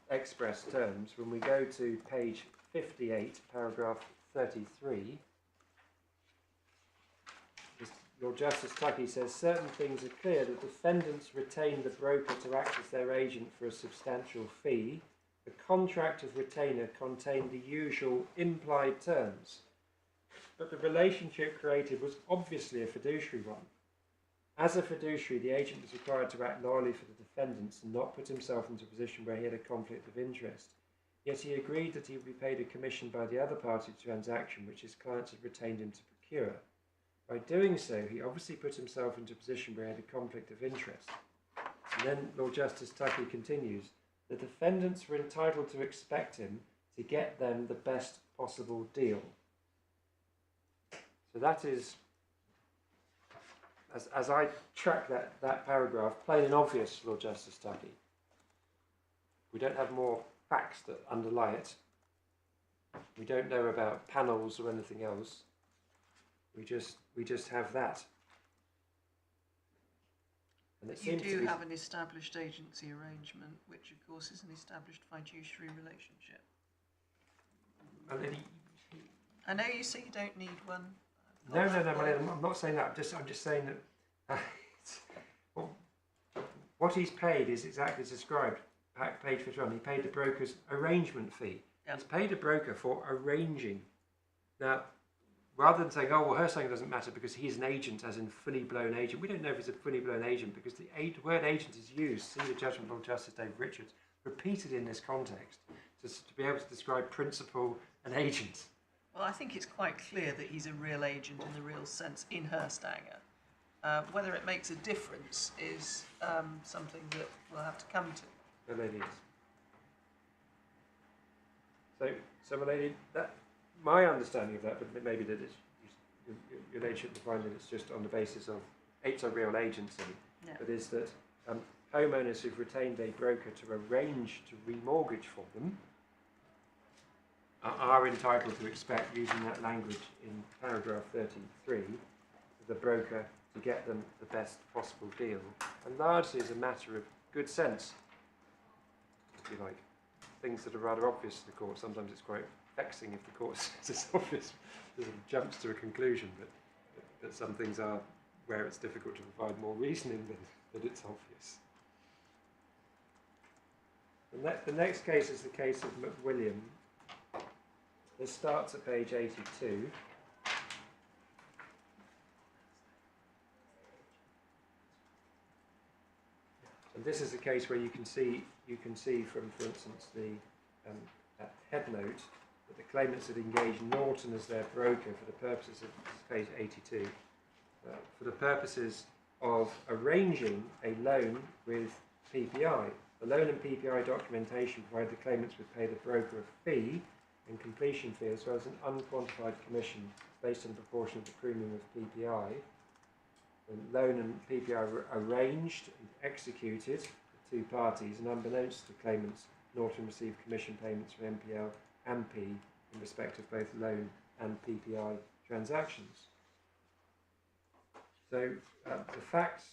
S3: express terms. When we go to page 58, paragraph 33, Lord Justice Tuckey says, certain things are clear. The defendants retained the broker to act as their agent for a substantial fee. The contract of retainer contained the usual implied terms, but the relationship created was obviously a fiduciary one. As a fiduciary, the agent was required to act loyally for the defendants and not put himself into a position where he had a conflict of interest. Yet he agreed that he would be paid a commission by the other party to the transaction, which his clients had retained him to procure. By doing so, he obviously put himself into a position where he had a conflict of interest. And then Lord Justice Tuckey continues, the defendants were entitled to expect him to get them the best possible deal. So that is, as I track that paragraph, plain and obvious, Lord Justice Tuckey. We don't have more facts that underlie it. We don't know about panels or anything else. We just have that. And it
S2: You
S3: seems
S2: do
S3: to be,
S2: have an established agency arrangement, which of course is an established fiduciary relationship.
S3: my lady,
S2: I know you say you don't need one.
S3: no, my lady, I'm not saying that. I'm just saying that what he's paid is exactly as described. Page 51. He paid the broker's arrangement fee.
S2: Yep.
S3: He's paid a broker for arranging. Now, rather than saying, oh, well, her saying doesn't matter because he's an agent, as in fully blown agent. We don't know if he's a fully blown agent because the word agent is used, see the judgment of Lord Justice David Richards, repeated in this context to be able to describe principal and agent.
S2: Well, I think it's quite clear that he's a real agent in the real sense in Herstanger. Whether it makes a difference is something that we'll have to come to.
S3: The lady is. So my lady, that my understanding of that, but maybe that it's your ladyship will find that it's just on the basis of it's a real agency,
S2: Yeah.
S3: but is that homeowners who've retained a broker to arrange to remortgage for them are entitled to expect, using that language in paragraph 33, the broker to get them the best possible deal, and largely as a matter of good sense, if you like. Things that are rather obvious to the court, sometimes it's quite vexing if the court says it's obvious, it jumps to a conclusion, but some things are where it's difficult to provide more reasoning than it's obvious. The next case is the case of McWilliam. This starts at page 82. And this is a case where you can see from, for instance, the head note that the claimants had engaged Norton as their broker for the purposes of page 82, for the purposes of arranging a loan with PPI. The loan and PPI documentation provided the claimants would pay the broker a fee and completion fee as well as an unquantified commission based on the proportion of the premium of PPI. The loan and PPI were arranged and executed for two parties, and unbeknownst to the claimants, Norton received commission payments from MPL and P in respect of both loan and PPI transactions. So the facts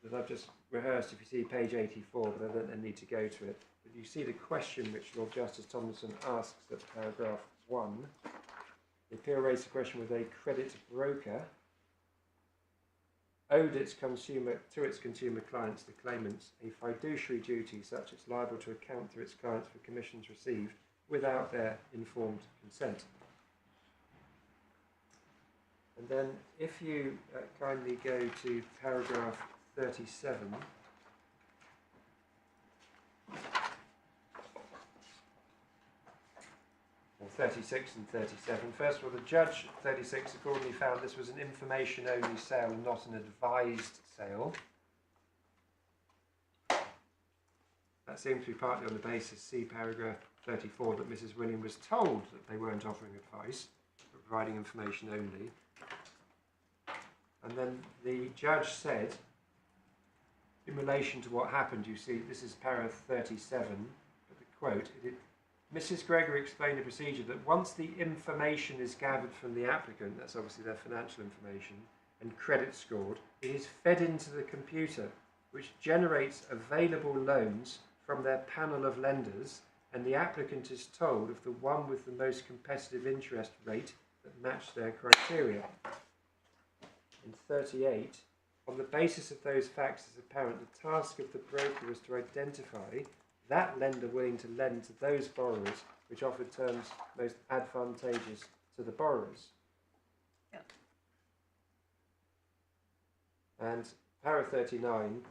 S3: that I've just rehearsed, if you see page 84, but I don't then need to go to it, but you see the question which Lord Justice Tomlinson asks at paragraph 1. The appeal raised the question whether a credit broker owed its consumer clients, the claimants, a fiduciary duty such as liable to account to its clients for commissions received without their informed consent. And then if you kindly go to paragraph 37, or 36 and 37. First of all, the judge at 36 accordingly found this was an information-only sale, not an advised sale. That seems to be partly on the basis, see paragraph 34, that Mrs. William was told that they weren't offering advice, but providing information only. And then the judge said, in relation to what happened, you see, this is paragraph 37, but the quote, Mrs. Gregory explained the procedure that once the information is gathered from the applicant, that's obviously their financial information, and credit scored, it is fed into the computer, which generates available loans from their panel of lenders, and the applicant is told of the one with the most competitive interest rate that matched their criteria. In 38, on the basis of those facts as apparent, the task of the broker was to identify that lender willing to lend to those borrowers which offered terms most advantageous to the borrowers.
S2: Yeah.
S3: And para 39,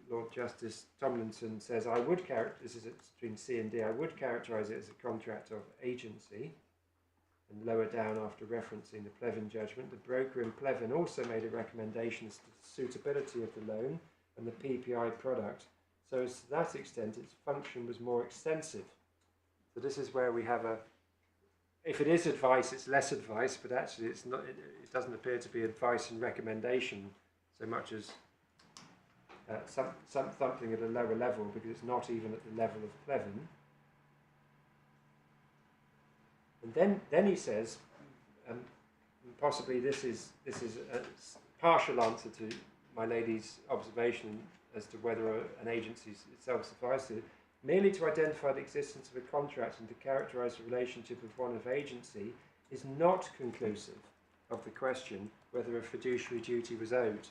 S3: Lord Justice Tomlinson says, this is between C and D, I would characterise it as a contract of agency. And lower down, after referencing the Plevin judgment, the broker in Plevin also made a recommendation as to the suitability of the loan and the PPI product. So as to that extent, its function was more extensive. So this is where we have a, if it is advice, it's less advice, but actually it's not, it doesn't appear to be advice and recommendation so much as something at a lower level, because it's not even at the level of Pleven. And then he says, possibly this is a partial answer to my lady's observation as to whether an agency itself suffices, merely to identify the existence of a contract and to characterise the relationship of one of agency is not conclusive of the question whether a fiduciary duty was owed.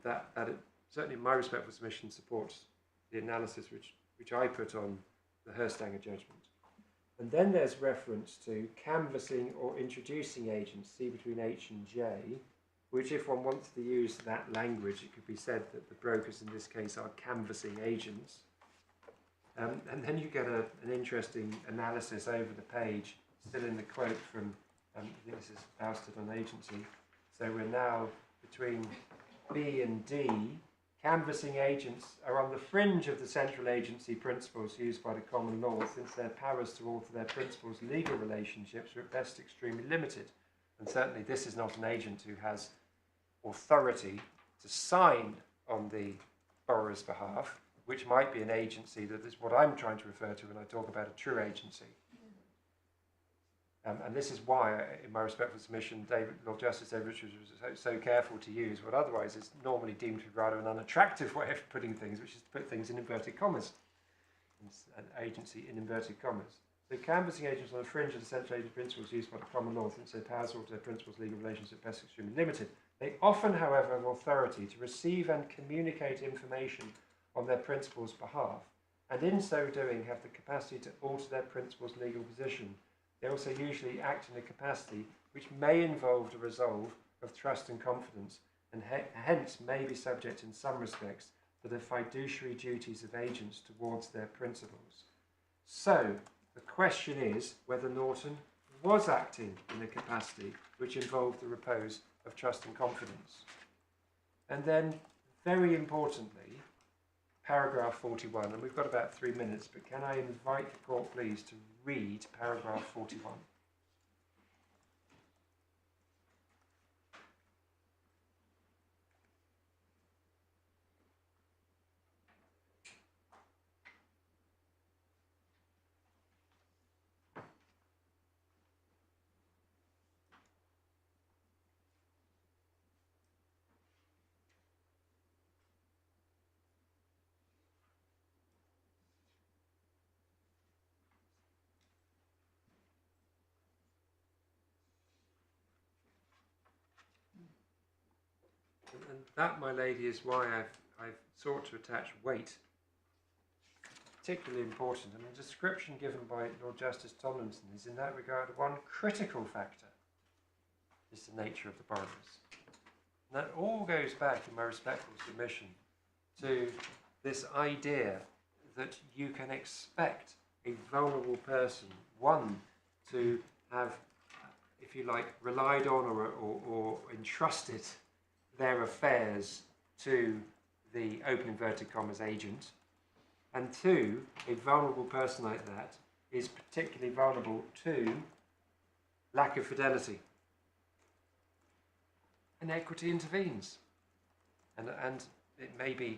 S3: That certainly my respectful submission supports the analysis which I put on the Herstanger judgment. And then there's reference to canvassing or introducing agents, see between H and J, which if one wants to use that language, it could be said that the brokers in this case are canvassing agents. And then you get an interesting analysis over the page, still in the quote from, I think this is ousted on agency. So we're now between B and D. Canvassing agents are on the fringe of the central agency principles used by the common law, since their powers to alter their principles' legal relationships are at best extremely limited. And certainly this is not an agent who has authority to sign on the borrower's behalf, which might be an agency that is what I'm trying to refer to when I talk about a true agency. And this is why, in my respectful submission, Lord Justice David Richards was so careful to use what otherwise is normally deemed to be rather an unattractive way of putting things, which is to put things in inverted commas. An agency in inverted commas. So canvassing agents on the fringe of the central agency principles used by the common law, since their powers to alter their principles' legal relations are best extremely limited. They often, however, have authority to receive and communicate information on their principals' behalf, and in so doing have the capacity to alter their principals' legal position. They also usually act in a capacity which may involve the resolve of trust and confidence, and hence may be subject in some respects to the fiduciary duties of agents towards their principals. So, the question is whether Norton was acting in a capacity which involved the repose of trust and confidence. And then, very importantly, paragraph 41, and we've got about 3 minutes, but can I invite the court please to read paragraph 41. And that, my lady, is why I've sought to attach weight. Particularly important, and the description given by Lord Justice Tomlinson is in that regard one critical factor, is the nature of the borrowers. And that all goes back, in my respectful submission, to this idea that you can expect a vulnerable person, one, to have, if you like, relied on or entrusted their affairs to the open inverted commas agent, and two, a vulnerable person like that is particularly vulnerable to lack of fidelity. And equity intervenes. And it may be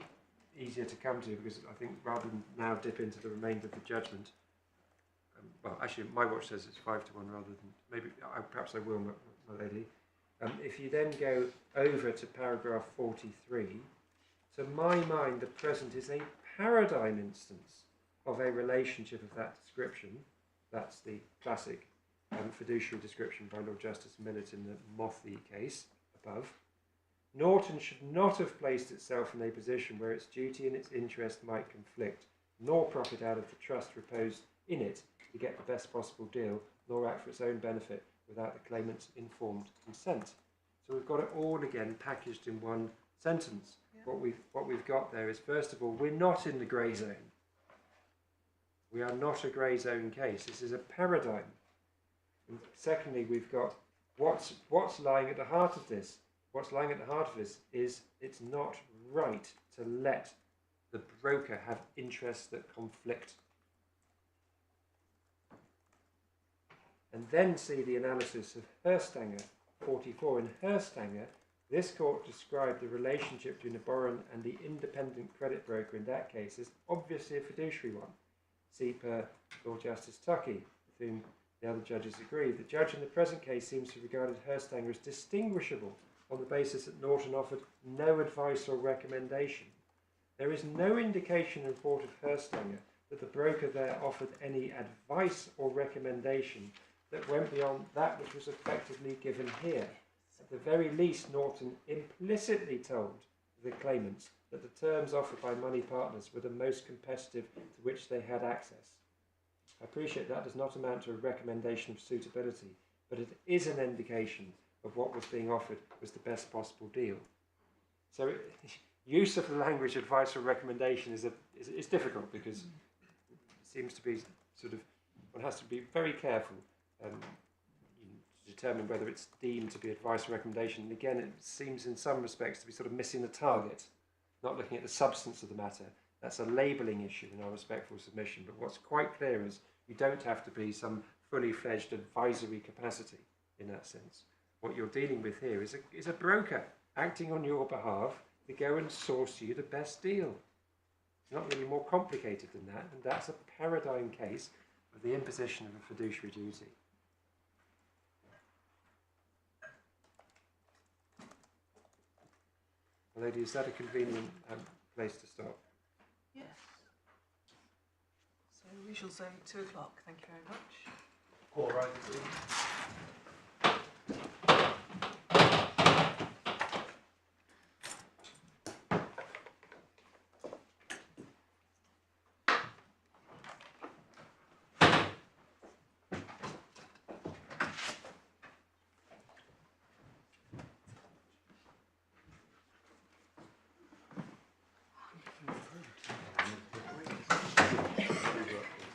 S3: easier to come to, because I think rather than now dip into the remainder of the judgment, well, actually my watch says it's 5-1 rather than, maybe, perhaps I will, my lady. If you then go over to paragraph 43, to my mind the present is a paradigm instance of a relationship of that description. That's the classic fiduciary description by Lord Justice Millett in the Mothy case above. Norton should not have placed itself in a position where its duty and its interest might conflict, nor profit out of the trust reposed in it to get the best possible deal, nor act for its own benefit without the claimant's informed consent. So we've got it all again packaged in one sentence. Yeah. What we've got there is, first of all, we're not in the grey zone. We are not a grey zone case. This is a paradigm. And secondly, we've got what's lying at the heart of this. what's lying at the heart of this is it's not right to let the broker have interests that conflict. And then see the analysis of Herstanger 44. In Herstanger, this court described the relationship between the borrower and the independent credit broker in that case as obviously a fiduciary one. See per Lord Justice Tuckey, with whom the other judges agree. The judge in the present case seems to have regarded Herstanger as distinguishable on the basis that Norton offered no advice or recommendation. There is no indication in the report of Herstanger that the broker there offered any advice or recommendation that went beyond that which was effectively given here. At the very least, Norton implicitly told the claimants that the terms offered by money partners were the most competitive to which they had access. I appreciate that does not amount to a recommendation of suitability, but it is an indication of what was being offered was the best possible deal. So use of the language advice or recommendation is difficult because it seems to be sort of, one has to be very careful to determine whether it's deemed to be advice or recommendation. And again, it seems in some respects to be sort of missing the target, not looking at the substance of the matter. That's a labelling issue in our respectful submission. But what's quite clear is you don't have to be some fully fledged advisory capacity in that sense. What you're dealing with here is a broker acting on your behalf to go and source you the best deal. It's not really more complicated than that, and that's a paradigm case of the imposition of a fiduciary duty. Lady, is that a convenient place to stop?
S2: Yes. So we shall say 2 o'clock. Thank you very much.
S1: All right, please.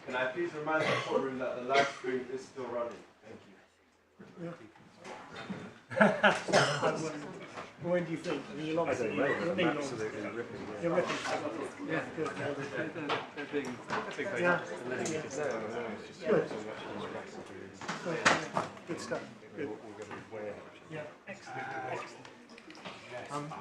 S1: Can I please remind the courtroom that the live stream is still running? Thank you.
S7: When do you think? I mean, you'll obviously
S3: I don't know,
S7: you'll
S3: I'm
S7: need
S3: absolutely ripping.
S7: You're ripping.
S3: Yeah,
S7: Good.
S3: they're being
S7: Yeah.
S3: and letting it go. It's just
S7: Good.
S3: so much distraction.
S7: Good stuff. Good.
S3: We'll get way out.
S7: Yeah. Excellent. Excellent.